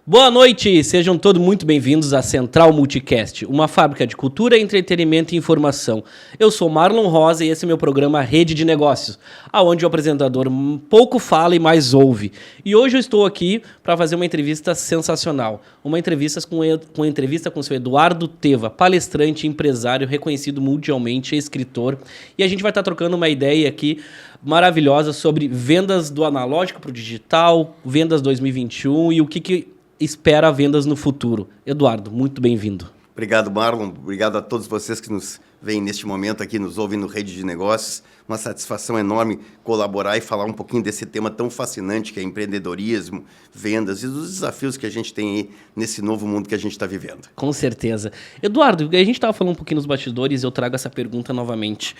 Boa noite, sejam todos muito bem-vindos à Central Multicast, uma fábrica de cultura, entretenimento e informação. Eu sou Marlon Rosa e esse é meu programa Rede de Negócios, onde o apresentador pouco fala e mais ouve. E hoje eu estou aqui para fazer uma entrevista sensacional, uma entrevista com o seu Eduardo Teva, palestrante, empresário, reconhecido mundialmente, escritor. E a gente vai estar trocando uma ideia aqui maravilhosa sobre vendas do analógico para o digital, vendas 2021 e o que espera vendas no futuro. Eduardo, muito bem-vindo. Obrigado, Marlon. Obrigado a todos vocês que nos veem neste momento aqui, nos ouvem no Rede de Negócios. Uma satisfação enorme colaborar e falar um pouquinho desse tema tão fascinante que é empreendedorismo, vendas e dos desafios que a gente tem aí nesse novo mundo que a gente está vivendo. Com certeza. Eduardo, a gente estava falando um pouquinho nos bastidores e eu trago essa pergunta novamente.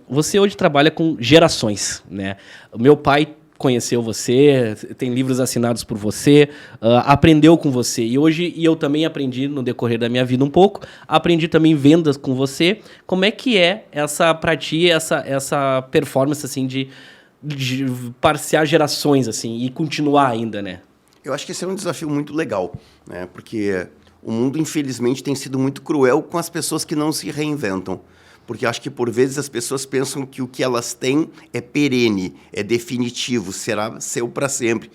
Você hoje trabalha com gerações, né? O meu pai conheceu você, tem livros assinados por você, aprendeu com você. E hoje eu também aprendi no decorrer da minha vida um pouco, aprendi também vendas com você. Como é que é para ti essa performance assim de parcear gerações assim e continuar ainda, né? Eu acho que esse é um desafio muito legal, né? Porque o mundo, infelizmente, tem sido muito cruel com as pessoas que não se reinventam. Porque acho que, por vezes, as pessoas pensam que o que elas têm é perene, é definitivo, será seu para sempre.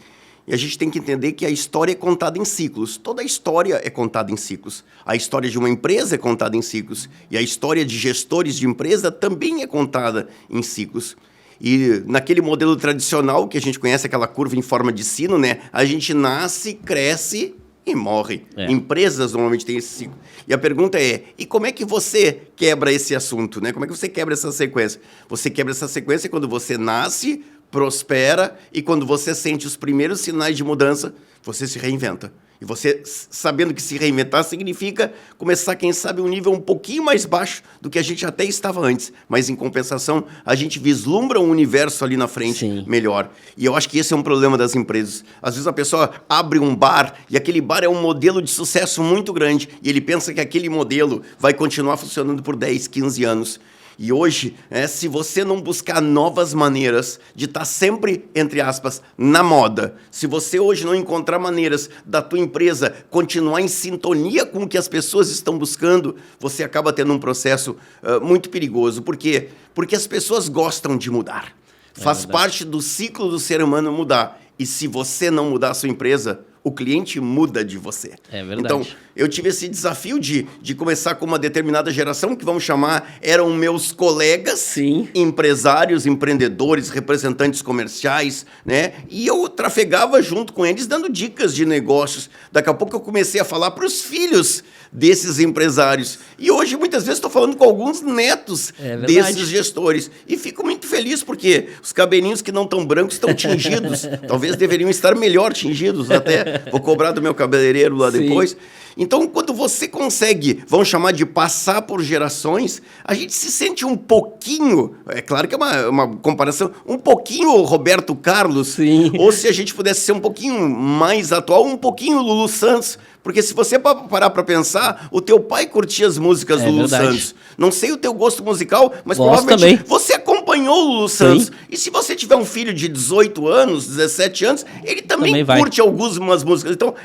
E a gente tem que entender que a história é contada em ciclos. Toda a história é contada em ciclos. A história de uma empresa é contada em ciclos. E a história de gestores de empresa também é contada em ciclos. E naquele modelo tradicional que a gente conhece, aquela curva em forma de sino, né? A gente nasce, cresce e morre. Empresas normalmente têm esse ciclo. E a pergunta é, e como é que você quebra esse assunto, né? Como é que você quebra essa sequência? Você quebra essa sequência quando você nasce, prospera e quando você sente os primeiros sinais de mudança, você se reinventa. E você, sabendo que se reinventar significa começar, quem sabe, um nível um pouquinho mais baixo do que a gente até estava antes. Mas, em compensação, a gente vislumbra um universo ali na frente melhor. E eu acho que esse é um problema das empresas. Às vezes a pessoa abre um bar e aquele bar é um modelo de sucesso muito grande e ele pensa que aquele modelo vai continuar funcionando por 10, 15 anos. E hoje, se você não buscar novas maneiras de estar sempre, entre aspas, na moda, se você hoje não encontrar maneiras da tua empresa continuar em sintonia com o que as pessoas estão buscando, você acaba tendo um processo muito perigoso. Por quê? Porque as pessoas gostam de mudar. Faz parte do ciclo do ser humano mudar. E se você não mudar a sua empresa, o cliente muda de você. É verdade. Então, eu tive esse desafio de começar com uma determinada geração, que vamos chamar, eram meus colegas, empresários, empreendedores, representantes comerciais, né? E eu trafegava junto com eles, dando dicas de negócios. Daqui a pouco eu comecei a falar para os filhos desses empresários. E hoje, muitas vezes, estou falando com alguns netos desses gestores. E fico muito feliz, porque os cabelinhos que não estão brancos estão tingidos. Talvez deveriam estar melhor tingidos até. Vou cobrar do meu cabeleireiro lá depois. Então, quando você consegue, vamos chamar de passar por gerações, a gente se sente um pouquinho, é claro que é uma comparação, um pouquinho Roberto Carlos, ou se a gente pudesse ser um pouquinho mais atual, um pouquinho Lulu Santos, porque se você parar para pensar, o teu pai curtia as músicas do Lulu Santos. Não sei o teu gosto musical, mas provavelmente você acompanhou o Lulu Santos. E se você tiver um filho de 18 anos, 17 anos, ele também curte algumas músicas. Então,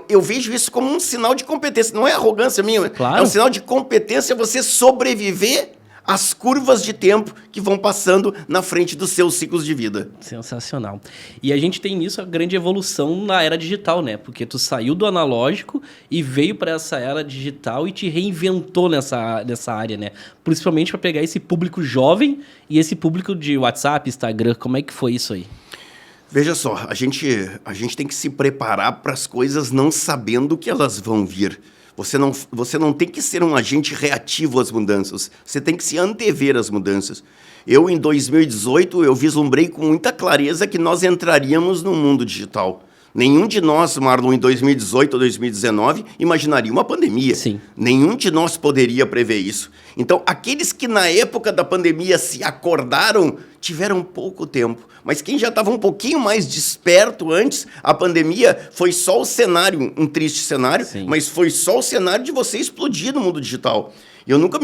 eu vejo isso como um sinal de competência. Não é arrogância minha, é um sinal de competência você sobreviver às curvas de tempo que vão passando na frente dos seus ciclos de vida. Sensacional. E a gente tem nisso a grande evolução na era digital, né? Porque tu saiu do analógico e veio para essa era digital e te reinventou nessa área, né? Principalmente para pegar esse público jovem e esse público de WhatsApp, Instagram. Como é que foi isso aí? Veja só, a gente tem que se preparar para as coisas não sabendo que elas vão vir. Você não tem que ser um agente reativo às mudanças. Você tem que se antever às mudanças. Eu, em 2018, eu vislumbrei com muita clareza que nós entraríamos no mundo digital. Nenhum de nós, Marlon, em 2018 ou 2019, imaginaria uma pandemia. Nenhum de nós poderia prever isso. Então, aqueles que na época da pandemia se acordaram, tiveram pouco tempo. Mas quem já estava um pouquinho mais desperto antes, a pandemia foi só o cenário, um triste cenário, mas foi só o cenário de você explodir no mundo digital. Eu nunca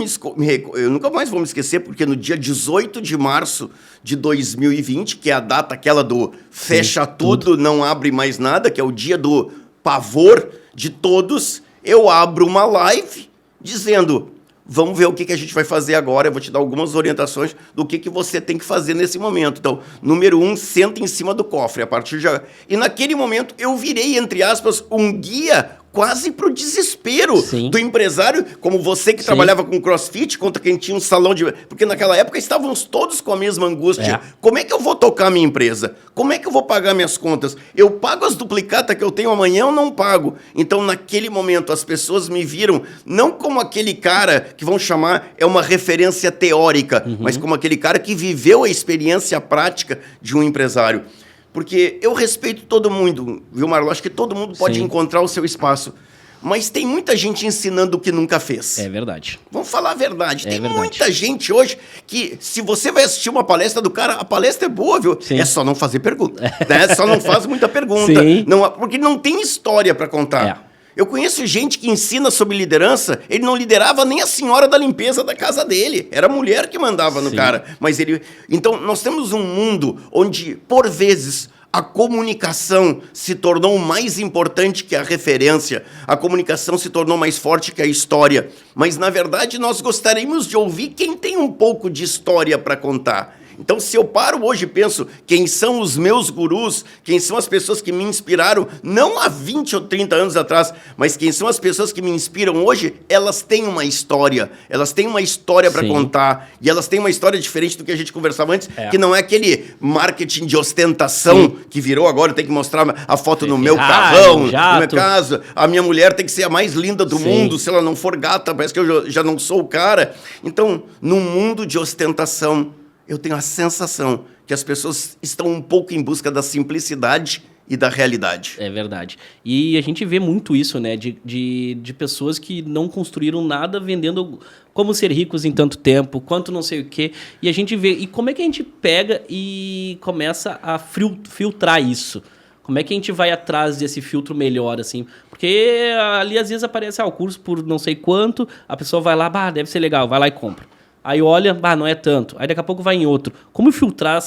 mais vou me esquecer, porque no dia 18 de março de 2020, que é a data aquela do fecha tudo, não abre mais nada, que é o dia do pavor de todos, eu abro uma live dizendo: vamos ver o que a gente vai fazer agora. Eu vou te dar algumas orientações do que você tem que fazer nesse momento. Então, número 1, senta em cima do cofre. A partir de... E naquele momento eu virei, entre aspas, um guia quase para o desespero do empresário, como você que trabalhava com crossfit, contra quem tinha um salão de... Porque naquela época estávamos todos com a mesma angústia. Como é que eu vou tocar a minha empresa? Como é que eu vou pagar minhas contas? Eu pago as duplicatas que eu tenho amanhã ou não pago? Então, naquele momento, as pessoas me viram não como aquele cara que vão chamar, é uma referência teórica, mas como aquele cara que viveu a experiência prática de um empresário. Porque eu respeito todo mundo, viu, Marlon? Acho que todo mundo pode encontrar o seu espaço. Mas tem muita gente ensinando o que nunca fez. É verdade. Vamos falar a verdade. Tem muita gente hoje que, se você vai assistir uma palestra do cara, a palestra é boa, viu? Sim. É só não fazer pergunta. Né? Só não faz muita pergunta. Não, porque não tem história para contar. Eu conheço gente que ensina sobre liderança, ele não liderava nem a senhora da limpeza da casa dele. Era a mulher que mandava no cara. Mas ele... Então, nós temos um mundo onde, por vezes, a comunicação se tornou mais importante que a referência. A comunicação se tornou mais forte que a história. Mas, na verdade, nós gostaríamos de ouvir quem tem um pouco de história para contar. Então, se eu paro hoje e penso quem são os meus gurus, quem são as pessoas que me inspiraram, não há 20 ou 30 anos atrás, mas quem são as pessoas que me inspiram hoje, elas têm uma história. Elas têm uma história para contar. E elas têm uma história diferente do que a gente conversava antes, que não é aquele marketing de ostentação que virou agora, tem que mostrar a foto no meu carrão, no meu caso. A minha mulher tem que ser a mais linda do mundo, se ela não for gata, parece que eu já não sou o cara. Então, num mundo de ostentação, eu tenho a sensação que as pessoas estão um pouco em busca da simplicidade e da realidade. É verdade. E a gente vê muito isso, né? De pessoas que não construíram nada vendendo como ser ricos em tanto tempo, quanto não sei o quê. E a gente vê... E como é que a gente pega e começa a filtrar isso? Como é que a gente vai atrás desse filtro melhor, assim? Porque ali, às vezes, aparece o curso por não sei quanto, a pessoa vai lá, deve ser legal, vai lá e compra. Aí olha, não é tanto. Aí daqui a pouco vai em outro. Como filtrar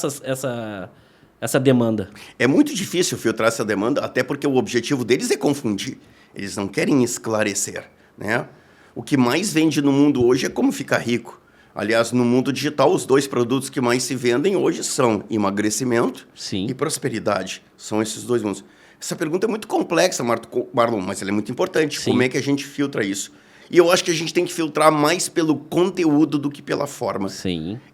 essa demanda? É muito difícil filtrar essa demanda, até porque o objetivo deles é confundir. Eles não querem esclarecer, né? O que mais vende no mundo hoje é como ficar rico. Aliás, no mundo digital, os 2 produtos que mais se vendem hoje são emagrecimento e prosperidade. São esses 2 mundos. Essa pergunta é muito complexa, Marlon, mas ela é muito importante. Como é que a gente filtra isso? E eu acho que a gente tem que filtrar mais pelo conteúdo do que pela forma.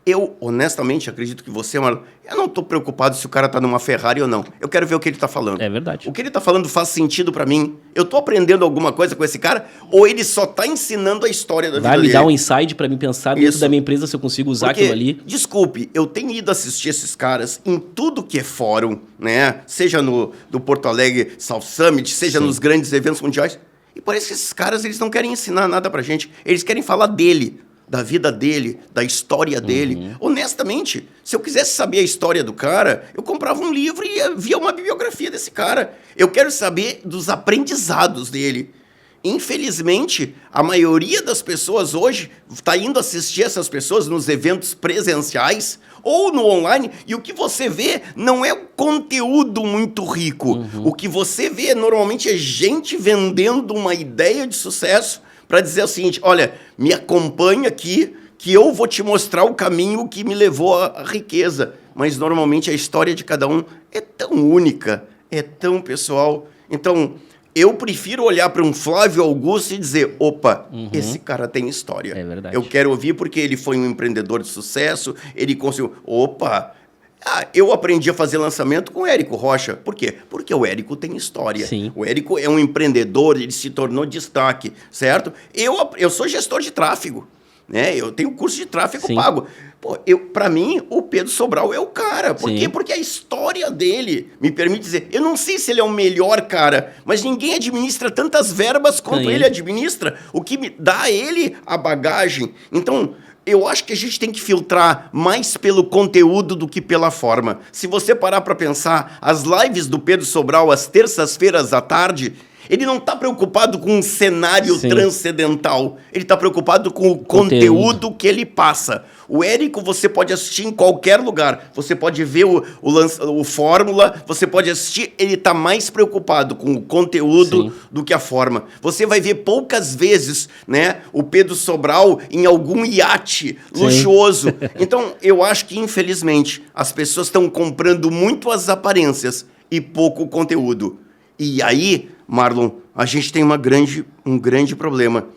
Eu, honestamente, acredito que você, Marlon, eu não estou preocupado se o cara está numa Ferrari ou não. Eu quero ver o que ele está falando. É verdade. O que ele está falando faz sentido para mim? Eu estou aprendendo alguma coisa com esse cara? Ou ele só está ensinando a história da vida dele? Vai me dar um insight para mim pensar dentro da minha empresa se eu consigo usar aquilo ali? Desculpe, eu tenho ido assistir esses caras em tudo que é fórum, né? Seja no Porto Alegre South Summit, seja nos grandes eventos mundiais. E parece que esses caras, eles não querem ensinar nada pra gente. Eles querem falar dele, da vida dele, da história dele. Honestamente, se eu quisesse saber a história do cara, eu comprava um livro e via uma bibliografia desse cara. Eu quero saber dos aprendizados dele. Infelizmente, a maioria das pessoas hoje está indo assistir essas pessoas nos eventos presenciais ou no online, e o que você vê não é um conteúdo muito rico. O que você vê normalmente é gente vendendo uma ideia de sucesso para dizer o seguinte: olha, me acompanha aqui que eu vou te mostrar o caminho que me levou à riqueza. Mas normalmente a história de cada um é tão única, é tão pessoal. Então, eu prefiro olhar para um Flávio Augusto e dizer: opa, esse cara tem história. É verdade. Eu quero ouvir porque ele foi um empreendedor de sucesso, ele conseguiu... Opa! Eu aprendi a fazer lançamento com o Érico Rocha. Por quê? Porque o Érico tem história. O Érico é um empreendedor, ele se tornou destaque, certo? Eu sou gestor de tráfego, né? Eu tenho curso de tráfego pago. Pô, para mim, o Pedro Sobral é o cara. Por quê? Porque a história dele me permite dizer... Eu não sei se ele é o melhor cara, mas ninguém administra tantas verbas quanto ele administra. O que me dá a ele a bagagem. Então, eu acho que a gente tem que filtrar mais pelo conteúdo do que pela forma. Se você parar para pensar, as lives do Pedro Sobral às terças-feiras à tarde... Ele não está preocupado com um cenário Sim. transcendental. Ele está preocupado com o conteúdo que ele passa. O Érico você pode assistir em qualquer lugar. Você pode ver o Fórmula, você pode assistir. Ele está mais preocupado com o conteúdo do que a forma. Você vai ver poucas vezes, né, o Pedro Sobral em algum iate luxuoso. Então, eu acho que, infelizmente, as pessoas estão comprando muito as aparências e pouco o conteúdo. E aí, Marlon, a gente tem um grande problema.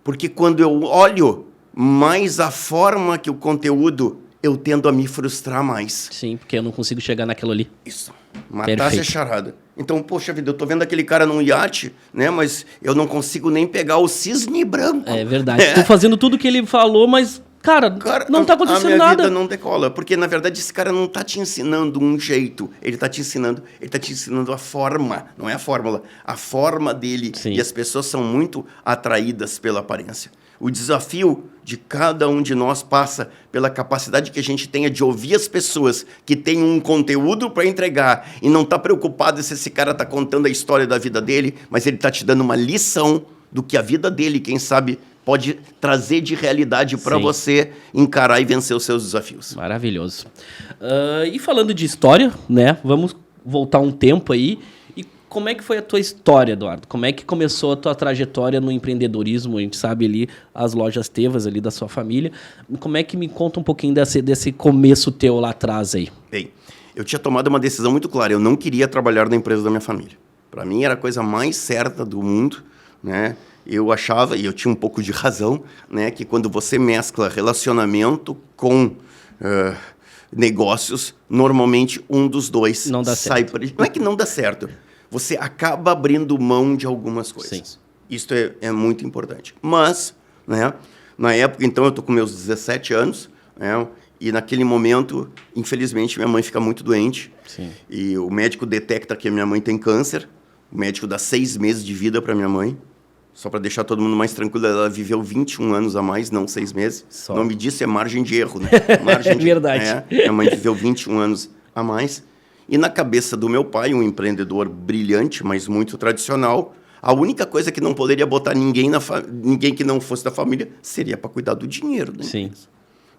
Porque quando eu olho mais a forma que o conteúdo, eu tendo a me frustrar mais. Sim, porque eu não consigo chegar naquilo ali. Isso. Matar essa charada. Então, poxa vida, eu tô vendo aquele cara num iate, né? Mas eu não consigo nem pegar o cisne branco. É verdade. Tô fazendo tudo que ele falou, mas, cara não tá acontecendo nada. A minha nada. vida não decola. Porque, na verdade, esse cara não tá te ensinando um jeito. Ele tá te ensinando a forma. Não é a fórmula. A forma dele. Sim. E as pessoas são muito atraídas pela aparência. O desafio de cada um de nós passa pela capacidade que a gente tenha de ouvir as pessoas que têm um conteúdo para entregar e não está preocupado se esse cara está contando a história da vida dele, mas ele está te dando uma lição do que a vida dele, quem sabe, pode trazer de realidade para você encarar e vencer os seus desafios. Maravilhoso. E falando de história, né? Vamos voltar um tempo aí. Como é que foi a tua história, Eduardo? Como é que começou a tua trajetória no empreendedorismo? A gente sabe ali as lojas Tevas ali da sua família. Como é que me conta um pouquinho desse começo teu lá atrás aí? Bem, eu tinha tomado uma decisão muito clara. Eu não queria trabalhar na empresa da minha família. Para mim era a coisa mais certa do mundo, né? Eu achava, e eu tinha um pouco de razão, né, que quando você mescla relacionamento com negócios, normalmente um dos dois não dá sai certo. Não é que não dá certo. Você acaba abrindo mão de algumas coisas. Sim. Isso é muito importante. Mas, né, na época, então, eu estou com meus 17 anos, né, e naquele momento, infelizmente, minha mãe fica muito doente. Sim. E o médico detecta que a minha mãe tem câncer. O médico dá 6 meses de vida para minha mãe. Só para deixar todo mundo mais tranquilo, ela viveu 21 anos a mais, não 6 meses. Só. O nome disso é margem de erro, né? Margem de, verdade. Minha mãe viveu 21 anos a mais. E na cabeça do meu pai, um empreendedor brilhante, mas muito tradicional, a única coisa que não poderia botar ninguém que não fosse da família seria para cuidar do dinheiro. Né? Sim.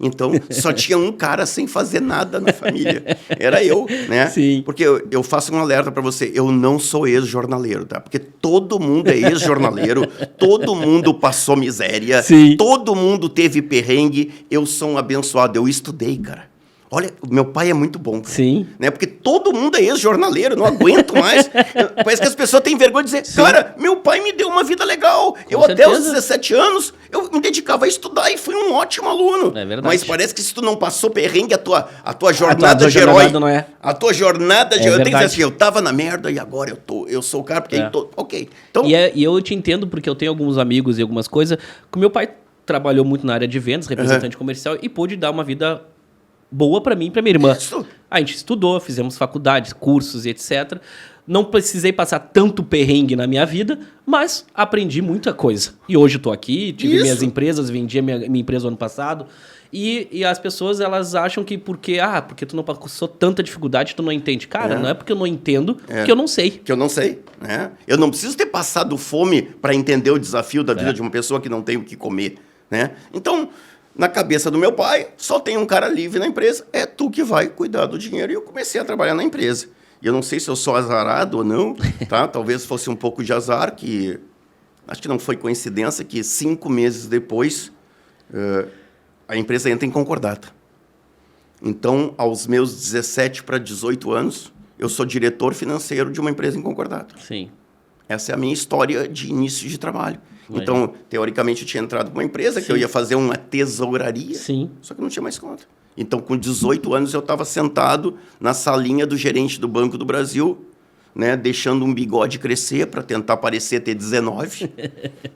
Então, só tinha um cara sem fazer nada na família. Era eu, né? Sim. Porque eu faço um alerta para você, eu não sou ex-jornaleiro, tá? Porque todo mundo é ex-jornaleiro, todo mundo passou miséria, Sim. todo mundo teve perrengue, eu sou um abençoado, eu estudei, cara. Olha, meu pai é muito bom. Sim. Né? Porque todo mundo é ex-jornaleiro, não aguento mais. Parece que as pessoas têm vergonha de dizer, cara, meu pai me deu uma vida legal. Eu até os 17 anos, eu me dedicava a estudar e fui um ótimo aluno. É verdade. Mas parece que se tu não passou perrengue, a tua jornada de herói. Não é. A tua jornada de herói. Eu tenho que dizer assim, eu tava na merda e agora eu sou o cara, porque ok. Então, e eu te entendo porque eu tenho alguns amigos e algumas coisas, que o meu pai trabalhou muito na área de vendas, representante comercial, e pôde dar uma vida boa para mim e para minha irmã. Isso. A gente estudou, fizemos faculdades, cursos e etc. Não precisei passar tanto perrengue na minha vida, mas aprendi muita coisa. E hoje estou aqui, tive minhas empresas, vendi a minha empresa ano passado. E as pessoas, elas acham que porque tu não passou tanta dificuldade, tu não entende. Cara, não é porque eu não entendo, que eu não sei. Que eu não sei, né? Eu não preciso ter passado fome para entender o desafio da vida de uma pessoa que não tem o que comer, né? Então, na cabeça do meu pai, só tem um cara livre na empresa, é tu que vai cuidar do dinheiro. E eu comecei a trabalhar na empresa. E eu não sei se eu sou azarado ou não, tá? Talvez fosse um pouco de azar, que acho que não foi coincidência, que 5 meses depois a empresa entra em concordata. Então, aos meus 17 para 18 anos, eu sou diretor financeiro de uma empresa em concordata. Sim. Essa é a minha história de início de trabalho. Então, teoricamente, eu tinha entrado para uma empresa que eu ia fazer uma tesouraria, só que não tinha mais conta. Então, com 18 anos, eu estava sentado na salinha do gerente do Banco do Brasil, né, deixando um bigode crescer para tentar parecer ter 19.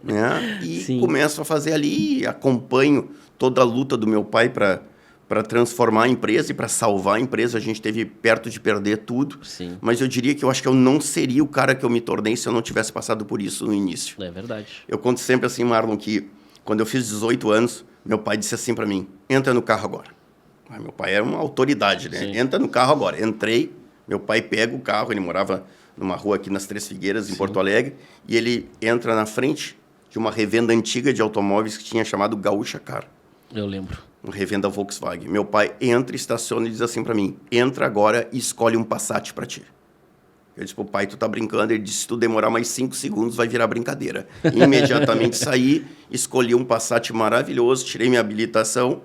Né, e começo a fazer ali, acompanho toda a luta do meu pai para transformar a empresa e para salvar a empresa. A gente esteve perto de perder tudo. Sim. Mas eu diria que eu acho que eu não seria o cara que eu me tornei se eu não tivesse passado por isso no início. É verdade. Eu conto sempre assim, Marlon, que quando eu fiz 18 anos, meu pai disse assim para mim, entra no carro agora. Meu pai era uma autoridade, né? Entra no carro agora. Entrei, meu pai pega o carro, ele morava numa rua aqui nas Três Figueiras, em Porto Alegre, e ele entra na frente de uma revenda antiga de automóveis que tinha chamado Gaúcha Car. Eu lembro. Uma revenda Volkswagen. Meu pai entra, estaciona e diz assim para mim, entra agora e escolhe um Passat para ti. Eu disse, pô, pai, tu tá brincando? Ele disse, se tu demorar mais 5 segundos, vai virar brincadeira. Imediatamente saí, escolhi um Passat maravilhoso, tirei minha habilitação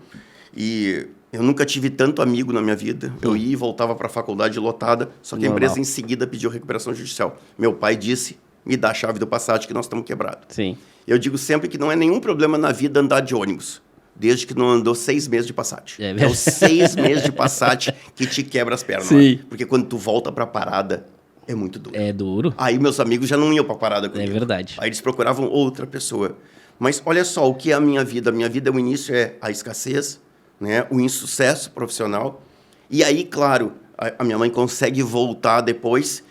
e eu nunca tive tanto amigo na minha vida. Eu ia e voltava para a faculdade lotada, só que a empresa em seguida pediu recuperação judicial. Meu pai disse, me dá a chave do Passat que nós estamos quebrados. Sim. Eu digo sempre que não é nenhum problema na vida andar de ônibus, desde que não andou 6 meses de Passat. É os 6 meses de Passat que te quebra as pernas. Sim. Porque quando tu volta para a parada, é muito duro. É duro. Aí meus amigos já não iam para a parada comigo. É verdade. Aí eles procuravam outra pessoa. Mas olha só, o que é a minha vida? A minha vida, o início é a escassez, né? O insucesso profissional. E aí, claro, a minha mãe consegue voltar depois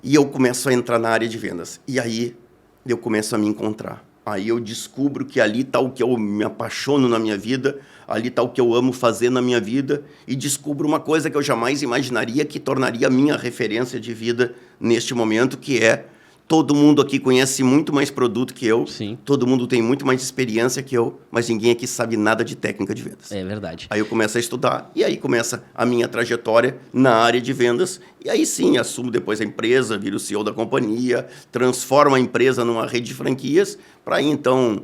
e eu começo a entrar na área de vendas. E aí eu começo a me encontrar. Aí eu descubro que ali está o que eu me apaixono na minha vida, ali está o que eu amo fazer na minha vida, e descubro uma coisa que eu jamais imaginaria que tornaria a minha referência de vida neste momento, que é todo mundo aqui conhece muito mais produto que eu, Sim. Todo mundo tem muito mais experiência que eu, mas ninguém aqui sabe nada de técnica de vendas. É verdade. Aí eu começo a estudar, e aí começa a minha trajetória na área de vendas, e aí sim, assumo depois a empresa, viro o CEO da companhia, transformo a empresa numa rede de franquias, para aí então,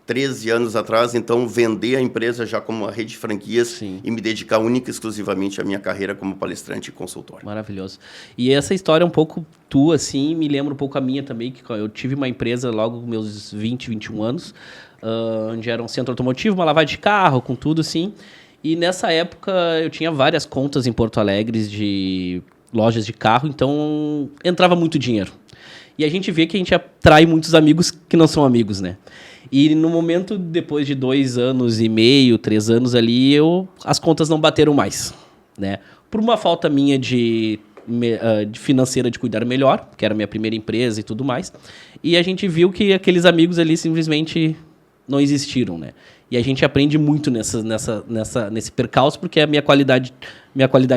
13 anos atrás, então, vender a empresa já como uma rede de franquias Sim. e me dedicar única e exclusivamente à minha carreira como palestrante e consultor. Maravilhoso. E essa história é um pouco tua, assim, me lembra um pouco a minha também, que eu tive uma empresa logo com meus 20, 21 anos, onde era um centro automotivo, uma lavagem de carro, com tudo, assim. E nessa época eu tinha várias contas em Porto Alegre de lojas de carro, então entrava muito dinheiro. E a gente vê que a gente atrai muitos amigos que não são amigos, né? E no momento, depois de 2 anos e meio, 3 anos ali, as contas não bateram mais, né? Por uma falta minha de financeira de cuidar melhor, que era a minha primeira empresa e tudo mais. E a gente viu que aqueles amigos ali simplesmente não existiram, né? E a gente aprende muito nesse percalço, porque a minha qualidade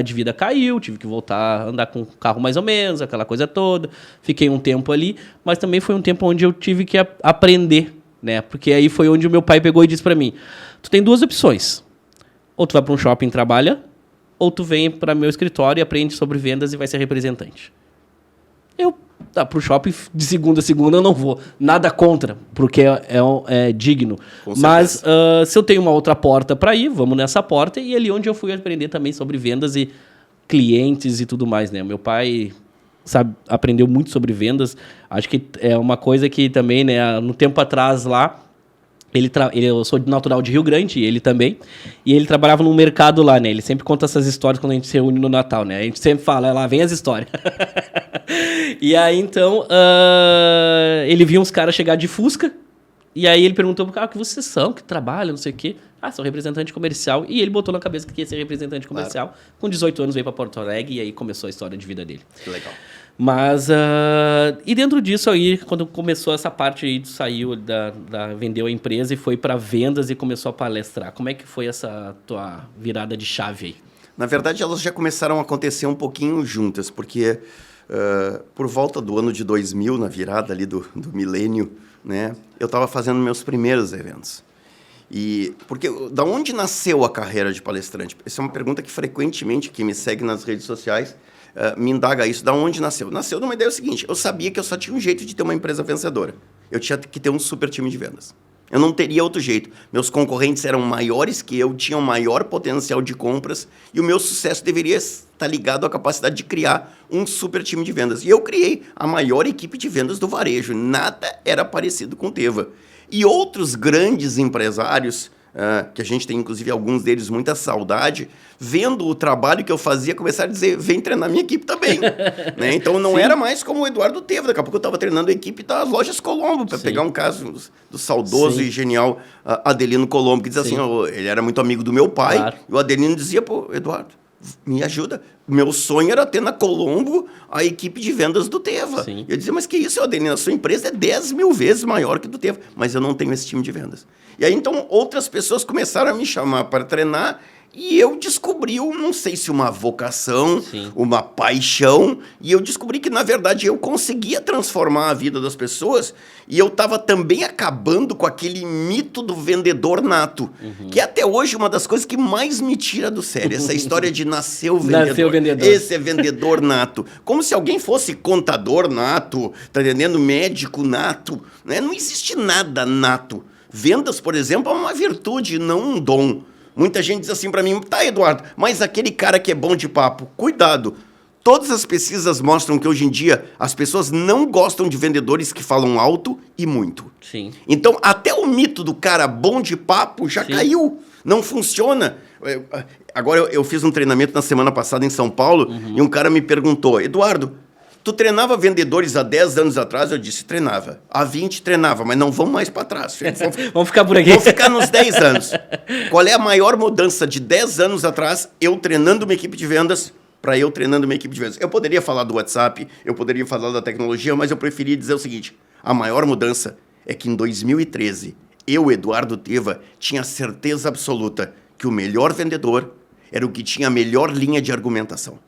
de vida caiu, tive que voltar a andar com o carro mais ou menos, aquela coisa toda. Fiquei um tempo ali, mas também foi um tempo onde eu tive que aprender, né? Porque aí foi onde o meu pai pegou e disse para mim, tu tem 2 opções. Ou tu vai para um shopping e trabalha, ou tu vem para meu escritório e aprende sobre vendas e vai ser representante. Pro shopping de segunda a segunda eu não vou. Nada contra, porque é digno. Mas se eu tenho uma outra porta para ir, vamos nessa porta. E ali onde eu fui aprender também sobre vendas e clientes e tudo mais, né? Meu pai aprendeu muito sobre vendas. Acho que é uma coisa que também, né? No tempo atrás lá, eu sou natural de Rio Grande, ele também, e ele trabalhava num mercado lá, né? Ele sempre conta essas histórias quando a gente se reúne no Natal, né? A gente sempre fala, lá vem as histórias. E aí, então, ele viu uns caras chegar de Fusca, e aí ele perguntou, que vocês são, que trabalham, não sei o quê. Sou representante comercial, e ele botou na cabeça que ia ser representante comercial. Claro. Com 18 anos veio para Porto Alegre, e aí começou a história de vida dele. Que legal. Mas, e dentro disso aí, quando começou essa parte aí, tu saiu, vendeu a empresa e foi para vendas e começou a palestrar. Como é que foi essa tua virada de chave aí? Na verdade, elas já começaram a acontecer um pouquinho juntas, porque por volta do ano de 2000, na virada ali do milênio, né, eu estava fazendo meus primeiros eventos. E porque da onde nasceu a carreira de palestrante? Essa é uma pergunta que frequentemente quem me segue nas redes sociais me indaga isso. Da onde nasceu? Nasceu de uma ideia seguinte, eu sabia que eu só tinha um jeito de ter uma empresa vencedora. Eu tinha que ter um super time de vendas. Eu não teria outro jeito. Meus concorrentes eram maiores que eu, tinham maior potencial de compras e o meu sucesso deveria estar ligado à capacidade de criar um super time de vendas. E eu criei a maior equipe de vendas do varejo. Nada era parecido com o Teva. E outros grandes empresários, que a gente tem, inclusive, alguns deles, muita saudade, vendo o trabalho que eu fazia, começaram a dizer, vem treinar minha equipe também. Né? Então, não era mais como o Eduardo Teva. Daqui a pouco eu estava treinando a equipe das lojas Colombo, para pegar um caso do saudoso e genial Adelino Colombo, que diz assim, ele era muito amigo do meu pai, claro. E o Adelino dizia, pô, Eduardo, me ajuda. Meu sonho era ter na Colombo a equipe de vendas do Teva. Sim. Eu dizia, mas que isso, Adelino? A sua empresa é 10 mil vezes maior que do Teva. Mas eu não tenho esse time de vendas. E aí, então, outras pessoas começaram a me chamar para treinar E eu descobri, não sei se uma vocação, Sim. uma paixão, e eu descobri que, na verdade, eu conseguia transformar a vida das pessoas e eu estava também acabando com aquele mito do vendedor nato, que é até hoje uma das coisas que mais me tira do sério, essa história de nascer o vendedor. Nasceu o vendedor. Esse é vendedor nato. Como se alguém fosse contador nato, tá entendendo? Médico nato, né? Não existe nada nato. Vendas, por exemplo, é uma virtude, não um dom. Muita gente diz assim para mim, tá, Eduardo, mas aquele cara que é bom de papo, cuidado. Todas as pesquisas mostram que hoje em dia as pessoas não gostam de vendedores que falam alto e muito. Sim. Então, até o mito do cara bom de papo já caiu. Não funciona. Agora, eu fiz um treinamento na semana passada em São Paulo e um cara me perguntou, Eduardo, tu treinava vendedores há 10 anos atrás? Eu disse, treinava. Há 20 treinava, mas não vamos mais para trás. Vamos ficar por aqui. Vamos ficar nos 10 anos. Qual é a maior mudança de 10 anos atrás, eu treinando uma equipe de vendas, para eu treinando uma equipe de vendas? Eu poderia falar do WhatsApp, eu poderia falar da tecnologia, mas eu preferi dizer o seguinte, a maior mudança é que em 2013, eu, Eduardo Teva, tinha certeza absoluta que o melhor vendedor era o que tinha a melhor linha de argumentação.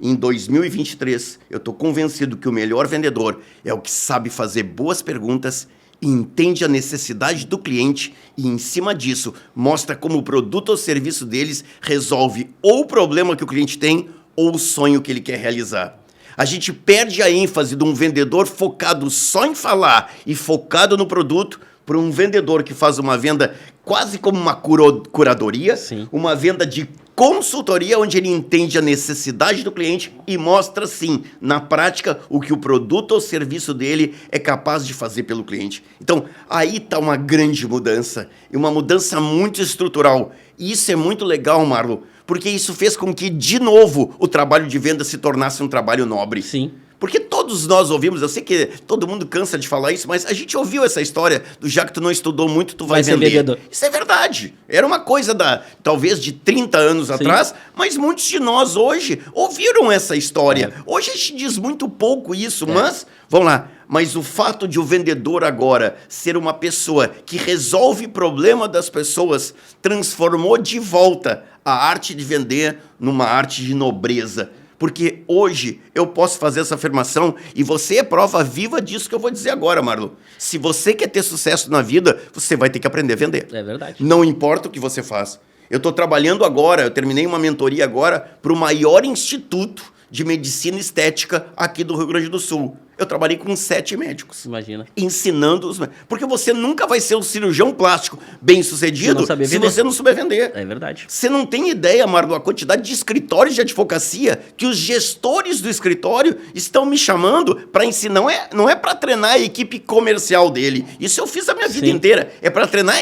Em 2023, eu estou convencido que o melhor vendedor é o que sabe fazer boas perguntas e entende a necessidade do cliente e, em cima disso, mostra como o produto ou serviço deles resolve ou o problema que o cliente tem ou o sonho que ele quer realizar. A gente perde a ênfase de um vendedor focado só em falar e focado no produto para um vendedor que faz uma venda quase como uma curadoria, Sim. uma venda de consultoria onde ele entende a necessidade do cliente e mostra, sim, na prática, o que o produto ou serviço dele é capaz de fazer pelo cliente. Então, aí está uma grande mudança, e uma mudança muito estrutural. E isso é muito legal, Marlon, porque isso fez com que, de novo, o trabalho de venda se tornasse um trabalho nobre. Sim. Porque todos nós ouvimos, eu sei que todo mundo cansa de falar isso, mas a gente ouviu essa história do já que tu não estudou muito, tu vai vender. Vendedor. Isso é verdade. Era uma coisa talvez de 30 anos atrás, mas muitos de nós hoje ouviram essa história. Hoje a gente diz muito pouco isso, mas, vamos lá, mas o fato de o vendedor agora ser uma pessoa que resolve problema das pessoas transformou de volta a arte de vender numa arte de nobreza. Porque hoje eu posso fazer essa afirmação e você é prova viva disso que eu vou dizer agora, Marlon. Se você quer ter sucesso na vida, você vai ter que aprender a vender. É verdade. Não importa o que você faz. Eu estou trabalhando agora, eu terminei uma mentoria agora para o maior instituto de medicina estética aqui do Rio Grande do Sul. Eu trabalhei com 7 médicos. Imagina. Ensinando os... Porque você nunca vai ser um cirurgião plástico bem-sucedido se você não souber vender. É verdade. Você não tem ideia, Marlon, a quantidade de escritórios de advocacia que os gestores do escritório estão me chamando para ensinar. Não é para treinar a equipe comercial dele. Isso eu fiz a minha vida inteira. É para treinar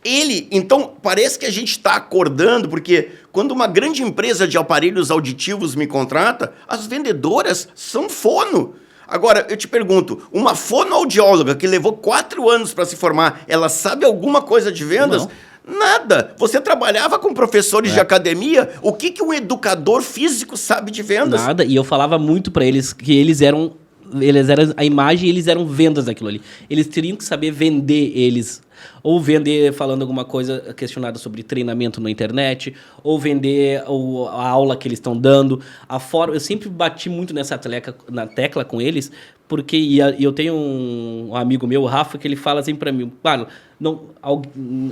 ele, então, parece que a gente está acordando, porque quando uma grande empresa de aparelhos auditivos me contrata, as vendedoras são fono. Agora, eu te pergunto, uma fonoaudióloga que levou 4 anos para se formar, ela sabe alguma coisa de vendas? Não. Nada. Você trabalhava com professores de academia, o que um educador físico sabe de vendas? Nada, e eu falava muito para eles que eles eram a imagem e eles eram vendas daquilo ali. Eles teriam que saber vender eles. Ou vender falando alguma coisa questionada sobre treinamento na internet, ou vender a aula que eles estão dando, a forma. Eu sempre bati muito na tecla com eles, porque eu tenho um amigo meu, o Rafa, que ele fala assim pra mim, claro, eu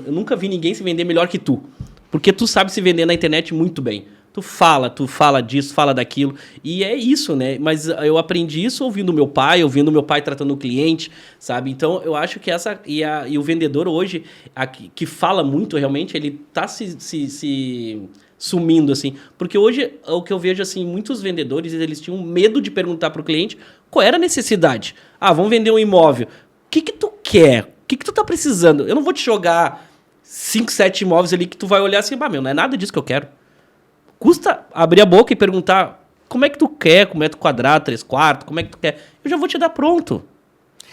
nunca vi ninguém se vender melhor que tu, porque tu sabe se vender na internet muito bem. Tu fala disso, fala daquilo. E é isso, né? Mas eu aprendi isso ouvindo meu pai tratando o cliente, sabe? Então, eu acho que e o vendedor hoje, que fala muito realmente, ele tá se sumindo, assim. Porque hoje, o que eu vejo, assim, muitos vendedores, eles tinham medo de perguntar pro cliente qual era a necessidade. Ah, vamos vender um imóvel. O que tu quer? O que tu tá precisando? Eu não vou te jogar 5, 7 imóveis ali que tu vai olhar assim, não é nada disso que eu quero. Custa abrir a boca e perguntar como é que tu quer, como é tu quadrado, 3 quartos, como é que tu quer. Eu já vou te dar pronto.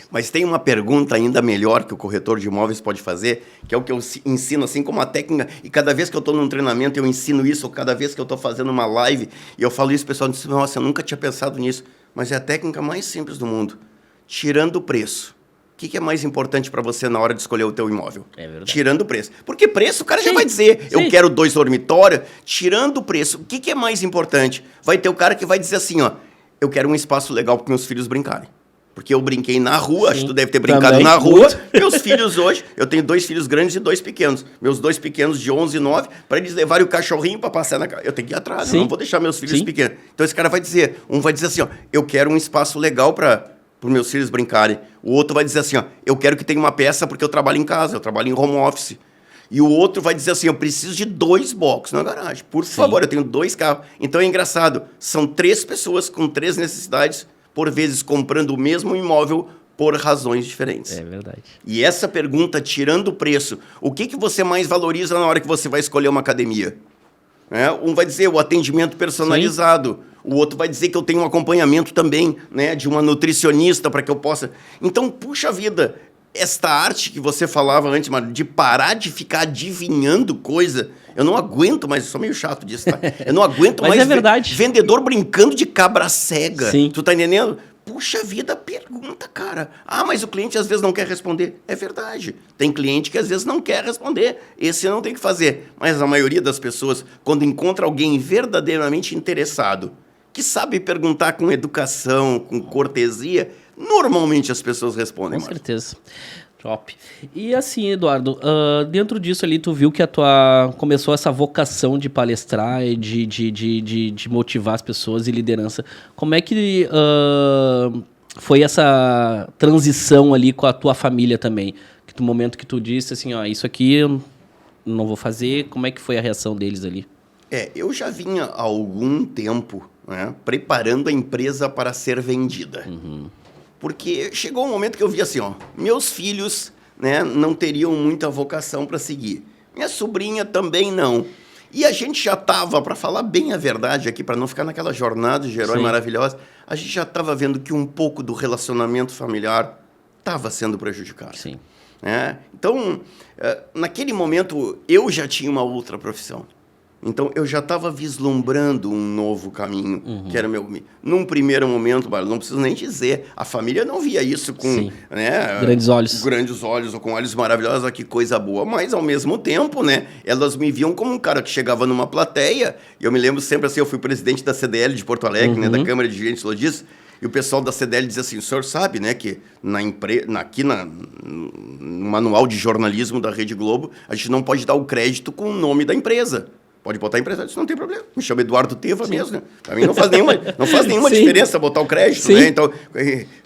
Mas tem uma pergunta ainda melhor que o corretor de imóveis pode fazer, que é o que eu ensino, assim como a técnica, e cada vez que eu estou num treinamento eu ensino isso, ou cada vez que eu estou fazendo uma live, e eu falo isso, o pessoal diz, nossa, eu nunca tinha pensado nisso, mas é a técnica mais simples do mundo. Tirando o preço, que é mais importante para você na hora de escolher o teu imóvel? É verdade. Tirando o preço. Porque preço, o cara já Sim, vai dizer, sim. eu quero 2 dormitórios. Tirando o preço, o que é mais importante? Vai ter o cara que vai dizer assim, ó, eu quero um espaço legal para meus filhos brincarem. Porque eu brinquei na rua, acho que tu deve ter brincado Também, na rua. muito. Meus filhos hoje, eu tenho 2 filhos grandes e 2 pequenos. Meus 2 pequenos de 11 e 9, para eles levarem o cachorrinho para passear na casa. Eu tenho que ir atrás, Sim. eu não vou deixar meus filhos Sim. pequenos. Então esse cara vai dizer, um vai dizer assim, ó, eu quero um espaço legal para os meus filhos brincarem. O outro vai dizer assim, ó, eu quero que tenha uma peça porque eu trabalho em casa, eu trabalho em home office. E o outro vai dizer assim, eu preciso de 2 boxes na garagem. Por favor, eu tenho 2 carros. Então é engraçado, são 3 pessoas com 3 necessidades, por vezes comprando o mesmo imóvel por razões diferentes. É verdade. E essa pergunta, tirando o preço, o que você mais valoriza na hora que você vai escolher uma academia? Um vai dizer o atendimento personalizado, o outro vai dizer que eu tenho um acompanhamento também, né, de uma nutricionista para que eu possa... Então, puxa vida, esta arte que você falava antes, Mário, de parar de ficar adivinhando coisa, eu não aguento mais, eu sou meio chato disso, tá? Eu não aguento Mas mais é verdade. vendedor brincando de cabra cega. Sim. Tu tá entendendo? Puxa vida, pergunta, cara. Ah, mas o cliente às vezes não quer responder. É verdade. Tem cliente que às vezes não quer responder. Esse não tem que fazer. Mas a maioria das pessoas, quando encontra alguém verdadeiramente interessado, que sabe perguntar com educação, com cortesia, normalmente as pessoas respondem. Com certeza. Top. E assim, Eduardo, dentro disso ali, tu viu que começou essa vocação de palestrar e de motivar as pessoas e liderança. Como é que foi essa transição ali com a tua família também? Que no momento que tu disse assim, ó, isso aqui eu não vou fazer, como é que foi a reação deles ali? Eu já vinha há algum tempo, né, preparando a empresa para ser vendida. Uhum. Porque chegou um momento que eu vi assim, ó, meus filhos, né, não teriam muita vocação para seguir. Minha sobrinha também não. E a gente já estava, para falar bem a verdade aqui, para não ficar naquela jornada de herói maravilhosa, a gente já estava vendo que um pouco do relacionamento familiar estava sendo prejudicado. Sim. Então, naquele momento, eu já tinha uma outra profissão. Então, eu já estava vislumbrando um novo caminho, que era meu... Num primeiro momento, não preciso nem dizer, a família não via isso com... Né, grandes olhos. Grandes olhos, ou com olhos maravilhosos, ó, que coisa boa. Mas, ao mesmo tempo, né, elas me viam como um cara que chegava numa plateia, e eu me lembro sempre assim, eu fui presidente da CDL de Porto Alegre, né, da Câmara de Dirigentes Logísticos, e o pessoal da CDL dizia assim, o senhor sabe, né, que no manual de jornalismo da Rede Globo, a gente não pode dar o crédito com o nome da empresa. Pode botar empresário, isso não tem problema. Me chama Eduardo Teva mesmo, né? Para mim não faz nenhuma diferença botar o crédito, né? Então,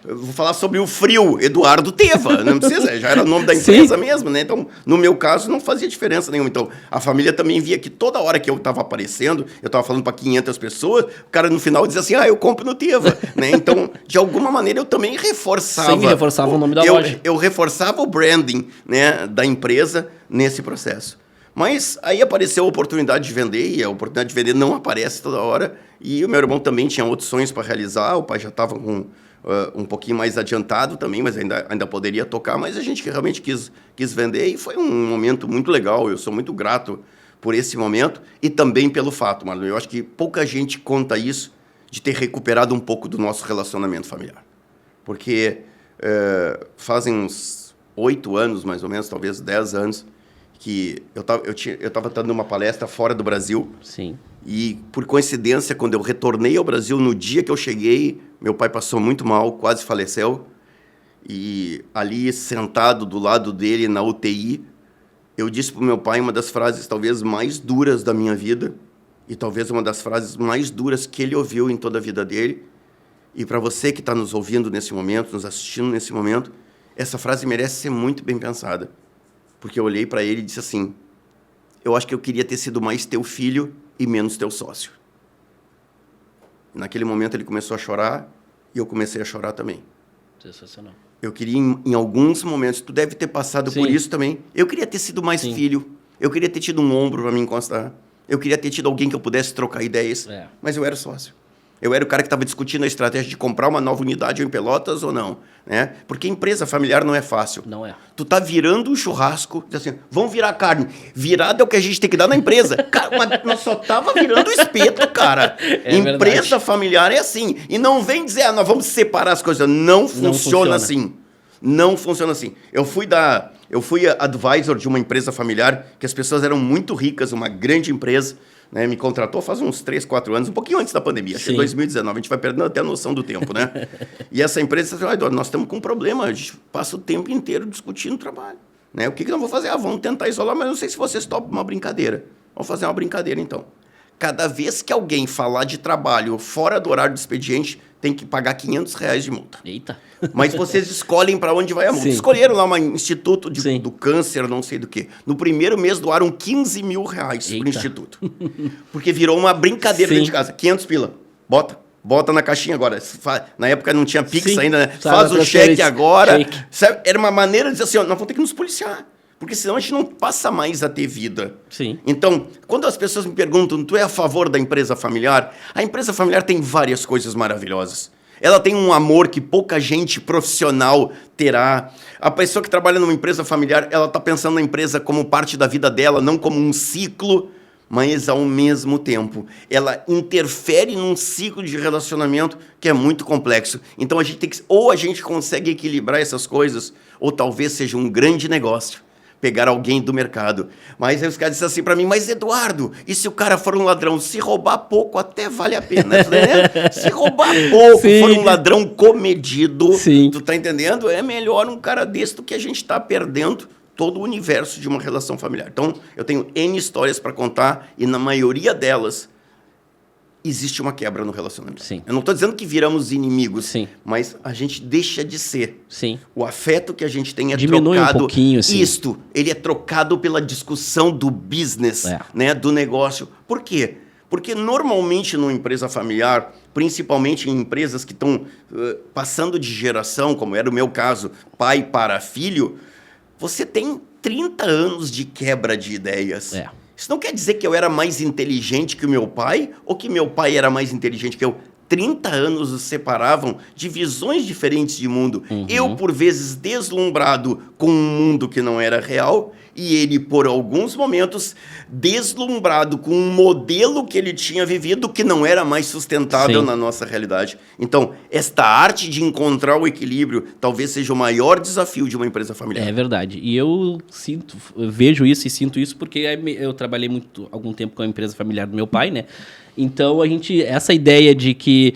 eu vou falar sobre o frio, Eduardo Teva, não precisa, já era o nome da empresa mesmo, né? Então, no meu caso, não fazia diferença nenhuma. Então, a família também via que toda hora que eu estava aparecendo, eu estava falando para 500 pessoas, o cara no final dizia assim, eu compro no Teva, né? Então, de alguma maneira, eu também reforçava... Sempre reforçava o nome da loja. Eu reforçava o branding, né, da empresa nesse processo. Mas aí apareceu a oportunidade de vender, e a oportunidade de vender não aparece toda hora. E o meu irmão também tinha outros sonhos para realizar, o pai já estava com um pouquinho mais adiantado também, mas ainda poderia tocar. Mas a gente realmente quis vender e foi um momento muito legal. Eu sou muito grato por esse momento e também pelo fato, Marlon, eu acho que pouca gente conta isso, de ter recuperado um pouco do nosso relacionamento familiar. Porque fazem uns 8 anos, mais ou menos, talvez 10 anos, que eu estava dando uma palestra fora do Brasil. Sim. E, por coincidência, quando eu retornei ao Brasil, no dia que eu cheguei, meu pai passou muito mal, quase faleceu. E ali, sentado do lado dele, na UTI, eu disse para o meu pai uma das frases talvez mais duras da minha vida, e talvez uma das frases mais duras que ele ouviu em toda a vida dele. E para você que está nos ouvindo nesse momento, nos assistindo nesse momento, essa frase merece ser muito bem pensada. Porque eu olhei para ele e disse assim, eu acho que eu queria ter sido mais teu filho e menos teu sócio. Naquele momento ele começou a chorar e eu comecei a chorar também. Sensacional. Eu queria, em alguns momentos, tu deve ter passado por isso também, eu queria ter sido mais filho, eu queria ter tido um ombro para me encostar, eu queria ter tido alguém que eu pudesse trocar ideias, mas eu era sócio. Eu era o cara que estava discutindo a estratégia de comprar uma nova unidade em Pelotas ou não, né? Porque empresa familiar não é fácil. Não é. Tu tá virando um churrasco, diz assim, vamos virar carne. Virada é o que a gente tem que dar na empresa. Cara, mas nós só tava virando espeto, cara. Empresa familiar é assim. E não vem dizer, nós vamos separar as coisas. Não funciona assim. Não funciona assim. Eu fui advisor de uma empresa familiar, que as pessoas eram muito ricas, uma grande empresa, né? Me contratou faz uns 3, 4 anos, um pouquinho antes da pandemia, acho que 2019, a gente vai perdendo até a noção do tempo, né? E essa empresa disse, Eduardo, nós estamos com um problema, a gente passa o tempo inteiro discutindo trabalho. Né? O que nós vamos fazer? Vamos tentar isolar, mas não sei se vocês topam uma brincadeira. Vamos fazer uma brincadeira, então. Cada vez que alguém falar de trabalho fora do horário do expediente, tem que pagar R$500 de multa. Eita. Mas vocês escolhem para onde vai a multa. Sim. Escolheram lá um instituto do câncer, não sei do quê. No primeiro mês doaram R$15 mil para o instituto. Porque virou uma brincadeira dentro de casa. 500 pila. Bota na caixinha agora. Na época não tinha Pix ainda, né? Faz o cheque agora. Sabe? Era uma maneira de dizer assim, nós vamos ter que nos policiar. Porque senão a gente não passa mais a ter vida. Sim. Então, quando as pessoas me perguntam, tu é a favor da empresa familiar? A empresa familiar tem várias coisas maravilhosas. Ela tem um amor que pouca gente profissional terá. A pessoa que trabalha numa empresa familiar, ela está pensando na empresa como parte da vida dela, não como um ciclo, mas ao mesmo tempo ela interfere num ciclo de relacionamento que é muito complexo. Então a gente tem que, ou a gente consegue equilibrar essas coisas, ou talvez seja um grande negócio pegar alguém do mercado. Mas aí os caras disseram assim para mim, mas Eduardo, e se o cara for um ladrão? Se roubar pouco até vale a pena. Né? Se roubar pouco, for um ladrão comedido, tu tá entendendo? É melhor um cara desse do que a gente tá perdendo todo o universo de uma relação familiar. Então, eu tenho N histórias para contar e na maioria delas existe uma quebra no relacionamento. Sim. Eu não estou dizendo que viramos inimigos, sim, mas a gente deixa de ser. Sim. O afeto que a gente tem é diminui trocado. Um pouquinho, sim. Ele é trocado pela discussão do business, né, do negócio. Por quê? Porque normalmente numa empresa familiar, principalmente em empresas que estão passando de geração, como era o meu caso, pai para filho, você tem 30 anos de quebra de ideias. Isso não quer dizer que eu era mais inteligente que o meu pai ou que meu pai era mais inteligente que eu. 30 anos nos separavam de visões diferentes de mundo. Uhum. Eu, por vezes, deslumbrado com um mundo que não era real, e ele, por alguns momentos, deslumbrado com um modelo que ele tinha vivido que não era mais sustentável na nossa realidade. Então, esta arte de encontrar o equilíbrio talvez seja o maior desafio de uma empresa familiar. É verdade. E eu vejo isso e sinto isso porque eu trabalhei algum tempo com a empresa familiar do meu pai, né? Então, essa ideia de que,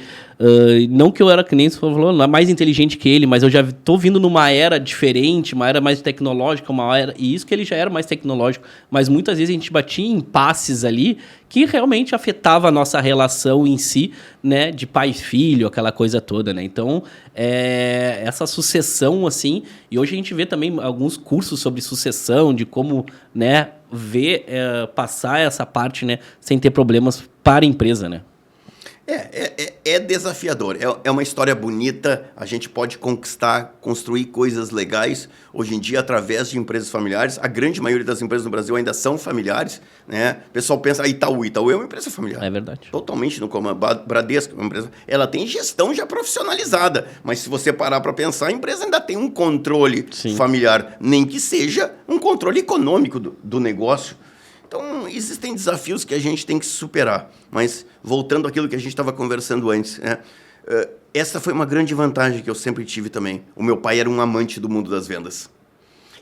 não que eu era, que nem você falou, mais inteligente que ele, mas eu já estou vindo numa era diferente, uma era mais tecnológica, e isso que ele já era mais tecnológico, mas muitas vezes a gente batia em impasses ali que realmente afetava a nossa relação em si, né, de pai e filho, aquela coisa toda, né? Então, essa sucessão, assim, e hoje a gente vê também alguns cursos sobre sucessão, de como, né, passar essa parte, né, sem ter problemas para a empresa, né? É desafiador, é uma história bonita, a gente pode construir coisas legais, hoje em dia, através de empresas familiares. A grande maioria das empresas no Brasil ainda são familiares, né? O pessoal pensa, Itaú é uma empresa familiar. É verdade. Totalmente no comando. Bradesco é uma empresa, ela tem gestão já profissionalizada, mas se você parar para pensar, a empresa ainda tem um controle familiar, nem que seja um controle econômico do negócio. Então, existem desafios que a gente tem que superar. Mas, voltando àquilo que a gente estava conversando antes, essa foi uma grande vantagem que eu sempre tive também. O meu pai era um amante do mundo das vendas.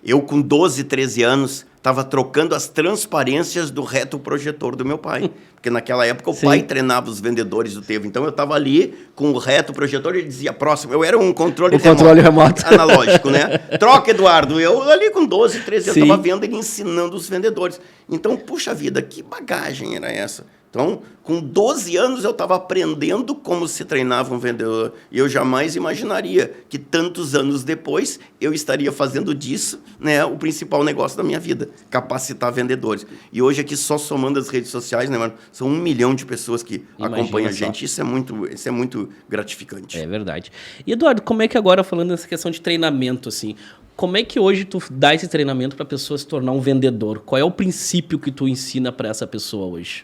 Eu, com 12, 13 anos, estava trocando as transparências do retroprojetor do meu pai. Porque naquela época o pai treinava os vendedores do Tevo. Então eu estava ali com o retroprojetor e ele dizia próximo. Eu era um controle remoto. Analógico, né? Troca, Eduardo. Eu ali com 12, 13 anos estava vendo ele ensinando os vendedores. Então, puxa vida, que bagagem era essa? Então, com 12 anos eu estava aprendendo como se treinava um vendedor. E eu jamais imaginaria que tantos anos depois eu estaria fazendo disso, né, o principal negócio da minha vida, capacitar vendedores. E hoje aqui, só somando as redes sociais, né, mano, são 1 milhão de pessoas que acompanham a gente. Isso é muito gratificante. É verdade. E, Eduardo, como é que agora, falando nessa questão de treinamento, assim, como é que hoje tu dá esse treinamento para a pessoa se tornar um vendedor? Qual é o princípio que tu ensina para essa pessoa hoje?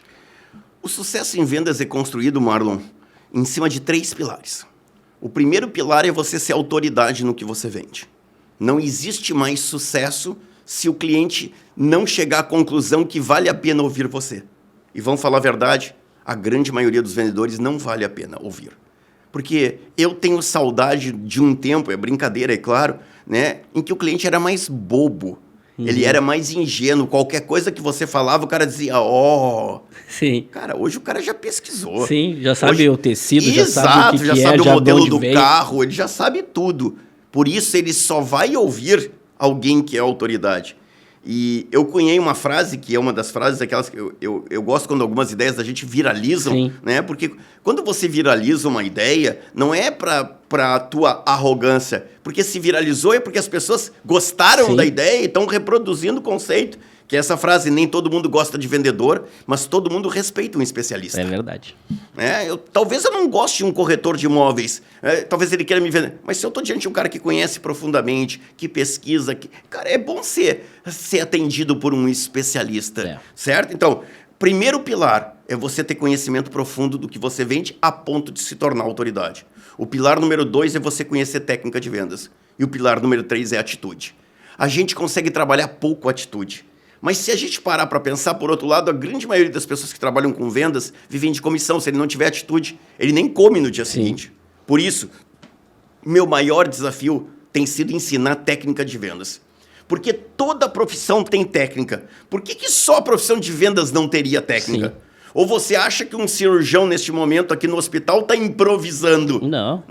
O sucesso em vendas é construído, Marlon, em cima de 3 pilares. O primeiro pilar é você ser autoridade no que você vende. Não existe mais sucesso se o cliente não chegar à conclusão que vale a pena ouvir você. E vamos falar a verdade, a grande maioria dos vendedores não vale a pena ouvir. Porque eu tenho saudade de um tempo, é brincadeira, é claro, né, em que o cliente era mais bobo. Ele era mais ingênuo. Qualquer coisa que você falava, o cara dizia, Sim. Cara, hoje o cara já pesquisou. Sim, já sabe hoje... o tecido, Exato, já sabe o modelo do veio. carro, ele já sabe tudo. Por isso, ele só vai ouvir alguém que é autoridade. E eu cunhei uma frase, que é uma das frases, aquelas que eu gosto quando algumas ideias da gente viralizam, Sim. né? Porque quando você viraliza uma ideia, não é para a tua arrogância, porque se viralizou é porque as pessoas gostaram Sim. da ideia e estão reproduzindo o conceito. Que é essa frase, nem todo mundo gosta de vendedor, mas todo mundo respeita um especialista. É verdade. Talvez eu não goste de um corretor de imóveis, talvez ele queira me vender, mas se eu estou diante de um cara que conhece profundamente, que pesquisa, cara, é bom ser atendido por um especialista, certo? Então, primeiro pilar é você ter conhecimento profundo do que você vende a ponto de se tornar autoridade. O pilar número 2 é você conhecer técnica de vendas. E o pilar número 3 é atitude. A gente consegue trabalhar pouco a atitude. Mas se a gente parar para pensar, por outro lado, a grande maioria das pessoas que trabalham com vendas vivem de comissão. Se ele não tiver atitude, ele nem come no dia seguinte. Por isso, meu maior desafio tem sido ensinar técnica de vendas. Porque toda profissão tem técnica. Por que só a profissão de vendas não teria técnica? Sim. Ou você acha que um cirurgião, neste momento, aqui no hospital, está improvisando? Não.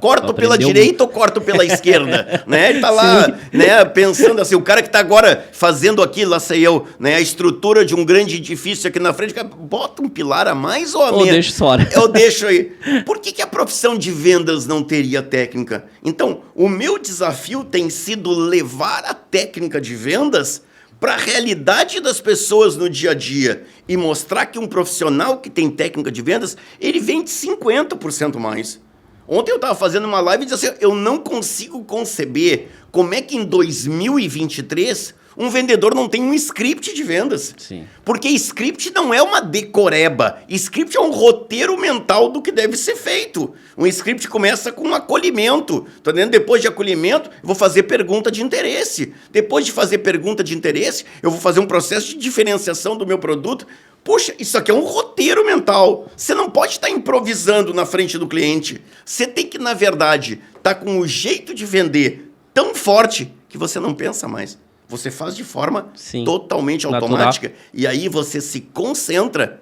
Corto pela direita ou corto pela esquerda? Né? Ele está lá, né, pensando assim, o cara que está agora fazendo aqui, lá sei eu, né, a estrutura de um grande edifício aqui na frente, bota um pilar a mais ou a menos. Ou deixa fora. Eu deixo aí. Por que a profissão de vendas não teria técnica? Então, o meu desafio tem sido levar a técnica de vendas para a realidade das pessoas no dia a dia e mostrar que um profissional que tem técnica de vendas, ele vende 50% mais. Ontem eu estava fazendo uma live e disse assim, eu não consigo conceber como é que em 2023 um vendedor não tem um script de vendas. Sim. Porque script não é uma decoreba. Script é um roteiro mental do que deve ser feito. Um script começa com um acolhimento. Tô dizendo, depois de acolhimento, eu vou fazer pergunta de interesse. Depois de fazer pergunta de interesse, eu vou fazer um processo de diferenciação do meu produto. Puxa, isso aqui é um roteiro mental. Você não pode estar improvisando na frente do cliente. Você tem que, na verdade, estar com o jeito de vender tão forte que você não pensa mais. Você faz de forma totalmente automática. Natural. E aí você se concentra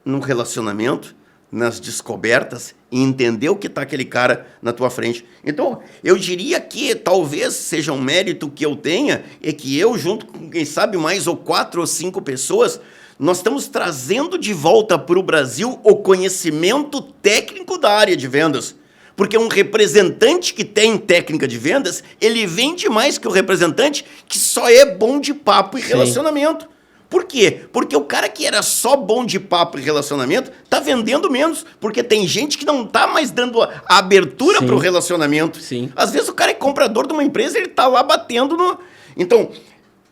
no relacionamento, nas descobertas e entender o que está aquele cara na tua frente. Então, eu diria que talvez seja um mérito que eu tenha, é que eu, junto com, quem sabe, mais ou 4 ou 5 pessoas, nós estamos trazendo de volta para o Brasil o conhecimento técnico da área de vendas. Porque um representante que tem técnica de vendas, ele vende mais que o representante que só é bom de papo e relacionamento. Por quê? Porque o cara que era só bom de papo e relacionamento está vendendo menos, porque tem gente que não está mais dando a abertura para o relacionamento. Sim. Às vezes o cara é comprador de uma empresa, ele está lá batendo no... Então,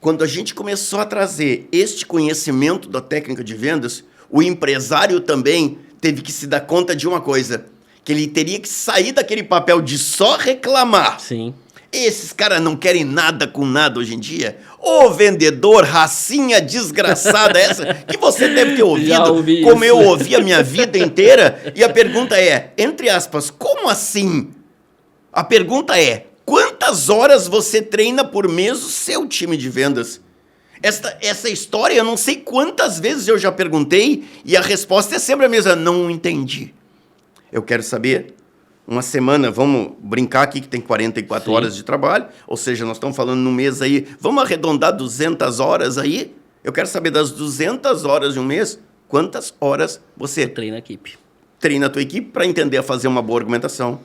quando a gente começou a trazer este conhecimento da técnica de vendas, o empresário também teve que se dar conta de uma coisa, que ele teria que sair daquele papel de só reclamar. Sim. Esses caras não querem nada com nada hoje em dia. Ô vendedor, racinha desgraçada essa, que você deve ter ouvido, como eu ouvi a minha vida inteira. E a pergunta é, entre aspas, como assim? A pergunta é, quantas horas você treina por mês o seu time de vendas? Essa história, eu não sei quantas vezes eu já perguntei e a resposta é sempre a mesma, não entendi. Eu quero saber, uma semana, vamos brincar aqui que tem 44 horas de trabalho, ou seja, nós estamos falando no mês aí, vamos arredondar 200 horas aí? Eu quero saber das 200 horas de um mês, quantas horas você treina a equipe. Treina a tua equipe para entender a fazer uma boa argumentação.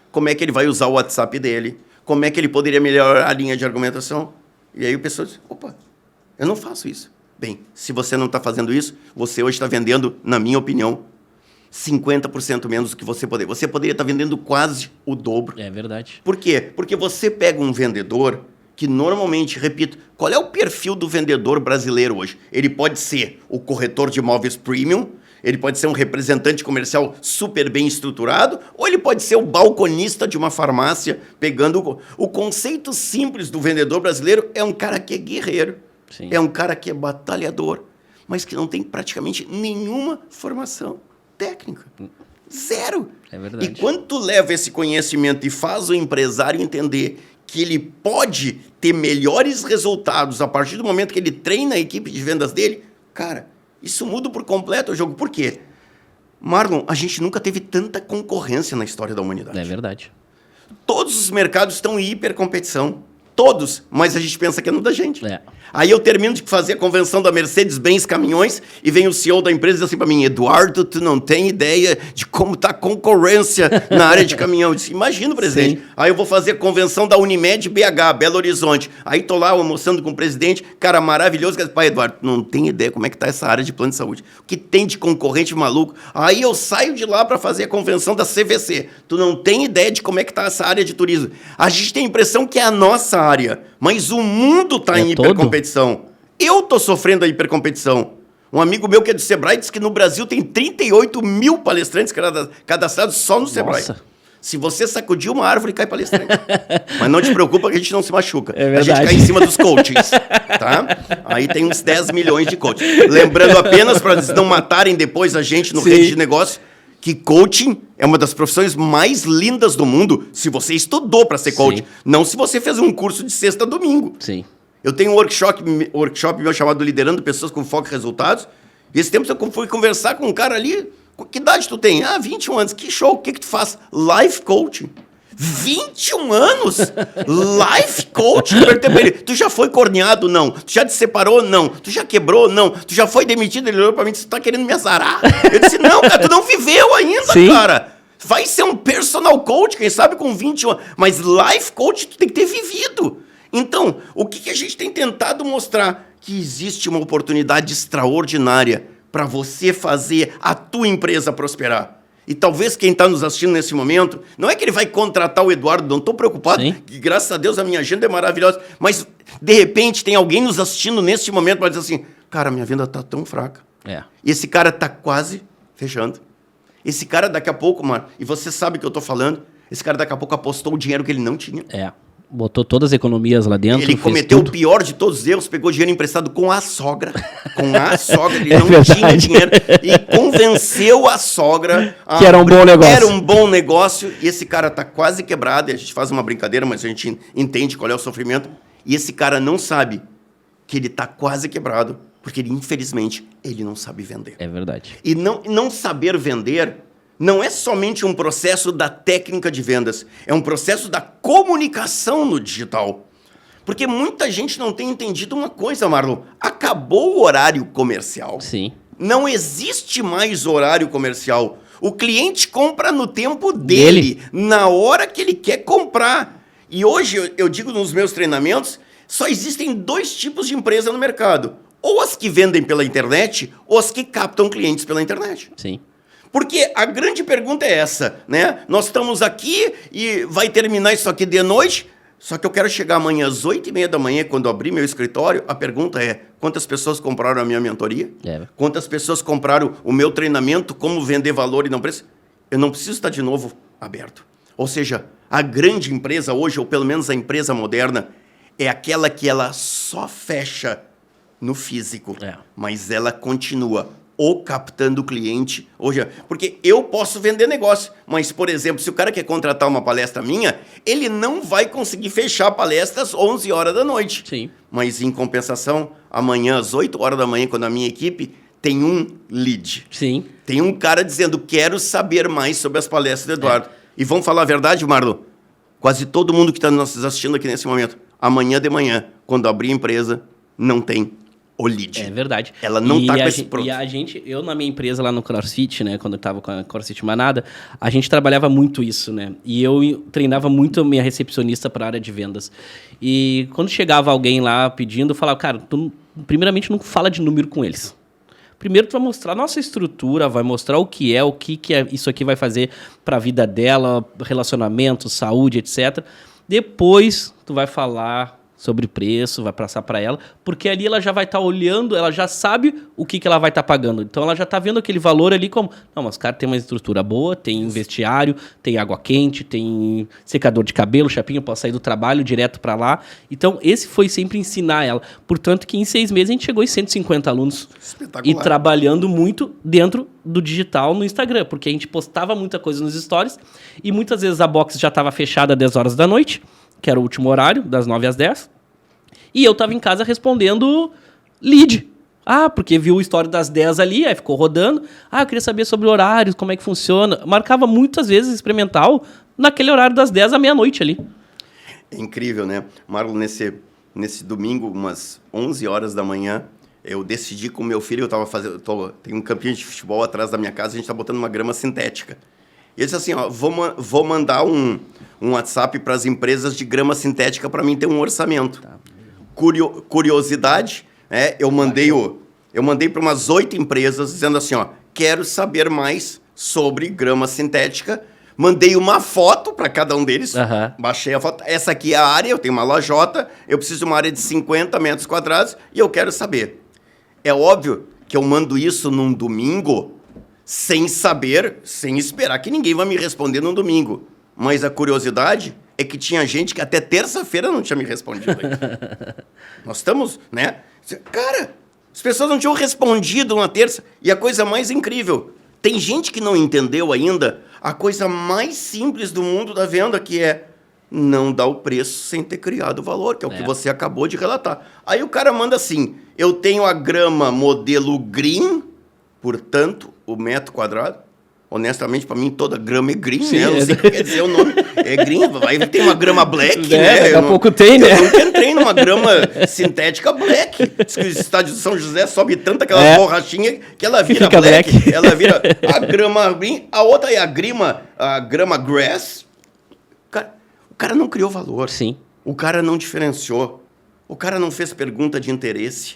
Como é que ele vai usar o WhatsApp dele? Como é que ele poderia melhorar a linha de argumentação? E aí o pessoal diz, opa, eu não faço isso. Bem, se você não está fazendo isso, você hoje está vendendo, na minha opinião, 50% menos do que você poderia. Você poderia estar vendendo quase o dobro. É verdade. Por quê? Porque você pega um vendedor que normalmente, repito, qual é o perfil do vendedor brasileiro hoje? Ele pode ser o corretor de imóveis premium, ele pode ser um representante comercial super bem estruturado, ou ele pode ser o balconista de uma farmácia, pegando... O conceito simples do vendedor brasileiro é um cara que é guerreiro, é um cara que é batalhador, mas que não tem praticamente nenhuma formação técnica. Zero. É verdade. E quando tu leva esse conhecimento e faz o empresário entender que ele pode ter melhores resultados a partir do momento que ele treina a equipe de vendas dele, cara, isso muda por completo o jogo. Por quê? Marlon, a gente nunca teve tanta concorrência na história da humanidade. É verdade. Todos os mercados estão em hipercompetição. Todos, mas a gente pensa que é no da gente. É. Aí eu termino de fazer a convenção da Mercedes-Benz Caminhões e vem o CEO da empresa e diz assim para mim, Eduardo, tu não tem ideia de como está a concorrência na área de caminhão. Eu disse, imagina, presidente. Sim. Aí eu vou fazer a convenção da Unimed BH, Belo Horizonte. Aí tô lá almoçando com o presidente, cara maravilhoso. Pai, Eduardo, tu não tem ideia como é que tá essa área de plano de saúde. O que tem de concorrente maluco. Aí eu saio de lá para fazer a convenção da CVC. Tu não tem ideia de como é que tá essa área de turismo. A gente tem a impressão que é a nossa área, mas o mundo está em hipercompetição. Eu estou sofrendo a hipercompetição. Um amigo meu que é do Sebrae disse que no Brasil tem 38 mil palestrantes cadastrados só no Sebrae. Nossa. Se você sacudir uma árvore, cai palestrante. Mas não te preocupa que a gente não se machuca. É verdade. A gente cai em cima dos coachings, tá? Aí tem uns 10 milhões de coachings. Lembrando apenas para eles não matarem depois a gente no rede de negócio, que coaching é uma das profissões mais lindas do mundo se você estudou para ser coach. Não se você fez um curso de sexta a domingo. Sim. Eu tenho um workshop meu chamado Liderando Pessoas com Foco e Resultados. E esse tempo eu fui conversar com um cara ali. Que idade tu tem? 21 anos. Que show. O que tu faz? Life coaching. 21 anos? Life coaching? Tu já foi corneado? Não. Tu já te separou? Não. Tu já quebrou? Não. Tu já foi demitido? Ele olhou pra mim e disse, tu tá querendo me azarar? Eu disse, não, cara, tu não viveu ainda, Sim. cara. Vai ser um personal coach, quem sabe com 21 anos. Mas life coach tu tem que ter vivido. Então, o que a gente tem tentado mostrar? Que existe uma oportunidade extraordinária para você fazer a tua empresa prosperar. E talvez quem está nos assistindo nesse momento, não é que ele vai contratar o Eduardo, não estou preocupado, que graças a Deus a minha agenda é maravilhosa, mas de repente tem alguém nos assistindo nesse momento para dizer assim, cara, minha venda está tão fraca. E esse cara está quase fechando. Esse cara daqui a pouco, mano, e você sabe o que eu estou falando, esse cara daqui a pouco apostou o dinheiro que ele não tinha. Botou todas as economias lá dentro. Ele cometeu o pior de todos os erros, pegou dinheiro emprestado com a sogra. Com a sogra, ele não tinha dinheiro. E convenceu a sogra que era um bom negócio. Era um bom negócio. E esse cara tá quase quebrado. E a gente faz uma brincadeira, mas a gente entende qual é o sofrimento. E esse cara não sabe que ele tá quase quebrado, porque ele, infelizmente, ele não sabe vender. É verdade. E não saber vender não é somente um processo da técnica de vendas, é um processo da comunicação no digital. Porque muita gente não tem entendido uma coisa, Marlon. Acabou o horário comercial. Sim. Não existe mais horário comercial. O cliente compra no tempo dele, na hora que ele quer comprar. E hoje, eu digo nos meus treinamentos, só existem 2 tipos de empresa no mercado. Ou as que vendem pela internet, ou as que captam clientes pela internet. Sim. Porque a grande pergunta é essa, né? Nós estamos aqui e vai terminar isso aqui de noite, só que eu quero chegar amanhã às 8h30 da manhã, quando eu abrir meu escritório, a pergunta é, quantas pessoas compraram a minha mentoria? Quantas pessoas compraram o meu treinamento, como vender valor e não preço? Eu não preciso estar de novo aberto. Ou seja, a grande empresa hoje, ou pelo menos a empresa moderna, é aquela que ela só fecha no físico, mas ela continua ou captando o cliente, porque eu posso vender negócio, mas, por exemplo, se o cara quer contratar uma palestra minha, ele não vai conseguir fechar a palestra às 11 horas da noite. Sim. Mas, em compensação, amanhã, às 8 horas da manhã, quando a minha equipe tem um lead. Sim. Tem um cara dizendo, quero saber mais sobre as palestras do Eduardo. E vamos falar a verdade, Marlon? Quase todo mundo que está nos assistindo aqui nesse momento, amanhã de manhã, quando abrir a empresa, não tem o lead. É verdade. Ela não está com esse produto. E eu na minha empresa lá no CrossFit, né, quando eu estava com a CrossFit Manada, a gente trabalhava muito isso, né? E eu treinava muito a minha recepcionista para a área de vendas. E quando chegava alguém lá pedindo, eu falava, cara, tu primeiramente não fala de número com eles. Primeiro tu vai mostrar a nossa estrutura, vai mostrar o que é isso aqui vai fazer para a vida dela, relacionamento, saúde, etc. Depois tu vai falar sobre preço, vai passar para ela, porque ali ela já vai estar olhando, ela já sabe o que ela vai estar pagando. Então ela já está vendo aquele valor ali como, não, mas os caras têm uma estrutura boa, tem vestiário, tem água quente, tem secador de cabelo, chapinha, eu posso sair do trabalho direto para lá. Então esse foi sempre ensinar ela. Portanto que em 6 meses a gente chegou em 150 alunos. Espetacular. E trabalhando muito dentro do digital no Instagram, porque a gente postava muita coisa nos stories e muitas vezes a box já estava fechada às 10 horas da noite, que era o último horário, das 9 às 10. E eu tava em casa respondendo lead. Ah, porque viu o story das 10 ali, aí ficou rodando. Ah, eu queria saber sobre horários, como é que funciona. Marcava muitas vezes experimental naquele horário das 10 à meia-noite ali. É incrível, né? Marlon, nesse domingo, umas 11 horas da manhã, eu decidi com o meu filho, tem um campinho de futebol atrás da minha casa, a gente tá botando uma grama sintética. E ele disse assim, ó, vou mandar um WhatsApp para as empresas de grama sintética para mim ter um orçamento. Tá. Curiosidade, né? Eu mandei para umas 8 empresas dizendo assim, ó, quero saber mais sobre grama sintética. Mandei uma foto para cada um deles, baixei a foto. Essa aqui é a área, eu tenho uma lojota, eu preciso de uma área de 50 metros quadrados e eu quero saber. É óbvio que eu mando isso num domingo sem saber, sem esperar que ninguém vai me responder no domingo. Mas a curiosidade é que tinha gente que até terça-feira não tinha me respondido ainda. Nós estamos, né? Cara, as pessoas não tinham respondido na terça. E a coisa mais incrível, tem gente que não entendeu ainda a coisa mais simples do mundo da venda, que é não dar o preço sem ter criado o valor, que é o que você acabou de relatar. Aí o cara manda assim, eu tenho a grama modelo green, portanto, o metro quadrado. Honestamente, para mim, toda grama é green, né? Eu não sei o que quer dizer o nome. É green, aí tem uma grama black, né? Daqui a pouco tem, né? Eu nunca entrei numa grama sintética black. Diz que o estádio de São José sobe tanto aquela borrachinha que ela vira black. Ela vira a grama green. A outra é a grama grass. O cara não criou valor. Sim. O cara não diferenciou. O cara não fez pergunta de interesse.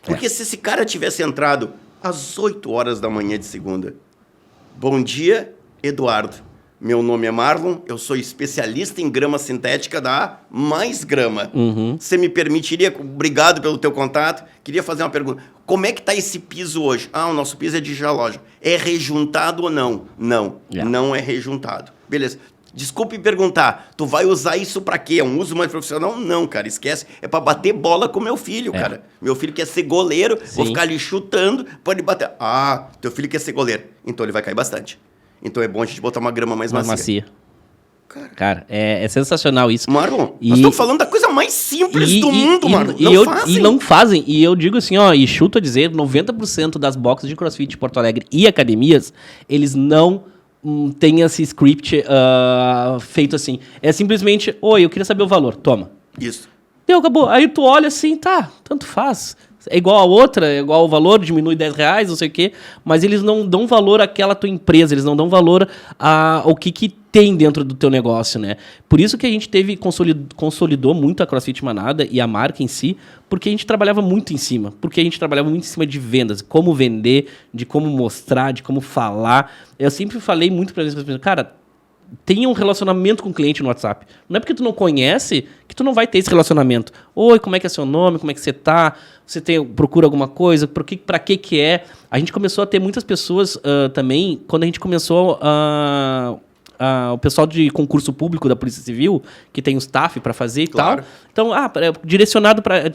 Porque se esse cara tivesse entrado às 8 horas da manhã de segunda... Bom dia, Eduardo. Meu nome é Marlon, eu sou especialista em grama sintética da Mais Grama. Você me permitiria, obrigado pelo teu contato, queria fazer uma pergunta. Como é que está esse piso hoje? Ah, o nosso piso é de geológico. É rejuntado ou não? Não, não é rejuntado. Beleza. Desculpe perguntar, tu vai usar isso pra quê? É um uso mais profissional? Não, cara, esquece. É pra bater bola com meu filho, cara. Meu filho quer ser goleiro, vou ficar ali chutando, pode bater. Ah, teu filho quer ser goleiro. Então ele vai cair bastante. Então é bom a gente botar uma grama mais macia. Cara, é sensacional isso. Marlon, nós estamos falando da coisa mais simples do mundo, Marlon. Não fazem. E eu digo assim, ó, e chuto a dizer, 90% das boxes de CrossFit de Porto Alegre e academias, eles não... tem esse script feito assim. É simplesmente, oi, eu queria saber o valor, toma. Isso. Deu, acabou. Aí tu olha assim, tá, tanto faz. É igual a outra, é igual o valor, diminui R$10, não sei o quê. Mas eles não dão valor àquela tua empresa, eles não dão valor ao que tem dentro do teu negócio, né? Por isso que a gente consolidou muito a CrossFit Manada e a marca em si, porque a gente trabalhava muito em cima. Porque a gente trabalhava muito em cima de vendas, como vender, de como mostrar, de como falar. Eu sempre falei muito para as pessoas, cara, tenha um relacionamento com o cliente no WhatsApp. Não é porque tu não conhece que tu não vai ter esse relacionamento. Oi, como é que é seu nome? Como é que você tá? Você procura alguma coisa? Pra que é? A gente começou a ter muitas pessoas também, quando a gente começou o pessoal de concurso público da Polícia Civil, que tem o staff para fazer e tal. Então, direcionado para...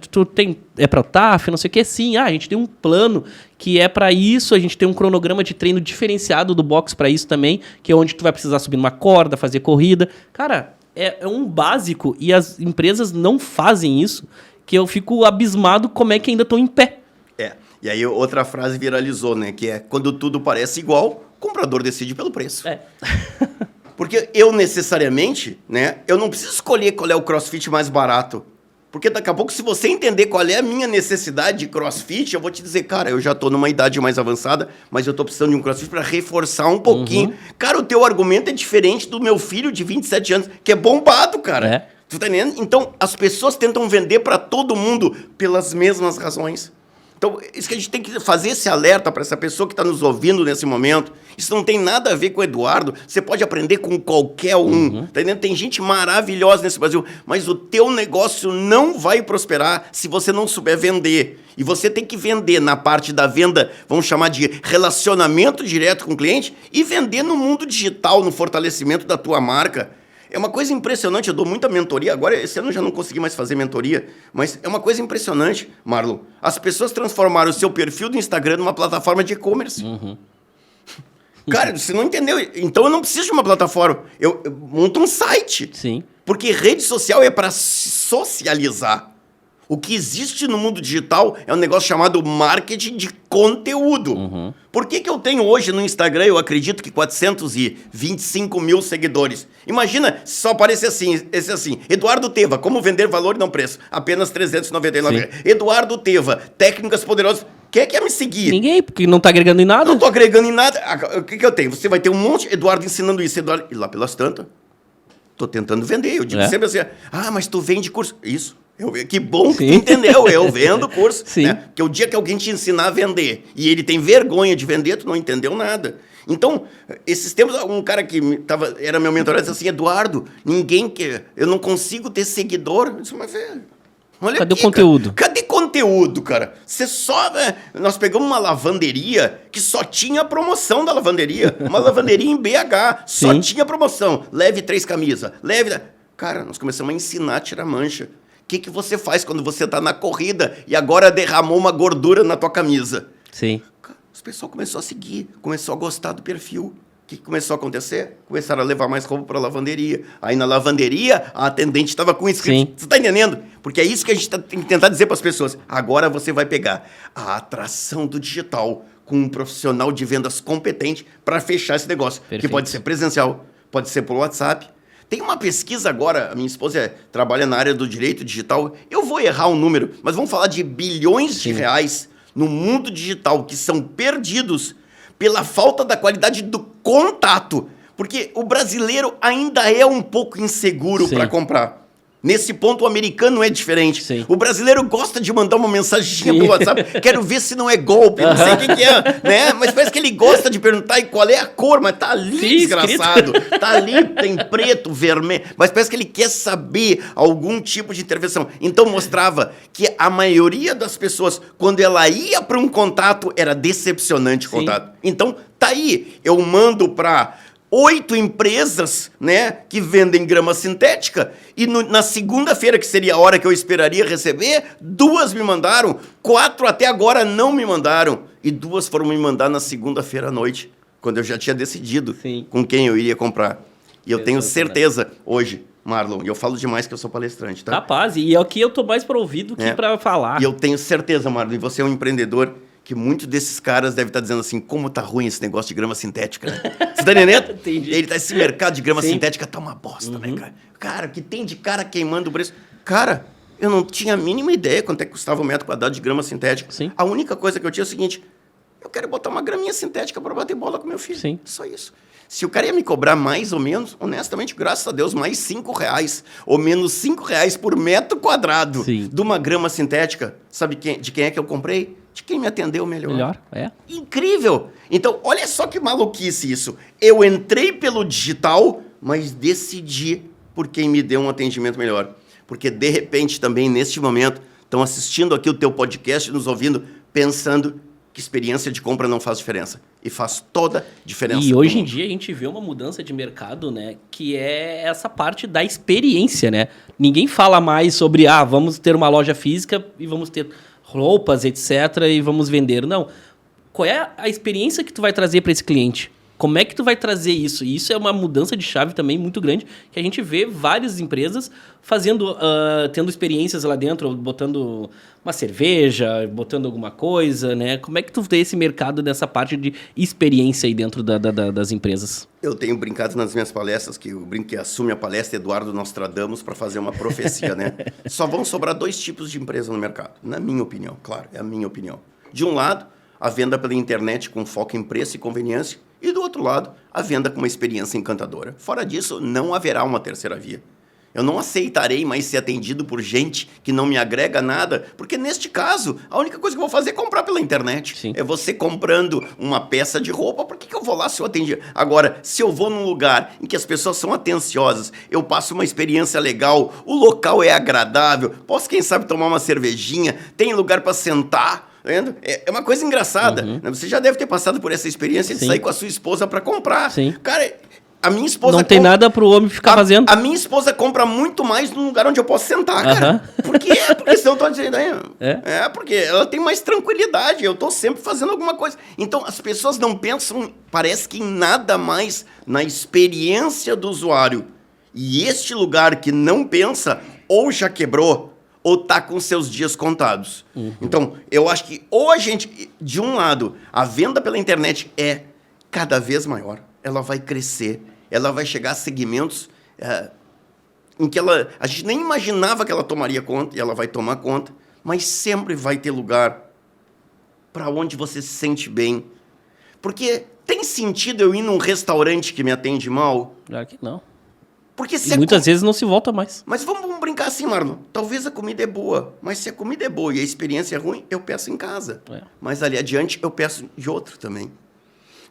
É para o TAF, não sei o que. Sim, a gente tem um plano que é para isso. A gente tem um cronograma de treino diferenciado do box para isso também, que é onde tu vai precisar subir numa corda, fazer corrida. Cara, é um básico e as empresas não fazem isso, que eu fico abismado como é que ainda estão em pé. E aí outra frase viralizou, né? Que é, quando tudo parece igual, o comprador decide pelo preço. Porque eu necessariamente, né? Eu não preciso escolher qual é o CrossFit mais barato. Porque daqui a pouco, se você entender qual é a minha necessidade de CrossFit, eu vou te dizer, cara, eu já tô numa idade mais avançada, mas eu tô precisando de um CrossFit para reforçar um pouquinho. Cara, o teu argumento é diferente do meu filho de 27 anos, que é bombado, cara. Tu tá entendendo? Então, as pessoas tentam vender para todo mundo pelas mesmas razões. Então, isso que a gente tem que fazer esse alerta para essa pessoa que está nos ouvindo nesse momento. Isso não tem nada a ver com o Eduardo. Você pode aprender com qualquer um. Tá entendendo? Tem gente maravilhosa nesse Brasil, mas o teu negócio não vai prosperar se você não souber vender. E você tem que vender na parte da venda, vamos chamar de relacionamento direto com o cliente, e vender no mundo digital, no fortalecimento da tua marca. É uma coisa impressionante, eu dou muita mentoria. Agora, esse ano eu já não consegui mais fazer mentoria, mas é uma coisa impressionante, Marlon. As pessoas transformaram o seu perfil do Instagram numa plataforma de e-commerce. Cara, você não entendeu. Então eu não preciso de uma plataforma. Eu monto um site. Sim. Porque rede social é para socializar. O que existe no mundo digital é um negócio chamado marketing de conteúdo. Por que eu tenho hoje no Instagram, eu acredito que 425 mil seguidores? Imagina se só aparece assim, Eduardo Teva, como vender valor e não preço, apenas 399 reais. Eduardo Teva, técnicas poderosas. Quem quer me seguir? Ninguém, porque não tá agregando em nada. Não tô agregando em nada. O que eu tenho? Você vai ter um monte, Eduardo ensinando isso, Eduardo, e lá pelas tantas, tô tentando vender. Eu digo sempre assim, mas tu vende curso. Isso. Que bom que tu entendeu, eu vendo curso. Sim. Né? Porque o dia que alguém te ensinar a vender e ele tem vergonha de vender, tu não entendeu nada. Então, esses tempos, um cara que era meu mentor disse assim, Eduardo, eu não consigo ter seguidor. Eu disse, mas olha cadê aqui, o conteúdo? Cara. Cadê conteúdo, cara? Você só... Nós pegamos uma lavanderia que só tinha promoção da lavanderia. Uma lavanderia em BH, só tinha promoção. Leve 3 camisas, leve... Cara, nós começamos a ensinar a tirar mancha. O que você faz quando você está na corrida e agora derramou uma gordura na tua camisa? Sim. Os pessoal começou a seguir, começou a gostar do perfil. O que começou a acontecer? Começaram a levar mais roupa para a lavanderia. Aí na lavanderia, a atendente estava com inscrito. Você está entendendo? Porque é isso que a gente tem que tentar dizer para as pessoas. Agora você vai pegar a atração do digital com um profissional de vendas competente para fechar esse negócio. Perfeito. Que pode ser presencial, pode ser por WhatsApp. Tem uma pesquisa agora, a minha esposa trabalha na área do direito digital, eu vou errar um número, mas vamos falar de bilhões de reais no mundo digital que são perdidos pela falta da qualidade do contato. Porque o brasileiro ainda é um pouco inseguro para comprar. Nesse ponto, o americano é diferente. Sim. O brasileiro gosta de mandar uma mensaginha pelo WhatsApp. Quero ver se não é golpe, não sei o que é, né? Mas parece que ele gosta de perguntar qual é a cor, mas tá ali, desgraçado. Tá ali, tem preto, vermelho. Mas parece que ele quer saber algum tipo de intervenção. Então, mostrava que a maioria das pessoas, quando ela ia para um contato, era decepcionante o contato. Então, tá aí. Eu mando para 8 empresas, né, que vendem grama sintética, e na segunda-feira, que seria a hora que eu esperaria receber, 2 me mandaram, 4 até agora não me mandaram, e 2 foram me mandar na segunda-feira à noite, quando eu já tinha decidido com quem eu iria comprar. E eu tenho certeza hoje, Marlon, e eu falo demais que eu sou palestrante, tá? Capaz, e aqui eu tô mais para ouvir do que para falar. E eu tenho certeza, Marlon, e você é um empreendedor, que muitos desses caras devem estar dizendo assim, como tá ruim esse negócio de grama sintética, né? Você tá entendendo? Entendi. Esse mercado de grama sintética tá uma bosta, né, cara? Cara, que tem de cara queimando o preço. Cara, eu não tinha a mínima ideia quanto é que custava o metro quadrado de grama sintética. Sim. A única coisa que eu tinha é o seguinte, eu quero botar uma graminha sintética para bater bola com meu filho. Sim. Só isso. Se o cara ia me cobrar mais ou menos, honestamente, graças a Deus, mais R$5, ou menos R$5 por metro quadrado de uma grama sintética, sabe de quem é que eu comprei? De quem me atendeu melhor. Incrível! Então, olha só que maluquice isso. Eu entrei pelo digital, mas decidi por quem me deu um atendimento melhor. Porque, de repente, também, neste momento, estão assistindo aqui o teu podcast, nos ouvindo, pensando que experiência de compra não faz diferença. E faz toda a diferença. E hoje em dia a gente vê uma mudança de mercado, né? Que é essa parte da experiência, né? Ninguém fala mais sobre, vamos ter uma loja física e vamos ter roupas, etc. e vamos vender. Não. Qual é a experiência que tu vai trazer para esse cliente? Como é que tu vai trazer isso? E isso é uma mudança de chave também muito grande, que a gente vê várias empresas fazendo, tendo experiências lá dentro, botando uma cerveja, botando alguma coisa, né? Como é que tu vê esse mercado dessa parte de experiência aí dentro das empresas? Eu tenho brincado nas minhas palestras, que o brinco que assume a palestra Eduardo Nostradamus para fazer uma profecia, né? Só vão sobrar 2 tipos de empresa no mercado, na minha opinião, claro, é a minha opinião. De um lado, a venda pela internet com foco em preço e conveniência, e do outro lado, a venda com uma experiência encantadora. Fora disso, não haverá uma terceira via. Eu não aceitarei mais ser atendido por gente que não me agrega nada, porque neste caso, a única coisa que eu vou fazer é comprar pela internet. Sim. É você comprando uma peça de roupa, por que eu vou lá se eu atendi? Agora, se eu vou num lugar em que as pessoas são atenciosas, eu passo uma experiência legal, o local é agradável, posso, quem sabe, tomar uma cervejinha, tem lugar para sentar. É uma coisa engraçada. Uhum. Você já deve ter passado por essa experiência de sair com a sua esposa para comprar. Sim. Cara, a minha esposa... Não tem nada pro homem ficar fazendo. A minha esposa compra muito mais num lugar onde eu posso sentar, cara. Por quê? Porque senão eu tô dizendo... porque ela tem mais tranquilidade. Eu tô sempre fazendo alguma coisa. Então, as pessoas não pensam, parece que em nada mais na experiência do usuário. E este lugar que não pensa, ou já quebrou, ou tá com seus dias contados. Uhum. Então, eu acho que ou a gente... De um lado, a venda pela internet é cada vez maior. Ela vai crescer. Ela vai chegar a segmentos em que a gente nem imaginava que ela tomaria conta, e ela vai tomar conta, mas sempre vai ter lugar para onde você se sente bem. Porque tem sentido eu ir num restaurante que me atende mal? Claro que não. Porque e muitas vezes não se volta mais. Mas vamos brincar assim, Marlon. Talvez a comida é boa, mas se a comida é boa e a experiência é ruim, eu peço em casa. Mas ali adiante eu peço de outro também.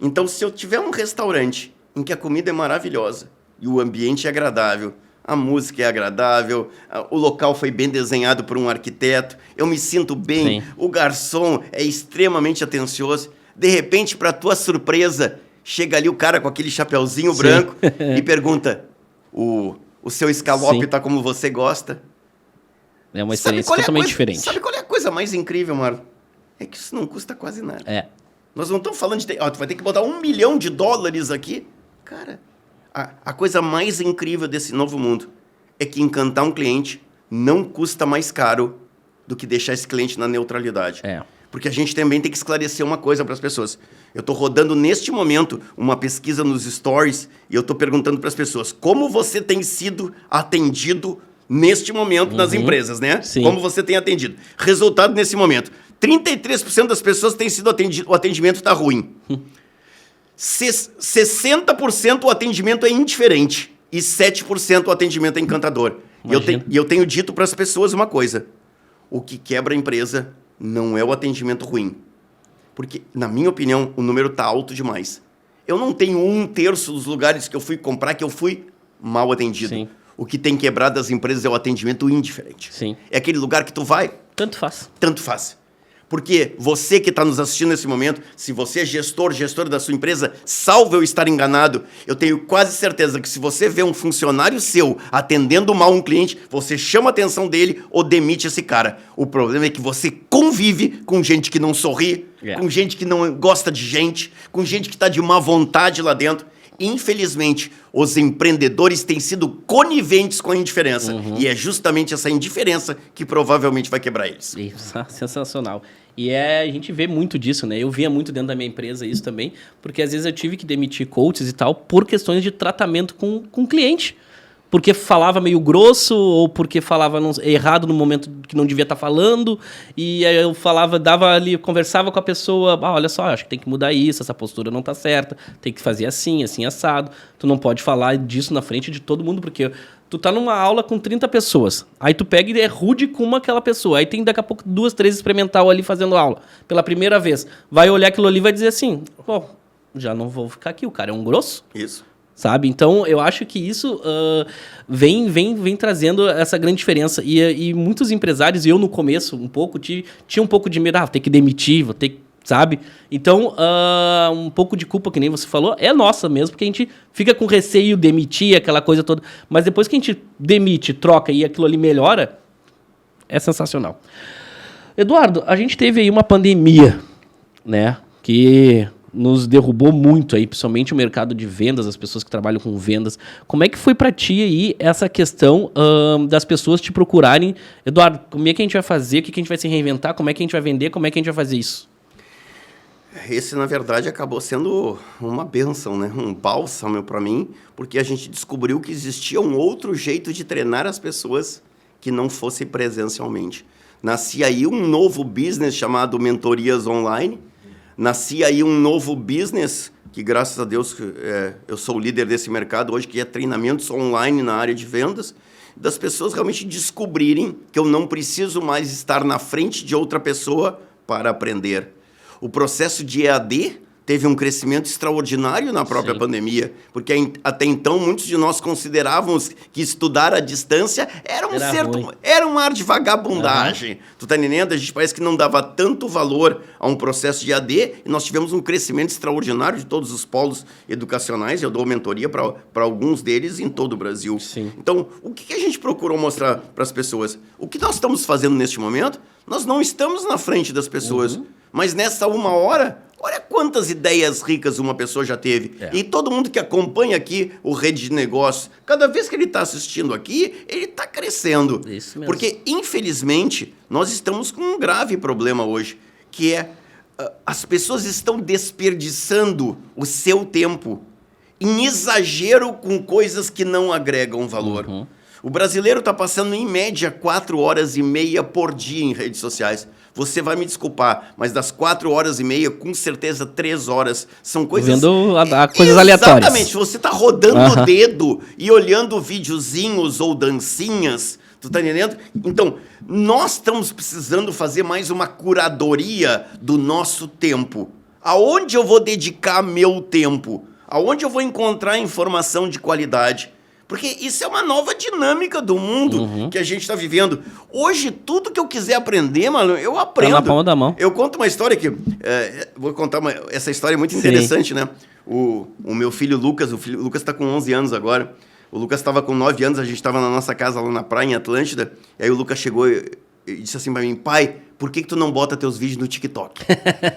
Então, se eu tiver um restaurante em que a comida é maravilhosa e o ambiente é agradável, a música é agradável, o local foi bem desenhado por um arquiteto, eu me sinto bem, sim, o garçom é extremamente atencioso, de repente, para tua surpresa, chega ali o cara com aquele chapeuzinho, sim, branco e pergunta, o seu escalope está como você gosta? É uma experiência totalmente diferente. Sabe qual é a coisa mais incrível, Marlon? É que isso não custa quase nada. Nós não estamos falando de... tu vai ter que botar $1 milhão aqui. Cara, a coisa mais incrível desse novo mundo é que encantar um cliente não custa mais caro do que deixar esse cliente na neutralidade. Porque a gente também tem que esclarecer uma coisa para as pessoas. Eu estou rodando neste momento uma pesquisa nos stories e eu estou perguntando para as pessoas como você tem sido atendido neste momento nas empresas, né? Sim. Como você tem atendido. Resultado nesse momento. 33% das pessoas têm sido atendido, o atendimento está ruim. 60% o atendimento é indiferente e 7% o atendimento é encantador. E eu tenho dito para as pessoas uma coisa. O que quebra a empresa não é o atendimento ruim. Porque, na minha opinião, o número está alto demais. Eu não tenho 1/3 dos lugares que eu fui comprar que eu fui mal atendido. Sim. O que tem quebrado as empresas é o atendimento indiferente. Sim. É aquele lugar que tu vai... Tanto faz. Tanto faz. Porque você que está nos assistindo nesse momento, se você é gestora da sua empresa, salvo eu estar enganado, eu tenho quase certeza que se você vê um funcionário seu atendendo mal um cliente, você chama a atenção dele ou demite esse cara. O problema é que você convive com gente que não sorri, com gente que não gosta de gente, com gente que está de má vontade lá dentro. Infelizmente, os empreendedores têm sido coniventes com a indiferença. E é justamente essa indiferença que provavelmente vai quebrar eles. Isso, sensacional. E a gente vê muito disso, né? Eu via muito dentro da minha empresa isso também, porque às vezes eu tive que demitir coaches e tal por questões de tratamento com o cliente. Porque falava meio grosso ou porque falava errado no momento que não devia estar falando. E aí eu conversava com a pessoa, olha só, acho que tem que mudar isso, essa postura não tá certa, tem que fazer assim, assim, assado. Tu não pode falar disso na frente de todo mundo, porque tu tá numa aula com 30 pessoas. Aí tu pega e é rude com aquela pessoa. Aí tem daqui a pouco 2, 3 experimental ali fazendo aula. Pela primeira vez. Vai olhar aquilo ali e vai dizer assim, já não vou ficar aqui, o cara é um grosso. Isso. Sabe? Então, eu acho que isso vem trazendo essa grande diferença. E muitos empresários, e eu no começo, tinha um pouco de medo, vou ter que demitir, vou ter que, sabe? Então, um pouco de culpa, que nem você falou, é nossa mesmo, porque a gente fica com receio de demitir, aquela coisa toda. Mas depois que a gente demite, troca e aquilo ali melhora, é sensacional. Eduardo, a gente teve aí uma pandemia, né? Que nos derrubou muito aí, principalmente o mercado de vendas, as pessoas que trabalham com vendas. Como é que foi para ti aí essa questão das pessoas te procurarem? Eduardo, como é que a gente vai fazer? O que a gente vai se reinventar? Como é que a gente vai vender? Como é que a gente vai fazer isso? Esse, na verdade, acabou sendo uma bênção, né? Um bálsamo para mim, porque a gente descobriu que existia um outro jeito de treinar as pessoas que não fosse presencialmente. Nascia aí um novo business chamado Mentorias Online. Nascia aí um novo business, que graças a Deus eu sou o líder desse mercado hoje, que é treinamentos online na área de vendas. das pessoas realmente descobrirem que eu não preciso mais estar na frente de outra pessoa para aprender. O processo de EAD teve um crescimento extraordinário na própria pandemia, porque até então muitos de nós considerávamos que estudar à distância era um ar de vagabundagem. Tu tá entendendo? A gente parece que não dava tanto valor a um processo de EAD e nós tivemos um crescimento extraordinário de todos os polos educacionais. Eu dou mentoria para alguns deles em todo o Brasil. Sim. Então, o que a gente procurou mostrar para as pessoas? O que nós estamos fazendo neste momento? Nós não estamos na frente das pessoas, mas nessa uma hora... Olha quantas ideias ricas uma pessoa já teve. E todo mundo que acompanha aqui o Rede de Negócios, cada vez que ele está assistindo aqui, ele está crescendo. Isso mesmo. Porque, infelizmente, nós estamos com um grave problema hoje, que é as pessoas estão desperdiçando o seu tempo em exagero com coisas que não agregam valor. O brasileiro está passando, em média, 4 horas e meia por dia em redes sociais. Você vai me desculpar, mas das 4 horas e meia, com certeza 3 horas são coisas... Vendo coisas aleatórias. Exatamente. Você está rodando o dedo e olhando videozinhos ou dancinhas. Tu tá entendendo? Então, nós estamos precisando fazer mais uma curadoria do nosso tempo. Aonde eu vou dedicar meu tempo? Aonde eu vou encontrar informação de qualidade? Porque isso é uma nova dinâmica do mundo que a gente está vivendo. Hoje, tudo que eu quiser aprender, mano, eu aprendo. Tá na palma da mão. Eu conto uma história aqui. Vou contar essa história muito interessante, né? O meu filho Lucas, o Lucas está com 11 anos agora. O Lucas estava com 9 anos, a gente estava na nossa casa lá na praia, em Atlântida. E aí o Lucas chegou e disse assim para mim: pai, por que tu não bota teus vídeos no TikTok?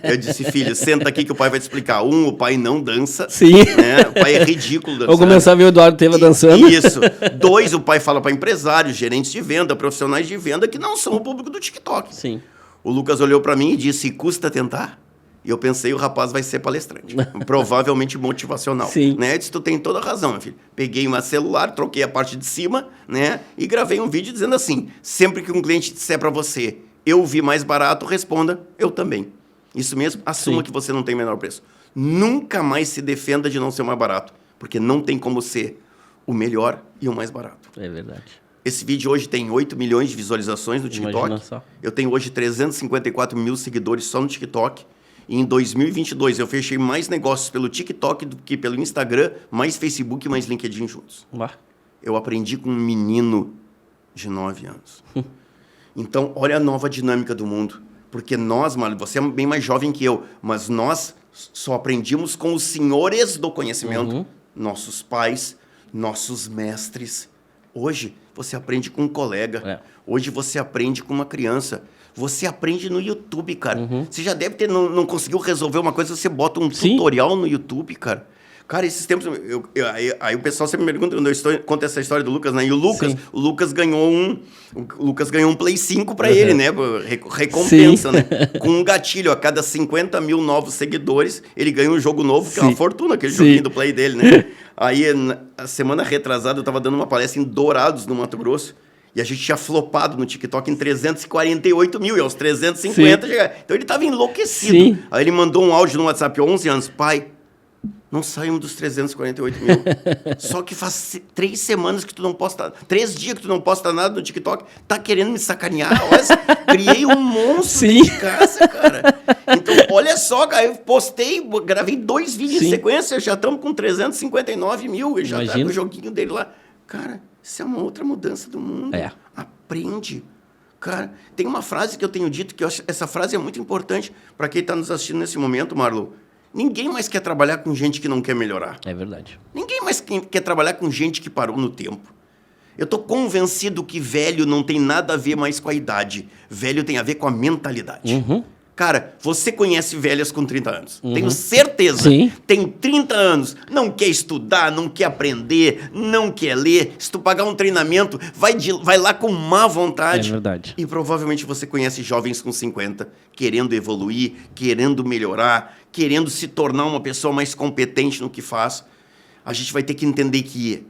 Eu disse: filho, senta aqui que o pai vai te explicar. O pai não dança. Sim. Né? O pai é ridículo dançando. Vou começar a ver o Eduardo Teva dançando. Isso. 2, o pai fala para empresários, gerentes de venda, profissionais de venda que não são o público do TikTok. Sim. O Lucas olhou para mim e disse: custa tentar? E eu pensei, o rapaz vai ser palestrante. Provavelmente motivacional. Sim. Né? Eu disse: tu tem toda a razão, meu filho. Peguei meu celular, troquei a parte de cima, né? E gravei um vídeo dizendo assim: sempre que um cliente disser para você, eu vi mais barato, responda, eu também. Isso mesmo, assuma que você não tem menor preço. Nunca mais se defenda de não ser o mais barato, porque não tem como ser o melhor e o mais barato. É verdade. Esse vídeo hoje tem 8 milhões de visualizações no TikTok. Imagina só. Eu tenho hoje 354 mil seguidores só no TikTok. E em 2022 eu fechei mais negócios pelo TikTok do que pelo Instagram, mais Facebook e mais LinkedIn juntos. Eu aprendi com um menino de 9 anos. Então, olha a nova dinâmica do mundo. Porque nós, mano, você é bem mais jovem que eu, mas nós só aprendimos com os senhores do conhecimento. Nossos pais, nossos mestres. Hoje, você aprende com um colega. Hoje, você aprende com uma criança. Você aprende no YouTube, cara. Você já deve ter, não conseguiu resolver uma coisa, você bota um tutorial no YouTube, cara. Cara, esses tempos, aí o pessoal sempre me pergunta, quando eu conto essa história do Lucas, né? E o Lucas ganhou um Play 5 pra ele, né? Recompensa, né? Com um gatilho, a cada 50 mil novos seguidores, ele ganha um jogo novo, que é uma fortuna, aquele joguinho do Play dele, né? Aí, a semana retrasada, eu tava dando uma palestra em Dourados, no Mato Grosso, e a gente tinha flopado no TikTok em 348 mil, e aos 350 chegava. Então ele tava enlouquecido. Aí ele mandou um áudio no WhatsApp, 11 anos, pai, não saímos dos 348 mil. Só que faz 3 semanas que tu não posta... 3 dias que tu não posta nada no TikTok. Tá querendo me sacanear? Olha, criei um monstro de casa, cara. Então, olha só, cara. Eu postei, gravei 2 vídeos em sequência. Já estamos com 359 mil. Ele já tá com o joguinho dele lá. Cara, isso é uma outra mudança do mundo. Aprende. Cara, tem uma frase que eu tenho dito, que eu acho, essa frase é muito importante para quem está nos assistindo nesse momento, Marlon. Ninguém mais quer trabalhar com gente que não quer melhorar. É verdade. Ninguém mais quer trabalhar com gente que parou no tempo. Eu estou convencido que velho não tem nada a ver mais com a idade. Velho tem a ver com a mentalidade. Cara, você conhece velhas com 30 anos. Tenho certeza. Tem 30 anos, não quer estudar, não quer aprender, não quer ler. Se tu pagar um treinamento, vai lá com má vontade. É verdade. E provavelmente você conhece jovens com 50, querendo evoluir, querendo melhorar, querendo se tornar uma pessoa mais competente no que faz. A gente vai ter que entender que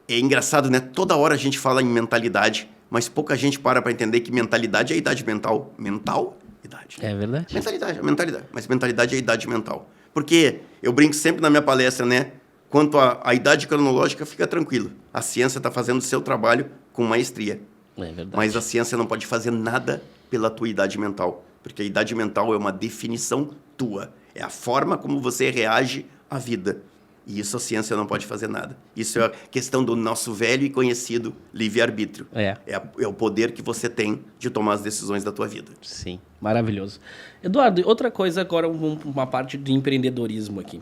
é engraçado, né? Toda hora a gente fala em mentalidade, mas pouca gente para entender que mentalidade é a idade mental. Mental? Idade. É verdade. Mentalidade. Mas mentalidade é a idade mental. Porque eu brinco sempre na minha palestra, né? Quanto à idade cronológica, fica tranquilo. A ciência está fazendo o seu trabalho com maestria. É verdade. Mas a ciência não pode fazer nada pela tua idade mental, porque a idade mental é uma definição tua. É a forma como você reage à vida. E isso a ciência não pode fazer nada. Isso é a questão do nosso velho e conhecido livre-arbítrio. É o poder que você tem de tomar as decisões da tua vida. Sim, maravilhoso. Eduardo, outra coisa agora, uma parte de empreendedorismo aqui.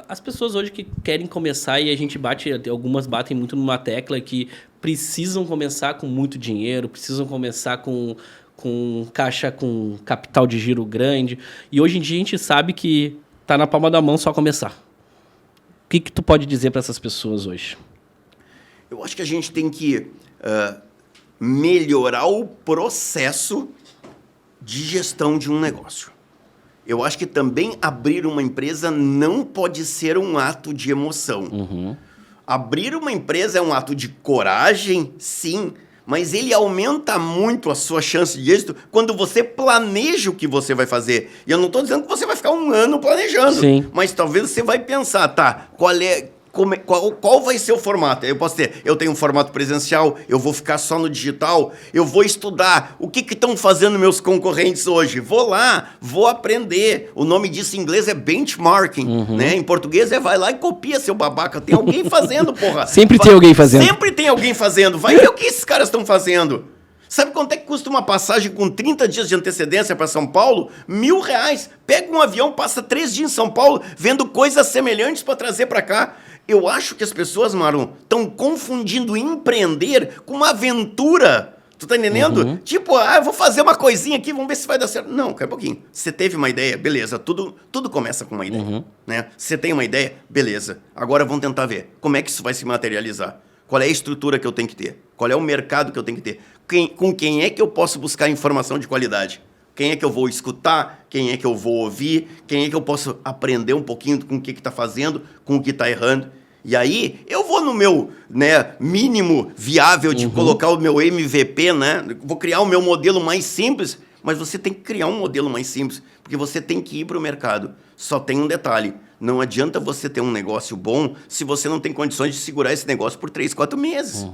As pessoas hoje que querem começar, e a gente algumas batem muito numa tecla que precisam começar com muito dinheiro, precisam começar com caixa, com capital de giro grande. E hoje em dia a gente sabe que tá na palma da mão só começar. O que tu pode dizer para essas pessoas hoje? Eu acho que a gente tem que melhorar o processo de gestão de um negócio. Eu acho que também abrir uma empresa não pode ser um ato de emoção. Uhum. Abrir uma empresa é um ato de coragem, sim, mas ele aumenta muito a sua chance de êxito quando você planeja o que você vai fazer. E eu não estou dizendo que você vai ficar um ano planejando, sim, mas talvez você vai pensar, tá, qual vai ser o formato? Eu tenho um formato presencial, eu vou ficar só no digital, eu vou estudar o que estão fazendo meus concorrentes hoje. Vou lá, vou aprender. O nome disso em inglês é benchmarking, né? Em português vai lá e copia, seu babaca. Tem alguém fazendo, porra. Tem alguém fazendo. Sempre tem alguém fazendo. Vai ver o que esses caras estão fazendo. Sabe quanto é que custa uma passagem com 30 dias de antecedência para São Paulo? R$1.000. Pega um avião, passa 3 dias em São Paulo, vendo coisas semelhantes para trazer para cá. Eu acho que as pessoas, Marlon, estão confundindo empreender com uma aventura. Tu tá entendendo? Tipo, eu vou fazer uma coisinha aqui, vamos ver se vai dar certo. Não, quer um pouquinho. Você teve uma ideia, beleza. Tudo começa com uma ideia. Né? Você tem uma ideia, beleza. Agora vamos tentar ver como é que isso vai se materializar. Qual é a estrutura que eu tenho que ter? Qual é o mercado que eu tenho que ter? Com quem é que eu posso buscar informação de qualidade? Quem é que eu vou escutar? Quem é que eu vou ouvir? Quem é que eu posso aprender um pouquinho com o que está fazendo, com o que está errando? E aí, eu vou no meu mínimo viável de colocar o meu MVP, né? Vou criar o meu modelo mais simples, mas você tem que criar um modelo mais simples, porque você tem que ir para o mercado. Só tem um detalhe, não adianta você ter um negócio bom se você não tem condições de segurar esse negócio por 3, 4 meses.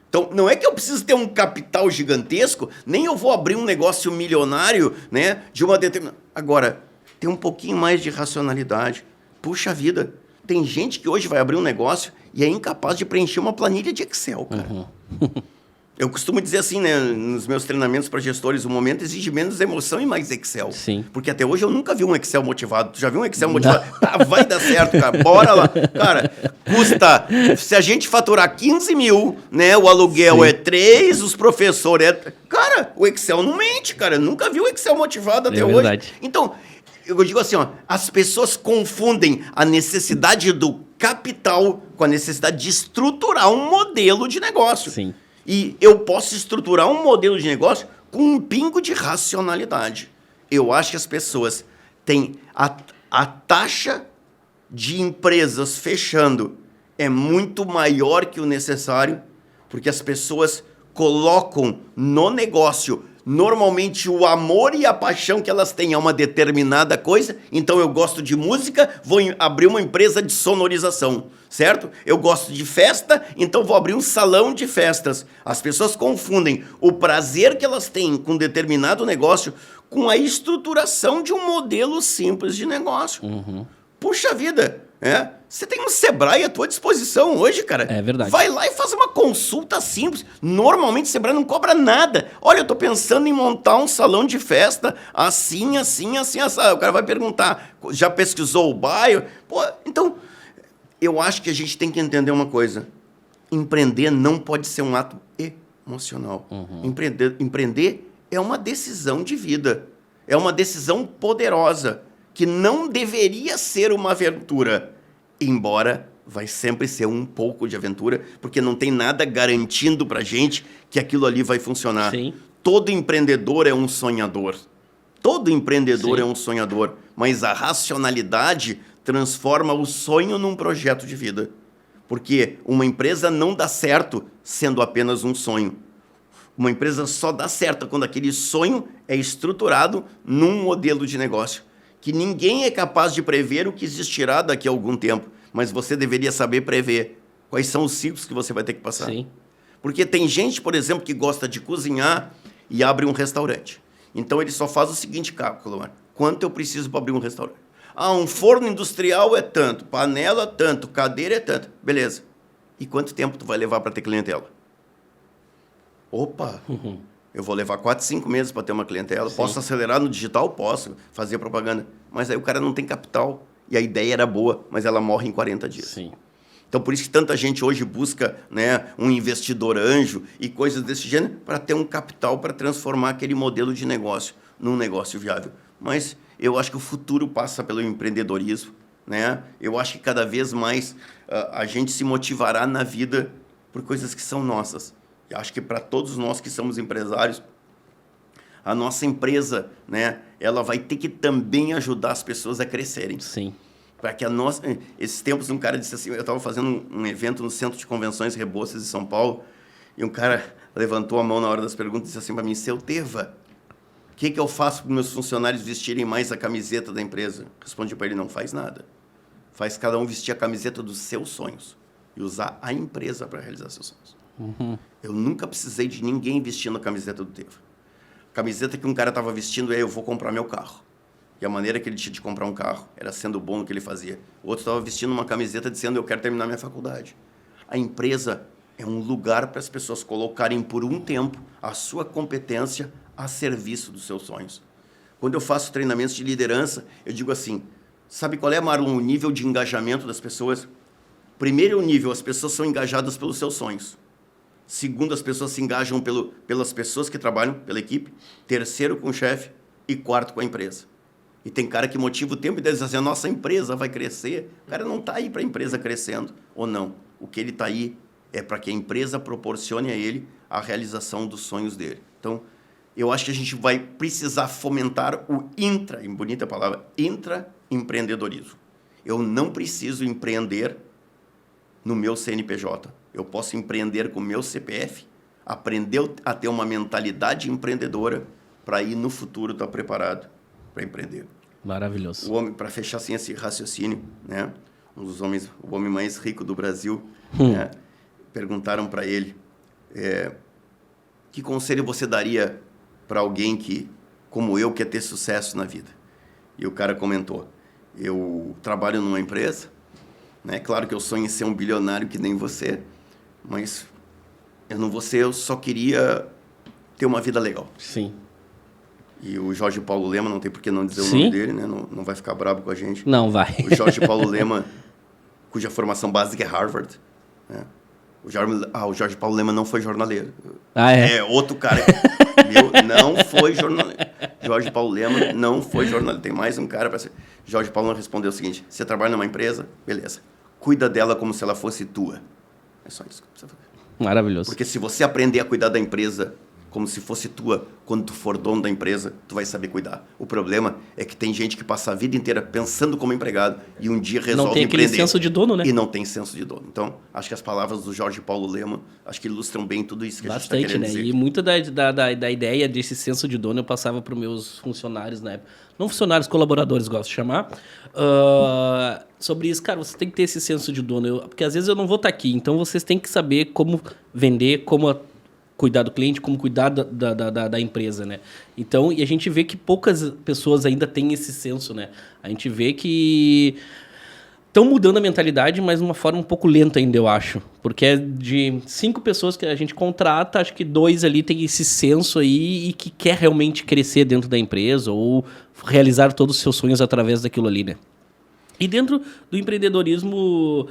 Então, não é que eu preciso ter um capital gigantesco, nem eu vou abrir um negócio milionário, né, de uma determinada... Agora, tem um pouquinho mais de racionalidade. Puxa vida, tem gente que hoje vai abrir um negócio e é incapaz de preencher uma planilha de Excel, cara. Eu costumo dizer assim, né, nos meus treinamentos para gestores, o momento exige menos emoção e mais Excel. Sim. Porque até hoje eu nunca vi um Excel motivado. Tu já viu um Excel motivado? Ah, vai dar certo, cara. Bora lá. Cara, custa... Se a gente faturar 15 mil, né, o aluguel é 3, os professores é... Cara, o Excel não mente, cara. Eu nunca vi um Excel motivado até hoje. Verdade. Então, eu digo assim, ó, as pessoas confundem a necessidade do capital com a necessidade de estruturar um modelo de negócio. Sim. E eu posso estruturar um modelo de negócio com um pingo de racionalidade. Eu acho que as pessoas têm... A taxa de empresas fechando é muito maior que o necessário, porque as pessoas colocam no negócio normalmente o amor e a paixão que elas têm a uma determinada coisa. Então eu gosto de música, vou abrir uma empresa de sonorização, certo? Eu gosto de festa, então vou abrir um salão de festas. As pessoas confundem o prazer que elas têm com determinado negócio com a estruturação de um modelo simples de negócio. Puxa vida, você tem um Sebrae à tua disposição hoje, cara. É verdade. Vai lá e faz uma consulta simples. Normalmente o Sebrae não cobra nada. Olha, eu tô pensando em montar um salão de festa assim, assim, assim, assim. O cara vai perguntar, já pesquisou o bairro? Pô, então, eu acho que a gente tem que entender uma coisa. Empreender não pode ser um ato emocional. Empreender é uma decisão de vida. É uma decisão poderosa, que não deveria ser uma aventura, embora vai sempre ser um pouco de aventura, porque não tem nada garantindo pra gente que aquilo ali vai funcionar. Sim. Todo empreendedor é um sonhador. Todo empreendedor Sim. é um sonhador, mas a racionalidade transforma o sonho num projeto de vida. Porque uma empresa não dá certo sendo apenas um sonho. Uma empresa só dá certo quando aquele sonho é estruturado num modelo de negócio, que ninguém é capaz de prever o que existirá daqui a algum tempo, mas você deveria saber prever quais são os ciclos que você vai ter que passar. Sim. Porque tem gente, por exemplo, que gosta de cozinhar e abre um restaurante. Então, ele só faz o seguinte cálculo: quanto eu preciso para abrir um restaurante? Um forno industrial é tanto, panela tanto, cadeira é tanto. Beleza. E quanto tempo tu vai levar para ter clientela? Opa! Eu vou levar 4, 5 meses para ter uma clientela. Sim. Posso acelerar no digital? Posso fazer propaganda. Mas aí o cara não tem capital. E a ideia era boa, mas ela morre em 40 dias. Sim. Então, por isso que tanta gente hoje busca, né, um investidor anjo e coisas desse gênero para ter um capital para transformar aquele modelo de negócio num negócio viável. Mas eu acho que o futuro passa pelo empreendedorismo, né? Eu acho que cada vez mais a gente se motivará na vida por coisas que são nossas. Eu acho que para todos nós que somos empresários, a nossa empresa, né, ela vai ter que também ajudar as pessoas a crescerem. Sim. Para que a nossa... Esses tempos, um cara disse assim, eu estava fazendo um evento no Centro de Convenções Rebouças de São Paulo, e um cara levantou a mão na hora das perguntas e disse assim para mim: Seu Teva, o que eu faço para meus funcionários vestirem mais a camiseta da empresa? Respondi para ele: não faz nada. Faz cada um vestir a camiseta dos seus sonhos e usar a empresa para realizar seus sonhos. Eu nunca precisei de ninguém vestindo a camiseta do Teva. A camiseta que um cara estava vestindo é: eu vou comprar meu carro. E a maneira que ele tinha de comprar um carro era sendo bom no que ele fazia. O outro estava vestindo uma camiseta dizendo: eu quero terminar minha faculdade. A empresa é um lugar para as pessoas colocarem por um tempo a sua competência a serviço dos seus sonhos. Quando eu faço treinamentos de liderança, eu digo assim: sabe qual é, Marlon, o nível de engajamento das pessoas? Primeiro nível, as pessoas são engajadas pelos seus sonhos. Segundo, as pessoas se engajam pelas pessoas que trabalham, pela equipe. Terceiro, com o chefe. E quarto, com a empresa. E tem cara que motiva o tempo e diz assim: a nossa empresa vai crescer. O cara não está aí para a empresa crescendo ou não. O que ele está aí é para que a empresa proporcione a ele a realização dos sonhos dele. Então, eu acho que a gente vai precisar fomentar o em bonita palavra, intraempreendedorismo. Eu não preciso empreender no meu CNPJ. Eu posso empreender com o meu CPF, aprender a ter uma mentalidade empreendedora para ir no futuro estar preparado para empreender. Maravilhoso. O homem, para fechar assim esse raciocínio, né? Um dos homens, o homem mais rico do Brasil, né? Perguntaram para ele: que conselho você daria para alguém que, como eu, quer ter sucesso na vida? E o cara comentou: eu trabalho numa empresa, né? Claro que eu sonho em ser um bilionário que nem você, mas eu não vou ser, eu só queria ter uma vida legal. Sim. E o Jorge Paulo Lema, não tem por que não dizer o nome dele, né? Não vai ficar bravo com a gente. Não vai. O Jorge Paulo Lema, cuja formação básica é Harvard, né? O Jorge Paulo Lema não foi jornaleiro. É outro cara. Não foi jornaleiro. Jorge Paulo Lema não foi jornaleiro. Tem mais um cara para ser. Jorge Paulo Lema respondeu o seguinte: você trabalha numa empresa? Beleza. Cuida dela como se ela fosse tua. É só isso que precisa fazer. Maravilhoso. Porque se você aprender a cuidar da empresa como se fosse tua, quando tu for dono da empresa, tu vai saber cuidar. O problema é que tem gente que passa a vida inteira pensando como empregado e um dia resolve empreender. Não tem aquele senso de dono, né? E não tem senso de dono. Então, acho que as palavras do Jorge Paulo Lema, acho que ilustram bem tudo isso que a gente está querendo dizer. E muita da ideia desse senso de dono eu passava para os meus funcionários na época. Não funcionários, colaboradores, gosto de chamar. Sobre isso, cara, você tem que ter esse senso de dono. Porque às vezes eu não vou estar aqui, então vocês têm que saber como vender, como cuidar do cliente, como cuidar da empresa, né? Então, e a gente vê que poucas pessoas ainda têm esse senso, né? A gente vê que estão mudando a mentalidade, mas de uma forma um pouco lenta ainda, eu acho. Porque é de 5 pessoas que a gente contrata, acho que 2 ali tem esse senso aí e que quer realmente crescer dentro da empresa ou realizar todos os seus sonhos através daquilo ali, né? E dentro do empreendedorismo,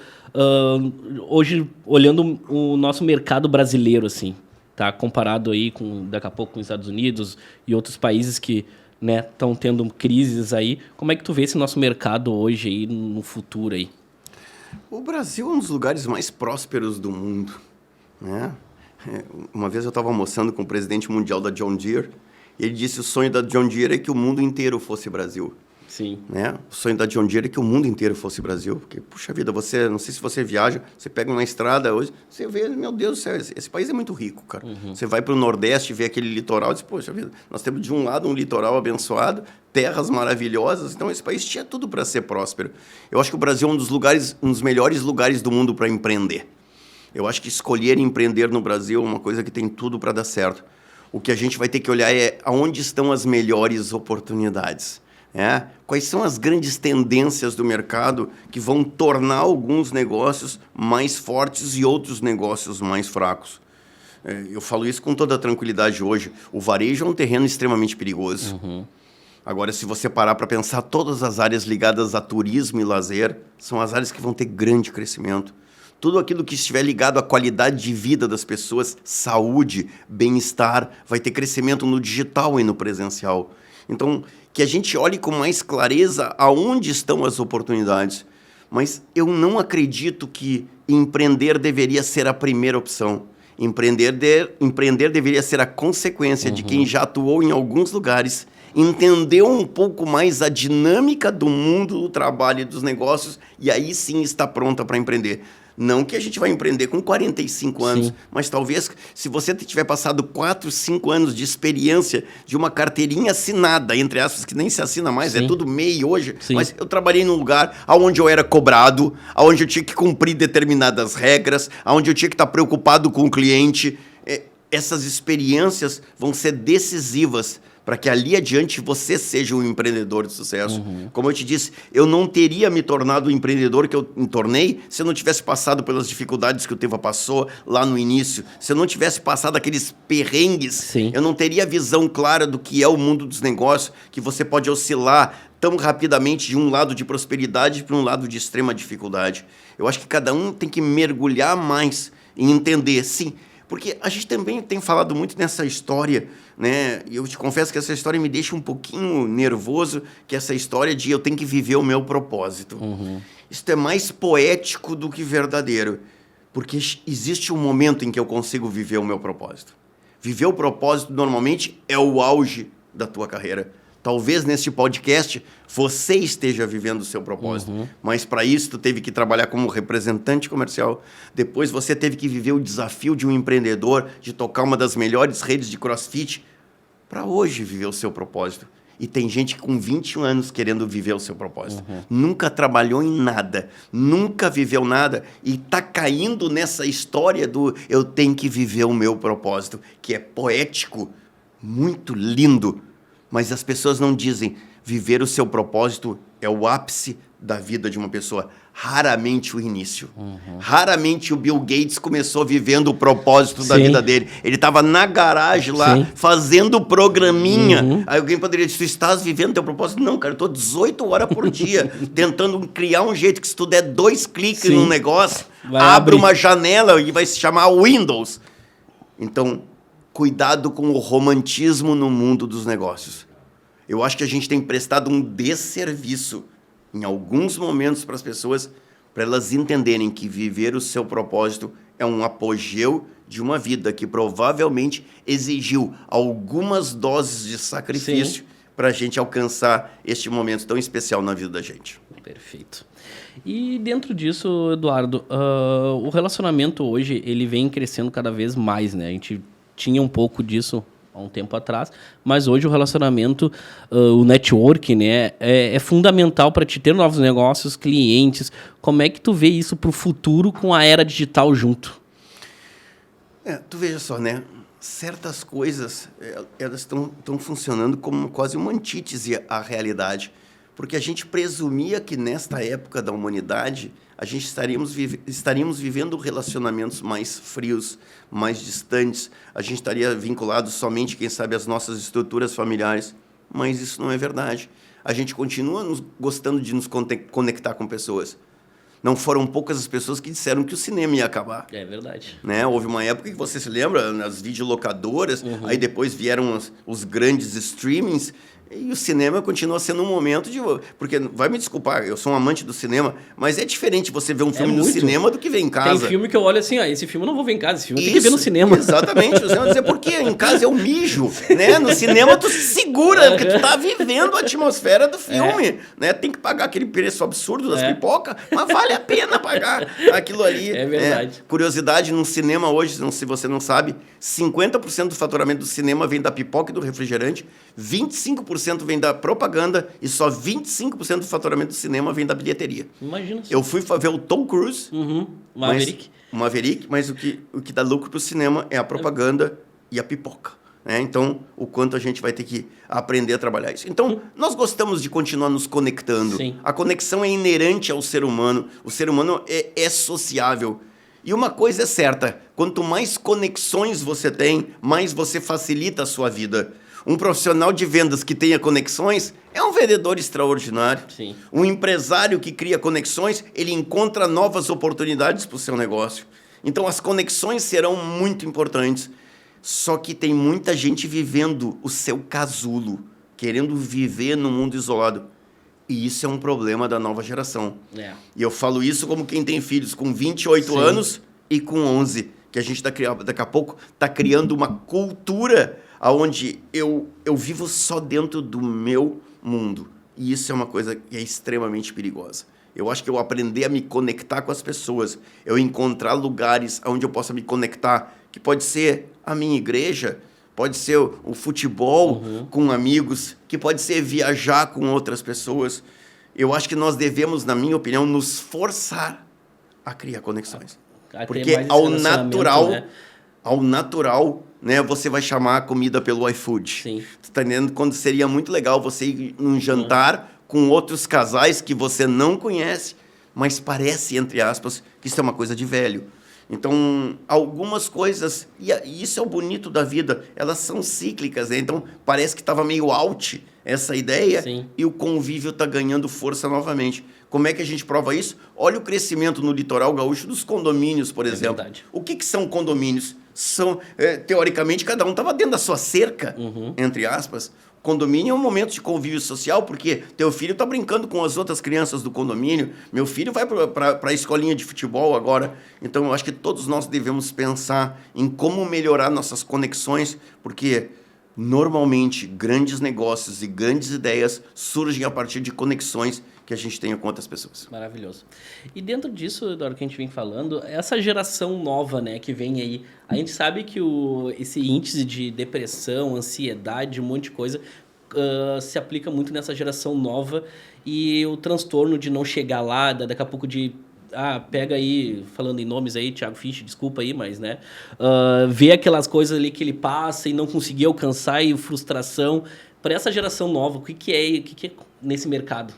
hoje, olhando o nosso mercado brasileiro, assim, tá? Comparado aí com, daqui a pouco, com os Estados Unidos e outros países que estão tendo crises aí. Como é que tu vê esse nosso mercado hoje aí, no futuro aí? O Brasil é um dos lugares mais prósperos do mundo, né? Uma vez eu estava almoçando com o presidente mundial da John Deere e ele disse que o sonho da John Deere é que o mundo inteiro fosse Brasil. Sim. Né? O sonho da John Deere é que o mundo inteiro fosse Brasil. Porque, puxa vida, não sei se você viaja, você pega uma estrada hoje, você vê, meu Deus do céu, esse país é muito rico, cara. Uhum. Você vai para o Nordeste, vê aquele litoral e diz, poxa vida, nós temos de um lado um litoral abençoado, terras maravilhosas, então esse país tinha tudo para ser próspero. Eu acho que o Brasil é um dos melhores lugares do mundo para empreender. Eu acho que escolher empreender no Brasil é uma coisa que tem tudo para dar certo. O que a gente vai ter que olhar é aonde estão as melhores oportunidades. Quais são as grandes tendências do mercado que vão tornar alguns negócios mais fortes e outros negócios mais fracos. Eu falo isso com toda tranquilidade hoje. O varejo é um terreno extremamente perigoso. Agora, se você parar para pensar, todas as áreas ligadas a turismo e lazer são as áreas que vão ter grande crescimento. Tudo aquilo que estiver ligado à qualidade de vida das pessoas, saúde, bem-estar, vai ter crescimento no digital e no presencial. Então, que a gente olhe com mais clareza aonde estão as oportunidades. Mas eu não acredito que empreender deveria ser a primeira opção. Empreender deveria ser a consequência de quem já atuou em alguns lugares, entendeu um pouco mais a dinâmica do mundo do trabalho e dos negócios e aí sim está pronta para empreender. Não que a gente vai empreender com 45 anos, sim, mas talvez se você tiver passado 4, 5 anos de experiência de uma carteirinha assinada, entre aspas, que nem se assina mais, sim, é tudo MEI hoje, sim, mas eu trabalhei num lugar onde eu era cobrado, onde eu tinha que cumprir determinadas regras, onde eu tinha que estar preocupado com o cliente. Essas experiências vão ser decisivas para que ali adiante você seja um empreendedor de sucesso. Como eu te disse, eu não teria me tornado o empreendedor que eu me tornei se eu não tivesse passado pelas dificuldades que o Teva passou lá no início, se eu não tivesse passado aqueles perrengues, sim, eu não teria a visão clara do que é o mundo dos negócios, que você pode oscilar tão rapidamente de um lado de prosperidade para um lado de extrema dificuldade. Eu acho que cada um tem que mergulhar mais e entender, sim, porque a gente também tem falado muito nessa história, né? E eu te confesso que essa história me deixa um pouquinho nervoso, que é essa história de eu tenho que viver o meu propósito. Isso é mais poético do que verdadeiro, porque existe um momento em que eu consigo viver o meu propósito. Viver o propósito, normalmente, é o auge da tua carreira. Talvez neste podcast você esteja vivendo o seu propósito, mas para isso tu teve que trabalhar como representante comercial. Depois você teve que viver o desafio de um empreendedor, de tocar uma das melhores redes de CrossFit, para hoje viver o seu propósito. E tem gente com 21 anos querendo viver o seu propósito. Nunca trabalhou em nada, nunca viveu nada e está caindo nessa história do eu tenho que viver o meu propósito, que é poético, muito lindo. Mas as pessoas não dizem, viver o seu propósito é o ápice da vida de uma pessoa. Raramente o início. Raramente o Bill Gates começou vivendo o propósito, sim, da vida dele. Ele estava na garagem lá, sim, fazendo programinha. Aí alguém poderia dizer, tu estás vivendo teu propósito? Não, cara, eu estou 18 horas por dia tentando criar um jeito que se tu der 2 cliques, sim, num negócio, abre uma janela e vai se chamar Windows. Então, cuidado com o romantismo no mundo dos negócios. Eu acho que a gente tem prestado um desserviço em alguns momentos para as pessoas, para elas entenderem que viver o seu propósito é um apogeu de uma vida que provavelmente exigiu algumas doses de sacrifício para a gente alcançar este momento tão especial na vida da gente. Perfeito. E dentro disso, Eduardo, o relacionamento hoje ele vem crescendo cada vez mais, né? A gente tinha um pouco disso há um tempo atrás, mas hoje o relacionamento, o network, né, é fundamental para te ter novos negócios, clientes. Como é que tu vê isso para o futuro com a era digital junto? Tu veja só, né? Certas coisas, elas estão funcionando como quase uma antítese à realidade, porque a gente presumia que nesta época da humanidade a gente estaríamos vivendo relacionamentos mais frios, mais distantes, a gente estaria vinculado somente, quem sabe, às nossas estruturas familiares, mas isso não é verdade. A gente continua gostando de nos conectar com pessoas. Não foram poucas as pessoas que disseram que o cinema ia acabar. É verdade. Né? Houve uma época que você se lembra, nas videolocadoras, aí depois vieram os grandes streamings, e o cinema continua sendo um momento de... Porque, vai me desculpar, eu sou um amante do cinema, mas é diferente você ver um filme no cinema do que ver em casa. Tem filme que eu olho assim, esse filme eu não vou ver em casa, esse filme eu tenho que ver no cinema. Exatamente. Você vai dizer, por quê? Em casa eu mijo, né? No cinema tu se segura, porque tu tá vivendo a atmosfera do filme, né? Tem que pagar aquele preço absurdo das pipocas, mas vale a pena pagar aquilo ali. É verdade. Curiosidade, no cinema hoje, se você não sabe, 50% do faturamento do cinema vem da pipoca e do refrigerante, 25% 80% vem da propaganda e só 25% do faturamento do cinema vem da bilheteria. Imagina só. Eu fui ver o Tom Cruise, Maverick. mas o que dá lucro para o cinema é a propaganda e a pipoca. Né? Então, o quanto a gente vai ter que aprender a trabalhar isso. Então, nós gostamos de continuar nos conectando. Sim. A conexão é inerente ao ser humano. O ser humano é sociável. E uma coisa é certa, quanto mais conexões você tem, mais você facilita a sua vida. Um profissional de vendas que tenha conexões é um vendedor extraordinário. Sim. Um empresário que cria conexões, ele encontra novas oportunidades para o seu negócio. Então, as conexões serão muito importantes. Só que tem muita gente vivendo o seu casulo, querendo viver no mundo isolado. E isso é um problema da nova geração. É. E eu falo isso como quem tem filhos com 28 anos e com 11. Que a gente daqui a pouco está criando uma cultura onde eu vivo só dentro do meu mundo. E isso é uma coisa que é extremamente perigosa. Eu acho que eu aprender a me conectar com as pessoas, eu encontrar lugares onde eu possa me conectar, que pode ser a minha igreja, pode ser o futebol com amigos, que pode ser viajar com outras pessoas. Eu acho que nós devemos, na minha opinião, nos forçar a criar conexões. Porque ao natural, né, você vai chamar a comida pelo iFood. Sim. Tu tá entendendo? Quando seria muito legal você ir num jantar com outros casais que você não conhece, mas parece, entre aspas, que isso é uma coisa de velho. Então, algumas coisas, e isso é o bonito da vida, elas são cíclicas, né? Então, parece que estava meio out essa ideia. Sim. E o convívio está ganhando força novamente. Como é que a gente prova isso? Olha o crescimento no litoral gaúcho dos condomínios, por exemplo. Verdade. O que são condomínios? São, teoricamente, cada um estava dentro da sua cerca, entre aspas. Condomínio é um momento de convívio social, porque teu filho está brincando com as outras crianças do condomínio, meu filho vai para a escolinha de futebol agora. Então, eu acho que todos nós devemos pensar em como melhorar nossas conexões, porque normalmente grandes negócios e grandes ideias surgem a partir de conexões que a gente tenha com outras pessoas. Maravilhoso. E dentro disso, Eduardo, que a gente vem falando, essa geração nova, né, que vem aí, a gente sabe que esse índice de depressão, ansiedade, um monte de coisa, se aplica muito nessa geração nova e o transtorno de não chegar lá, daqui a pouco de... pega aí, falando em nomes aí, Thiago Fisch, desculpa aí, mas, né? Vê aquelas coisas ali que ele passa e não conseguir alcançar e frustração. Para essa geração nova, o que é nesse mercado?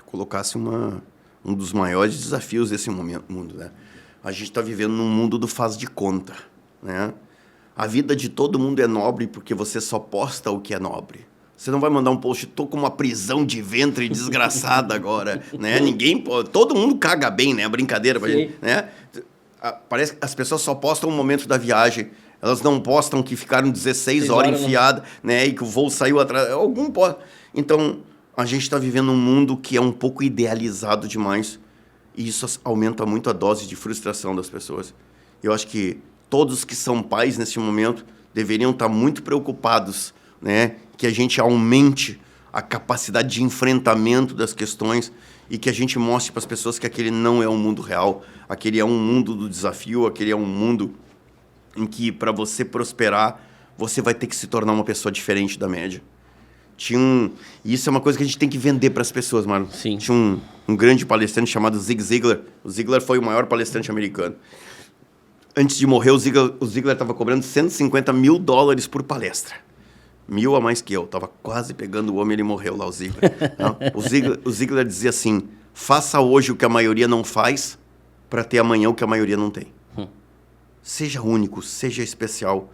Colocasse um dos maiores desafios desse mundo, né? A gente está vivendo num mundo do faz de conta, né? A vida de todo mundo é nobre porque você só posta o que é nobre. Você não vai mandar um post, tô com uma prisão de ventre desgraçada agora, né? Todo mundo caga bem, né? A brincadeira, né? Parece que as pessoas só postam o momento da viagem. Elas não postam que ficaram 16 horas enfiadas, né? E que o voo saiu atrás. Algum posta. Então, a gente está vivendo um mundo que é um pouco idealizado demais. E isso aumenta muito a dose de frustração das pessoas. Eu acho que todos que são pais nesse momento deveriam estar muito preocupados, né? Que a gente aumente a capacidade de enfrentamento das questões e que a gente mostre para as pessoas que aquele não é um mundo real, aquele é um mundo do desafio, aquele é um mundo em que, para você prosperar, você vai ter que se tornar uma pessoa diferente da média. E isso é uma coisa que a gente tem que vender para as pessoas, Marlon. Sim. Tinha um grande palestrante chamado Zig Ziglar. O Ziglar foi o maior palestrante americano. Antes de morrer, o Ziglar estava cobrando $150 mil por palestra. 1.000 a mais que eu. Tava quase pegando o homem, ele morreu lá, o Ziglar. O Ziglar dizia assim, faça hoje o que a maioria não faz para ter amanhã o que a maioria não tem. Seja único, seja especial.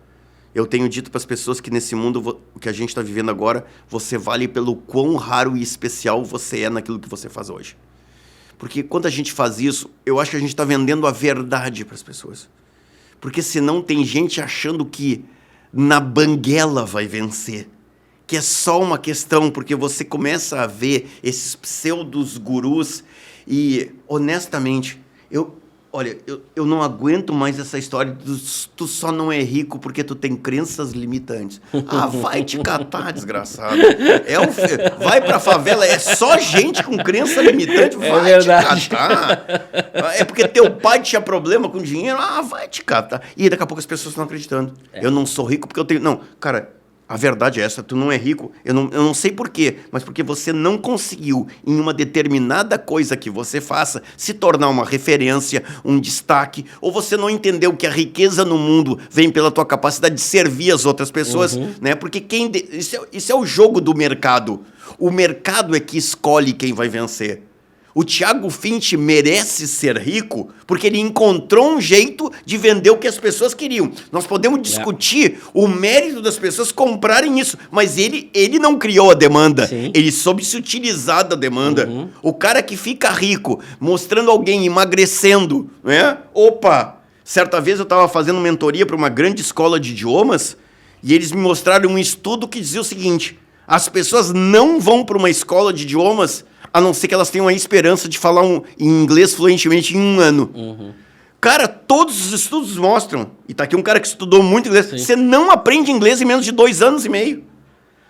Eu tenho dito para as pessoas que nesse mundo que a gente está vivendo agora, você vale pelo quão raro e especial você é naquilo que você faz hoje. Porque quando a gente faz isso, eu acho que a gente está vendendo a verdade para as pessoas. Porque senão tem gente achando que na banguela vai vencer. Que é só uma questão, porque você começa a ver esses pseudos gurus e, honestamente, eu não aguento mais essa história de tu só não é rico porque tu tem crenças limitantes. Vai te catar, desgraçado. Vai pra favela, é só gente com crença limitante, vai te catar. É porque teu pai tinha problema com dinheiro, vai te catar. E daqui a pouco as pessoas estão acreditando. Eu não sou rico porque eu tenho... Não, cara, A verdade é essa, tu não é rico, eu não sei por quê, mas porque você não conseguiu, em uma determinada coisa que você faça, se tornar uma referência, um destaque, ou você não entendeu que a riqueza no mundo vem pela tua capacidade de servir as outras pessoas, né? Porque isso é o jogo do mercado. O mercado é que escolhe quem vai vencer. O Thiago Finch merece ser rico porque ele encontrou um jeito de vender o que as pessoas queriam. Nós podemos discutir o mérito das pessoas comprarem isso, mas ele não criou a demanda. Sim. Ele soube se utilizar da demanda. O cara que fica rico mostrando alguém emagrecendo, né? Opa! Certa vez eu estava fazendo mentoria para uma grande escola de idiomas e eles me mostraram um estudo que dizia o seguinte: as pessoas não vão para uma escola de idiomas a não ser que elas tenham a esperança de falar em inglês fluentemente em 1 ano. Cara, todos os estudos mostram, e tá aqui um cara que estudou muito inglês, você não aprende inglês em menos de 2 anos e meio.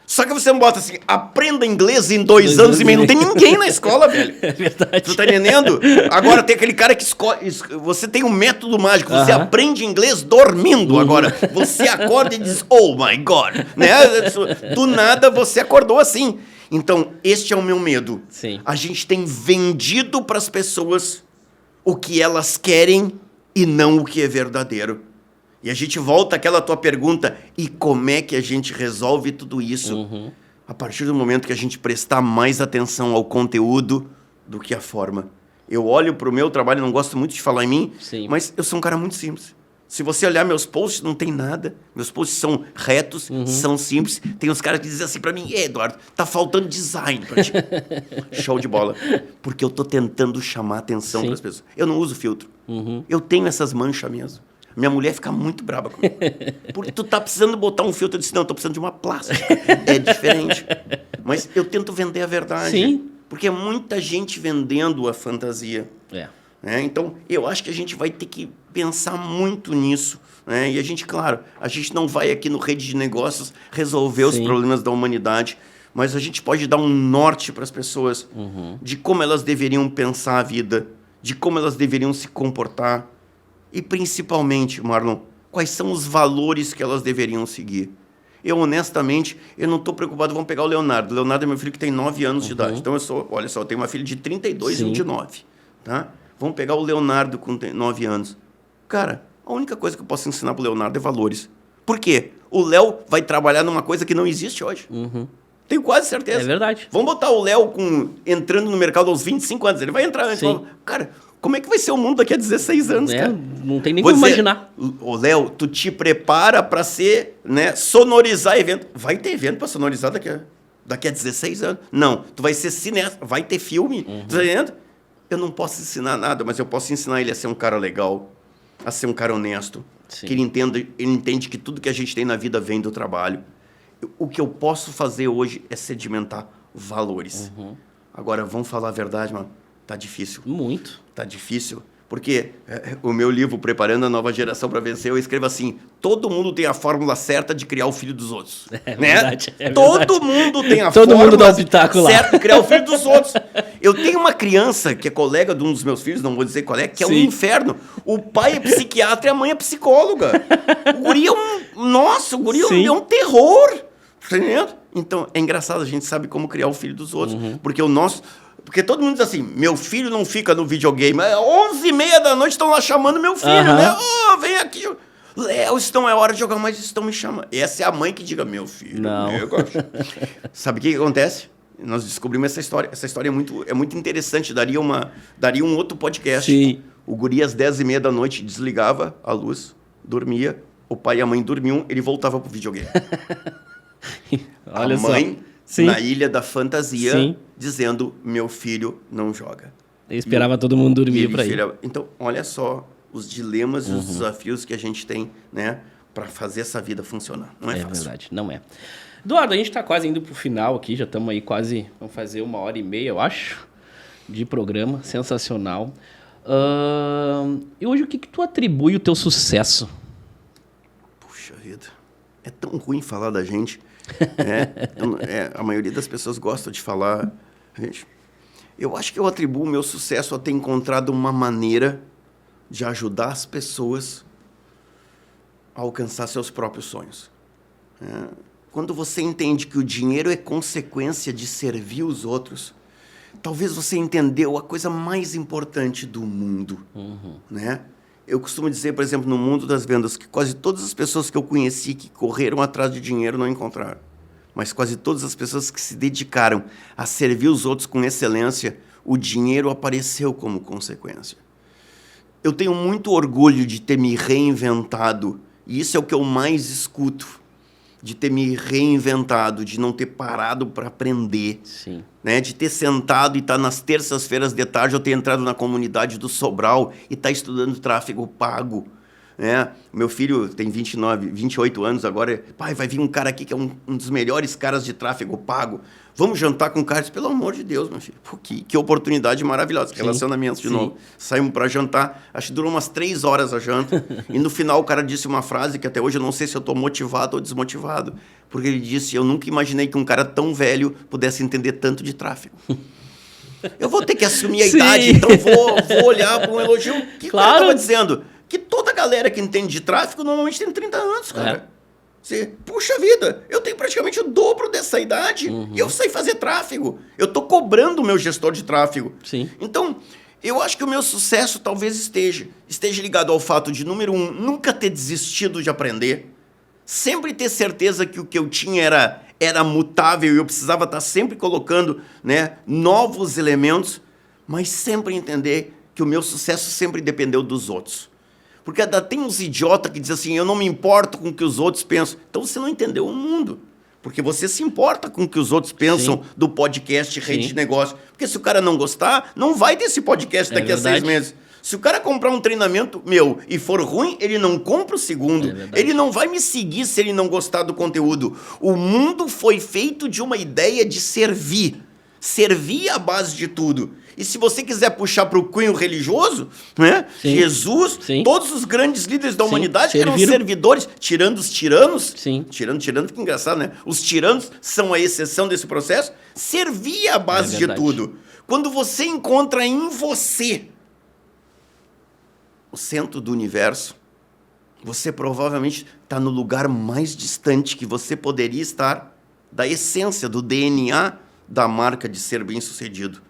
Só que você não bota assim, aprenda inglês em 2 anos e meio. Não tem ninguém na escola, velho. É verdade. Tu tá entendendo? Agora tem aquele cara que escolhe. Você tem um método mágico. Você aprende inglês dormindo agora. Você acorda e diz, oh my God. Né? Do nada você acordou assim. Então, este é o meu medo. Sim. A gente tem vendido para as pessoas o que elas querem e não o que é verdadeiro. E a gente volta àquela tua pergunta, e como é que a gente resolve tudo isso? A partir do momento que a gente prestar mais atenção ao conteúdo do que à forma. Eu olho para o meu trabalho, não gosto muito de falar em mim, mas eu sou um cara muito simples. Se você olhar meus posts, não tem nada. Meus posts são retos, são simples. Tem uns caras que dizem assim pra mim, Eduardo, tá faltando design pra ti. Show de bola. Porque eu tô tentando chamar atenção pras pessoas. Eu não uso filtro. Eu tenho essas manchas mesmo. Minha mulher fica muito braba comigo. Porque tu tá precisando botar um filtro. Eu disse, não, eu tô precisando de uma plástica. É diferente. Mas eu tento vender a verdade. Sim. Porque é muita gente vendendo a fantasia. Então, eu acho que a gente vai ter que pensar muito nisso. Né? E a gente, claro, a gente não vai aqui no Rede de Negócios resolver os problemas da humanidade, mas a gente pode dar um norte para as pessoas de como elas deveriam pensar a vida, de como elas deveriam se comportar e, principalmente, Marlon, quais são os valores que elas deveriam seguir. Eu, honestamente, eu não estou preocupado. Vamos pegar o Leonardo. O Leonardo é meu filho que tem 9 anos de idade. Então, olha só, eu tenho uma filha de 32 e um de 9. Tá? Vamos pegar o Leonardo com 9 anos. Cara, a única coisa que eu posso ensinar pro Leonardo é valores. Por quê? O Léo vai trabalhar numa coisa que não existe hoje. Tenho quase certeza. É verdade. Vamos botar o Léo entrando no mercado aos 25 anos. Ele vai entrar antes. Cara, como é que vai ser o mundo daqui a 16 anos, cara? Não tem nem como imaginar. Ô, Léo, tu te prepara para ser, né, sonorizar evento. Vai ter evento para sonorizar daqui a 16 anos? Não. Tu vai ser cineasta. Vai ter filme. Tu tá entendendo? Eu não posso ensinar nada, mas eu posso ensinar ele a ser um cara legal, a ser um cara honesto, que ele entende que tudo que a gente tem na vida vem do trabalho. O que eu posso fazer hoje é sedimentar valores. Agora, vamos falar a verdade, mano. Tá difícil. Muito. Tá difícil. Porque o meu livro, Preparando a Nova Geração para Vencer, eu escrevo assim, todo mundo tem a fórmula certa de criar o filho dos outros. Verdade, todo mundo tem a todo fórmula mundo dá um pitaco lá. certa de criar o filho dos outros. Eu tenho uma criança que é colega de um dos meus filhos, não vou dizer qual é, que é um inferno. O pai é psiquiatra e a mãe é psicóloga. O guri é o guri é um terror. Tá entendendo? Então, é engraçado, a gente sabe como criar o filho dos outros. Porque todo mundo diz assim, meu filho não fica no videogame. 11h30 da noite estão lá chamando meu filho, né? Oh, vem aqui. Léo, é hora de jogar, mas estão me chamando. Essa é a mãe que diga, meu filho. Não. Sabe o que acontece? Nós descobrimos essa história. Essa história é muito interessante. Daria um outro podcast. Sim. O guri, às 10h30 da noite, desligava a luz, dormia. O pai e a mãe dormiam, ele voltava pro videogame. Olha a mãe... só. Na Ilha da Fantasia, dizendo, meu filho não joga. Eu esperava todo mundo dormir para ir. Então, olha só os dilemas e os desafios que a gente tem, né, para fazer essa vida funcionar. Não é fácil. É verdade, não é. Eduardo, a gente está quase indo para o final aqui, já estamos aí quase, vamos fazer 1h30, eu acho, de programa, sensacional. E hoje, o que tu atribui o teu sucesso? Puxa vida, é tão ruim falar da gente. A maioria das pessoas gosta de falar. Gente, eu acho que eu atribuo o meu sucesso a ter encontrado uma maneira de ajudar as pessoas a alcançar seus próprios sonhos. quando você entende que o dinheiro é consequência de servir os outros, talvez você entendeu a coisa mais importante do mundo, né? Eu costumo dizer, por exemplo, no mundo das vendas, que quase todas as pessoas que eu conheci que correram atrás de dinheiro não encontraram. Mas quase todas as pessoas que se dedicaram a servir os outros com excelência, o dinheiro apareceu como consequência. Eu tenho muito orgulho de ter me reinventado, e isso é o que eu mais escuto, de ter me reinventado, de não ter parado para aprender. Sim. Né? De ter sentado e estar nas terças-feiras de tarde, eu ter entrado na comunidade do Sobral e estar estudando tráfego pago. Né? Meu filho tem 28 anos agora. Pai, vai vir um cara aqui que é um dos melhores caras de tráfego pago. Vamos jantar com o cara? Pelo amor de Deus, meu filho. Pô, que oportunidade maravilhosa. Sim, relacionamentos de novo. Saímos para jantar. Acho que durou umas 3 horas a janta. E no final o cara disse uma frase que até hoje eu não sei se eu estou motivado ou desmotivado. Porque ele disse, eu nunca imaginei que um cara tão velho pudesse entender tanto de tráfego. Eu vou ter que assumir a idade, então vou olhar para um elogio. O que o cara estava dizendo? Que toda a galera que entende de tráfego normalmente tem 30 anos, cara. Você, puxa vida, eu tenho praticamente o dobro dessa idade e eu sei fazer tráfego. Eu estou cobrando o meu gestor de tráfego. Sim. Então, eu acho que o meu sucesso talvez esteja ligado ao fato de, número 1, nunca ter desistido de aprender. Sempre ter certeza que o que eu tinha era mutável e eu precisava estar sempre colocando, né, novos elementos, mas sempre entender que o meu sucesso sempre dependeu dos outros. Porque ainda tem uns idiotas que dizem assim, eu não me importo com o que os outros pensam. Então você não entendeu o mundo. Porque você se importa com o que os outros pensam do podcast Rede de Negócio. Porque se o cara não gostar, não vai ter esse podcast daqui a 6 meses. Se o cara comprar um treinamento meu e for ruim, ele não compra o segundo. Ele não vai me seguir se ele não gostar do conteúdo. O mundo foi feito de uma ideia de servir. Servir é a base de tudo. E se você quiser puxar para o cunho religioso, né? Jesus, todos os grandes líderes da humanidade eram servidores, tirando os tiranos. Tirando, fica engraçado, né? Os tiranos são a exceção desse processo. Servir é a base de tudo. Quando você encontra em você o centro do universo, você provavelmente está no lugar mais distante que você poderia estar da essência, do DNA da marca de ser bem-sucedido.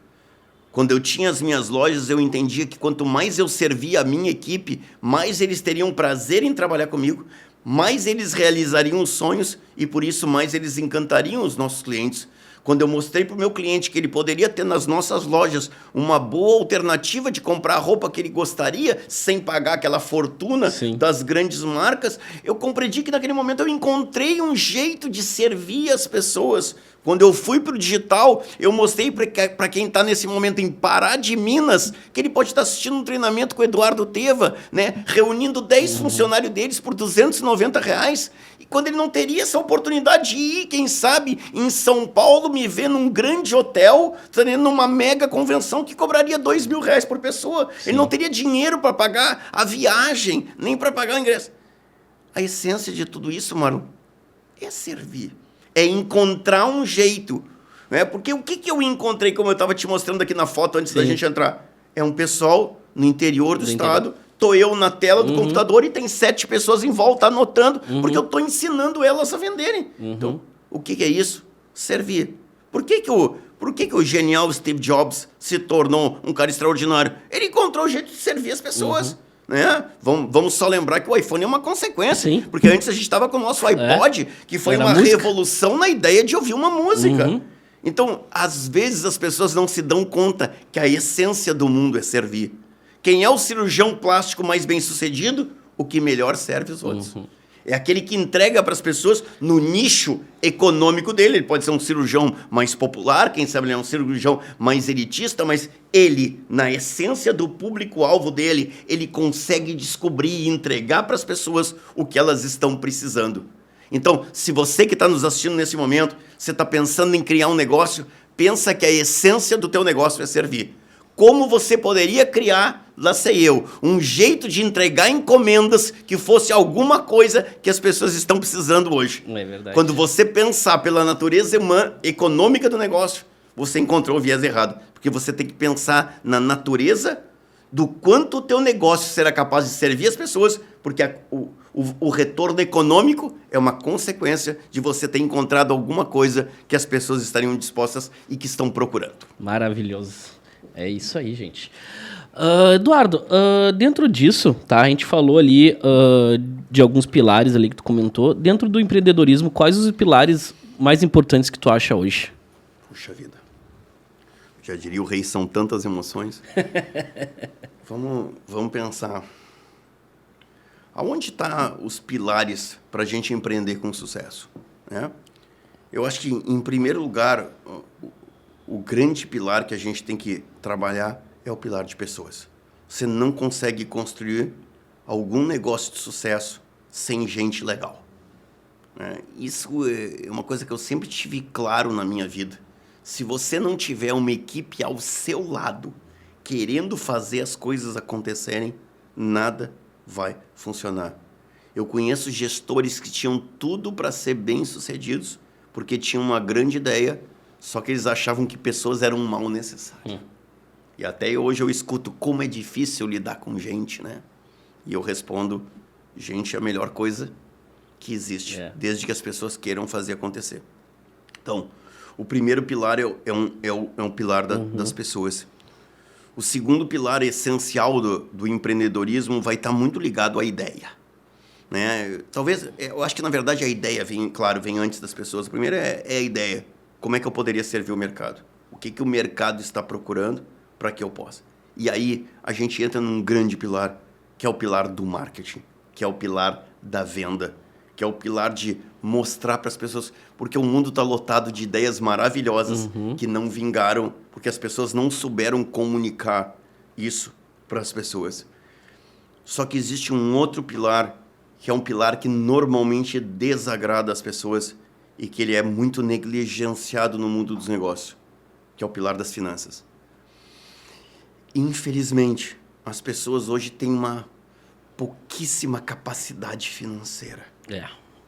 Quando eu tinha as minhas lojas, eu entendia que quanto mais eu servia a minha equipe, mais eles teriam prazer em trabalhar comigo, mais eles realizariam os sonhos e, por isso, mais eles encantariam os nossos clientes. Quando eu mostrei para o meu cliente que ele poderia ter nas nossas lojas uma boa alternativa de comprar a roupa que ele gostaria sem pagar aquela fortuna das grandes marcas, eu compreendi que naquele momento eu encontrei um jeito de servir as pessoas. Quando eu fui para o digital, eu mostrei para quem está nesse momento em Pará de Minas que ele pode estar assistindo um treinamento com o Eduardo Teva, né, reunindo 10 funcionários deles por R$290. E quando ele não teria essa oportunidade de ir, quem sabe, em São Paulo, me ver num grande hotel, numa mega convenção que cobraria R$2.000 por pessoa. Ele não teria dinheiro para pagar a viagem, nem para pagar o ingresso. A essência de tudo isso, Maru, é servir. É encontrar um jeito. Né? Porque o que eu encontrei, como eu estava te mostrando aqui na foto antes da gente entrar? É um pessoal no interior do estado, estou eu na tela do computador e tem 7 pessoas em volta anotando, porque eu estou ensinando elas a venderem. Então, o que é isso? Servir. Por que o genial Steve Jobs se tornou um cara extraordinário? Ele encontrou o jeito de servir as pessoas. Né? Vamos só lembrar que o iPhone é uma consequência. Porque antes a gente estava com o nosso iPod, que foi uma revolução na ideia de ouvir uma música. Então, às vezes as pessoas não se dão conta que a essência do mundo é servir. Quem é o cirurgião plástico mais bem-sucedido? O que melhor serve os outros. É aquele que entrega para as pessoas no nicho econômico dele. Ele pode ser um cirurgião mais popular, quem sabe ele é um cirurgião mais elitista, mas ele, na essência do público-alvo dele, ele consegue descobrir e entregar para as pessoas o que elas estão precisando. Então, se você que está nos assistindo nesse momento, você está pensando em criar um negócio, pensa que a essência do teu negócio é servir. Como você poderia criar, lá sei eu, um jeito de entregar encomendas que fosse alguma coisa que as pessoas estão precisando hoje. É verdade. Quando você pensar pela natureza econômica do negócio, você encontrou o viés errado. Porque você tem que pensar na natureza do quanto o teu negócio será capaz de servir as pessoas, porque O retorno econômico é uma consequência de você ter encontrado alguma coisa que as pessoas estariam dispostas e que estão procurando. Maravilhoso. É isso aí, gente. Eduardo, dentro disso, tá? A gente falou ali de alguns pilares ali que tu comentou. Dentro do empreendedorismo, quais os pilares mais importantes que tu acha hoje? Puxa vida. Já diria o rei, são tantas emoções. Vamos pensar. Aonde estão os pilares para a gente empreender com sucesso? Né? Eu acho que, em primeiro lugar, o grande pilar que a gente tem que trabalhar é o pilar de pessoas. Você não consegue construir algum negócio de sucesso sem gente legal. Isso é uma coisa que eu sempre tive claro na minha vida. Se você não tiver uma equipe ao seu lado, querendo fazer as coisas acontecerem, nada vai funcionar. Eu conheço gestores que tinham tudo para ser bem-sucedidos, porque tinham uma grande ideia, só que eles achavam que pessoas eram um mal necessário. E até hoje eu escuto como é difícil lidar com gente, né? E eu respondo, gente é a melhor coisa que existe, desde que as pessoas queiram fazer acontecer. Então, o primeiro pilar é um pilar das pessoas. O segundo pilar essencial do empreendedorismo vai estar muito ligado à ideia. Né? Talvez, eu acho que na verdade a ideia vem antes das pessoas. O primeiro é a ideia. Como é que eu poderia servir o mercado? O que o mercado está procurando para que eu possa? E aí a gente entra num grande pilar, que é o pilar do marketing, que é o pilar da venda, que é o pilar de mostrar para as pessoas, porque o mundo está lotado de ideias maravilhosas que não vingaram, porque as pessoas não souberam comunicar isso para as pessoas. Só que existe um outro pilar, que é um pilar que normalmente desagrada as pessoas e que ele é muito negligenciado no mundo dos negócios, que é o pilar das finanças. Infelizmente, as pessoas hoje têm uma pouquíssima capacidade financeira.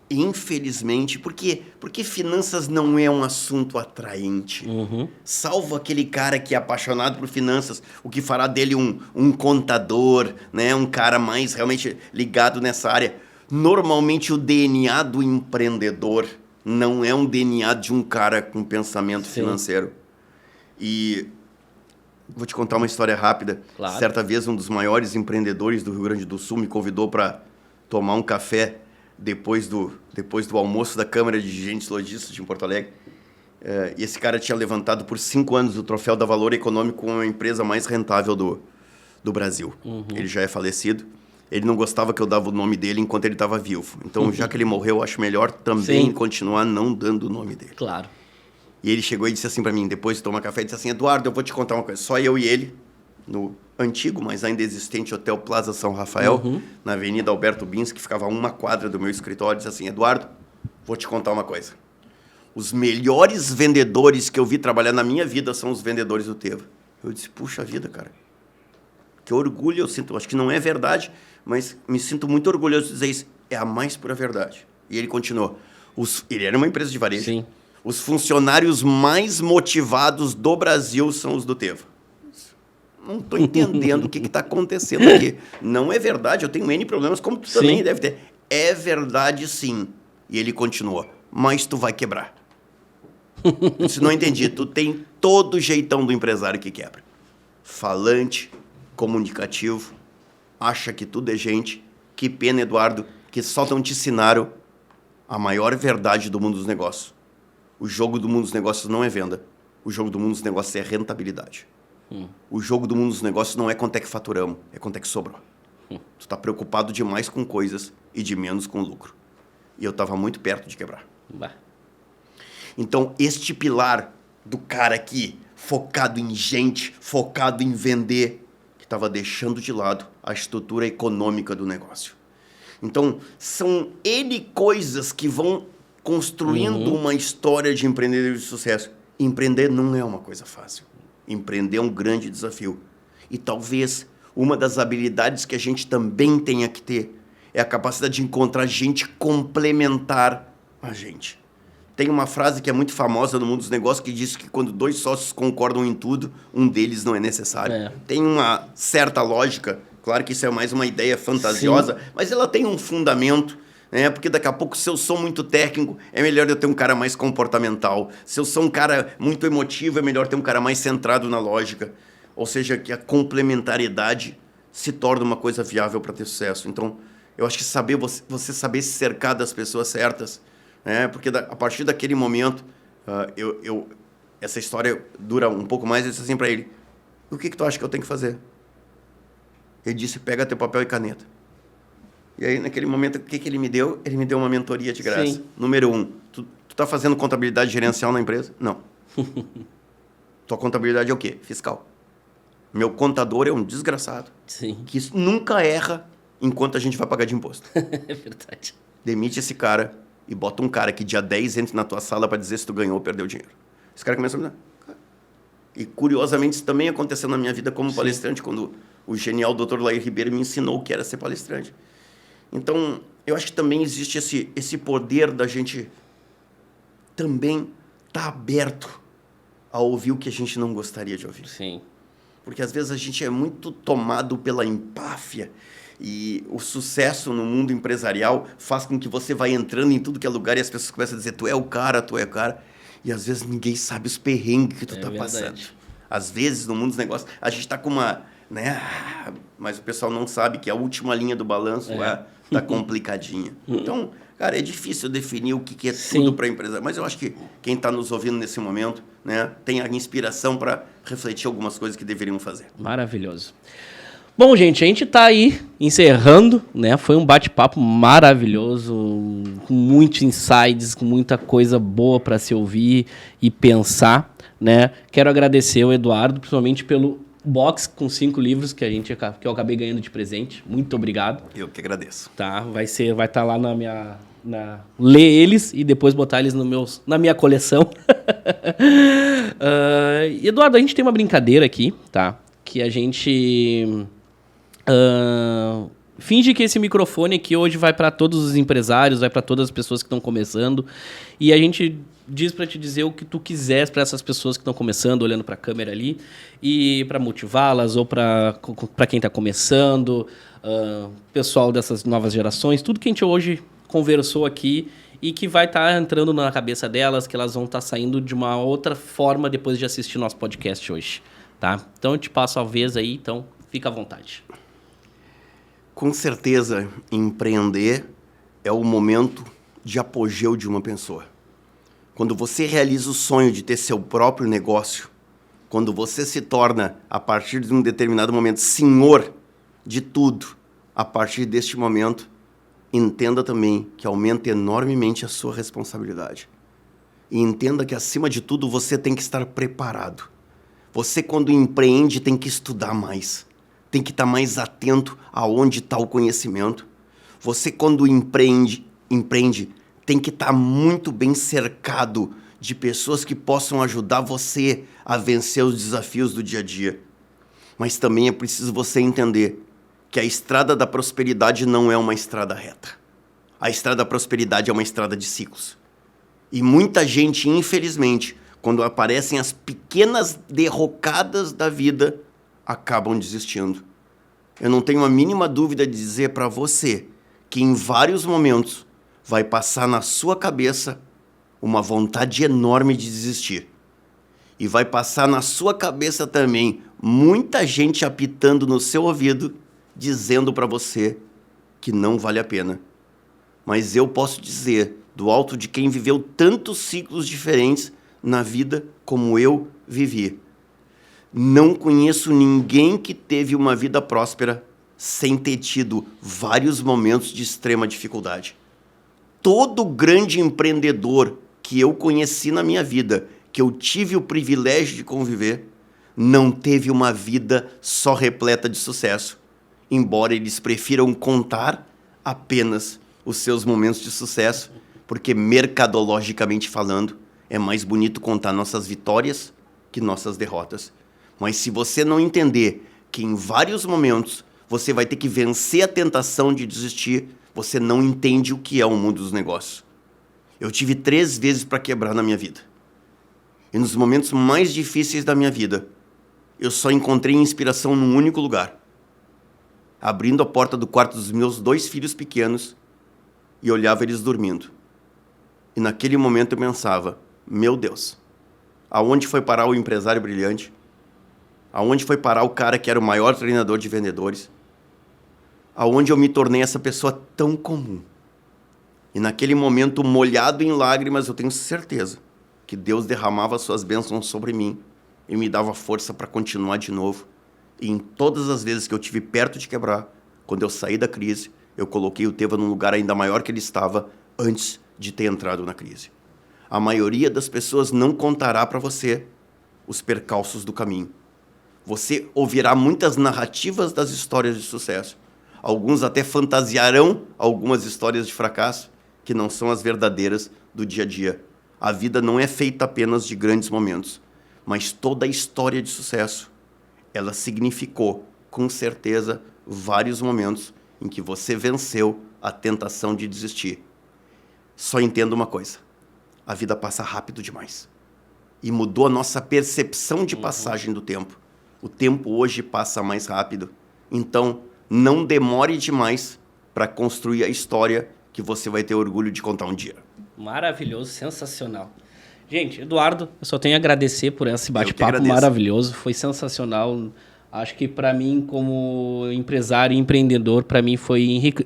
Infelizmente, porque finanças não é um assunto atraente. Salvo aquele cara que é apaixonado por finanças, o que fará dele um contador, né? Um cara mais realmente ligado nessa área. Normalmente o DNA do empreendedor não é um DNA de um cara com pensamento financeiro. E vou te contar uma história rápida. Claro. Certa vez, um dos maiores empreendedores do Rio Grande do Sul me convidou para tomar um café depois do almoço da Câmara de Dirigentes Lojistas de Porto Alegre. E esse cara tinha levantado por 5 anos o troféu da Valor Econômico como a empresa mais rentável do Brasil. Ele já é falecido. Ele não gostava que eu dava o nome dele enquanto ele estava vivo. Então, já que ele morreu, eu acho melhor também continuar não dando o nome dele. Claro. E ele chegou e disse assim para mim, depois de tomar café, disse assim, Eduardo, eu vou te contar uma coisa. Só eu e ele, no antigo, mas ainda existente Hotel Plaza São Rafael, na Avenida Alberto Bins, que ficava a 1 quadra do meu escritório, disse assim, Eduardo, vou te contar uma coisa. Os melhores vendedores que eu vi trabalhar na minha vida são os vendedores do Teva. Eu disse, puxa vida, cara. Que orgulho eu sinto. Acho que não é verdade, mas me sinto muito orgulhoso de dizer isso. É a mais pura verdade. E ele continuou. Ele era uma empresa de varejo. Sim. Os funcionários mais motivados do Brasil são os do Teva. Não estou entendendo o que está acontecendo aqui. Não é verdade, eu tenho N problemas, como tu também deve ter. É verdade, sim. E ele continuou, mas tu vai quebrar. Eu disse, não entendi. Tu tem todo o jeitão do empresário que quebra. Falante, comunicativo, acha que tudo é gente. Que pena, Eduardo, que só não te ensinaram a maior verdade do mundo dos negócios. O jogo do mundo dos negócios não é venda. O jogo do mundo dos negócios é rentabilidade. O jogo do mundo dos negócios não é quanto é que faturamos, é quanto é que sobrou. Tu está preocupado demais com coisas e de menos com lucro. E eu estava muito perto de quebrar. Então, este pilar do cara aqui, focado em gente, focado em vender, que estava deixando de lado a estrutura econômica do negócio. Então, são N coisas que vão construindo uma história de empreendedor de sucesso. Empreender não é uma coisa fácil. Empreender é um grande desafio. E talvez uma das habilidades que a gente também tenha que ter é a capacidade de encontrar gente complementar a gente. Tem uma frase que é muito famosa no mundo dos negócios que diz que quando 2 sócios concordam em tudo, um deles não é necessário. Tem uma certa lógica Claro que isso é mais uma ideia fantasiosa, Sim. mas ela tem um fundamento, né? Porque daqui a pouco, se eu sou muito técnico, é melhor eu ter um cara mais comportamental. Se eu sou um cara muito emotivo, é melhor ter um cara mais centrado na lógica. Ou seja, que a complementariedade se torna uma coisa viável para ter sucesso. Então, eu acho que você saber se cercar das pessoas certas, né? Porque a partir daquele momento, essa história dura um pouco mais. Eu disse assim para ele: o que tu acha que eu tenho que fazer? Ele disse: pega teu papel e caneta. E aí, naquele momento, o que ele me deu? Ele me deu uma mentoria de graça. Sim. Número 1, tu tá fazendo contabilidade gerencial na empresa? Não. Tua contabilidade é o quê? Fiscal. Meu contador é um desgraçado. Sim. Que isso nunca erra enquanto a gente vai pagar de imposto. É verdade. Demite esse cara e bota um cara que dia 10 entra na tua sala para dizer se tu ganhou ou perdeu dinheiro. Esse cara começa a me dar. E, curiosamente, isso também aconteceu na minha vida como palestrante, quando o genial Dr. Lair Ribeiro me ensinou o que era ser palestrante. Então, eu acho que também existe esse poder da gente também estar aberto a ouvir o que a gente não gostaria de ouvir. Sim. Porque, às vezes, a gente é muito tomado pela empáfia e o sucesso no mundo empresarial faz com que você vá entrando em tudo que é lugar e as pessoas começam a dizer: tu é o cara, tu é o cara. E, às vezes, ninguém sabe os perrengues que tu tá passando. Às vezes, no mundo dos negócios, a gente tá com uma... né? Mas o pessoal não sabe que a última linha do balanço tá complicadinha. Então, cara, é difícil definir o que é tudo para a empresa. Mas eu acho que quem está nos ouvindo nesse momento, né, tem a inspiração para refletir algumas coisas que deveriam fazer. Maravilhoso. Bom, gente, a gente tá aí encerrando, né? Foi um bate-papo maravilhoso, com muitos insights, com muita coisa boa para se ouvir e pensar, né? Quero agradecer ao Eduardo, principalmente pelo box com 5 livros que eu acabei ganhando de presente. Muito obrigado. Eu que agradeço. Tá, vai estar lá na minha ler eles e depois botar eles na minha coleção. Eduardo, a gente tem uma brincadeira aqui, tá? Que a gente finge que esse microfone aqui hoje vai para todos os empresários, vai para todas as pessoas que estão começando, e a gente diz para te dizer o que tu quiser para essas pessoas que estão começando, olhando para a câmera ali, e para motivá-las ou para quem está começando, pessoal dessas novas gerações, tudo que a gente hoje conversou aqui e que vai estar entrando na cabeça delas, que elas vão estar saindo de uma outra forma depois de assistir nosso podcast hoje, tá? Então eu te passo a vez aí, então fica à vontade. Com certeza, empreender é o momento de apogeu de uma pessoa. Quando você realiza o sonho de ter seu próprio negócio, quando você se torna, a partir de um determinado momento, senhor de tudo, a partir deste momento, entenda também que aumenta enormemente a sua responsabilidade. E entenda que, acima de tudo, você tem que estar preparado. Você, quando empreende, tem que estudar mais. Tem que estar mais atento aonde está o conhecimento. Você, quando empreende, tem que estar muito bem cercado de pessoas que possam ajudar você a vencer os desafios do dia a dia. Mas também é preciso você entender que a estrada da prosperidade não é uma estrada reta. A estrada da prosperidade é uma estrada de ciclos. E muita gente, infelizmente, quando aparecem as pequenas derrocadas da vida, acabam desistindo. Eu não tenho a mínima dúvida de dizer para você que em vários momentos vai passar na sua cabeça uma vontade enorme de desistir. E vai passar na sua cabeça também muita gente apitando no seu ouvido, dizendo para você que não vale a pena. Mas eu posso dizer, do alto de quem viveu tantos ciclos diferentes na vida como eu vivi, não conheço ninguém que teve uma vida próspera sem ter tido vários momentos de extrema dificuldade. Todo grande empreendedor que eu conheci na minha vida, que eu tive o privilégio de conviver, não teve uma vida só repleta de sucesso, embora eles prefiram contar apenas os seus momentos de sucesso, porque mercadologicamente falando, é mais bonito contar nossas vitórias que nossas derrotas. Mas se você não entender que em vários momentos você vai ter que vencer a tentação de desistir, você não entende o que é o mundo dos negócios. Eu tive 3 vezes para quebrar na minha vida. E nos momentos mais difíceis da minha vida, eu só encontrei inspiração num único lugar. abrindo a porta do quarto dos meus 2 filhos pequenos e olhava eles dormindo. E naquele momento eu pensava, meu Deus, aonde foi parar o empresário brilhante? Aonde foi parar o cara que era o maior treinador de vendedores? Aonde eu me tornei essa pessoa tão comum? E naquele momento, molhado em lágrimas, eu tenho certeza que Deus derramava suas bênçãos sobre mim e me dava força para continuar de novo. E em todas as vezes que eu tive perto de quebrar, quando eu saí da crise, eu coloquei o Teva num lugar ainda maior que ele estava antes de ter entrado na crise. A maioria das pessoas não contará para você os percalços do caminho. Você ouvirá muitas narrativas das histórias de sucesso. Alguns até fantasiarão algumas histórias de fracasso que não são as verdadeiras do dia a dia. A vida não é feita apenas de grandes momentos, mas toda a história de sucesso, ela significou, com certeza, vários momentos em que você venceu a tentação de desistir. Só entenda uma coisa, a vida passa rápido demais. E mudou a nossa percepção de passagem do tempo. O tempo hoje passa mais rápido. Então, não demore demais para construir a história que você vai ter orgulho de contar um dia. Maravilhoso, sensacional. Gente, Eduardo, eu só tenho a agradecer por esse bate-papo maravilhoso. Foi sensacional. Acho que para mim, como empresário e empreendedor, para mim foi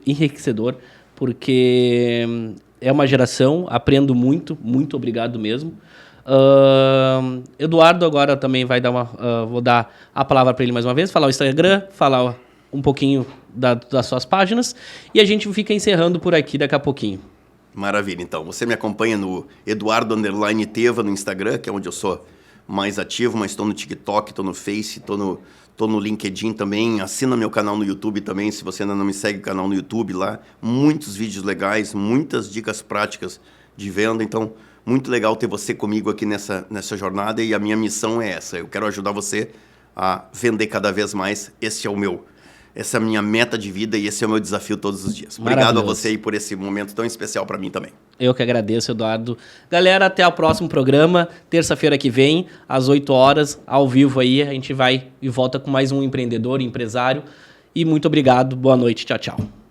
enriquecedor, porque é uma geração, aprendo muito, muito obrigado mesmo. Eduardo agora também vai dar vou dar a palavra para ele mais uma vez, falar o Instagram, falar um pouquinho das suas páginas e a gente fica encerrando por aqui daqui a pouquinho. Maravilha, então. Você me acompanha no Eduardo_Teva no Instagram, que é onde eu sou mais ativo, mas estou no TikTok, estou no Face, estou no LinkedIn também. Assina meu canal no YouTube também, se você ainda não me segue o canal no YouTube lá. Muitos vídeos legais, muitas dicas práticas de venda. Então, muito legal ter você comigo aqui nessa jornada e a minha missão é essa. Eu quero ajudar você a vender cada vez mais. Essa é a minha meta de vida e esse é o meu desafio todos os dias. Obrigado a você aí por esse momento tão especial para mim também. Eu que agradeço, Eduardo. Galera, até o próximo programa. Terça-feira que vem, às 8 horas, ao vivo aí. A gente vai e volta com mais um empreendedor, empresário. E muito obrigado. Boa noite. Tchau, tchau.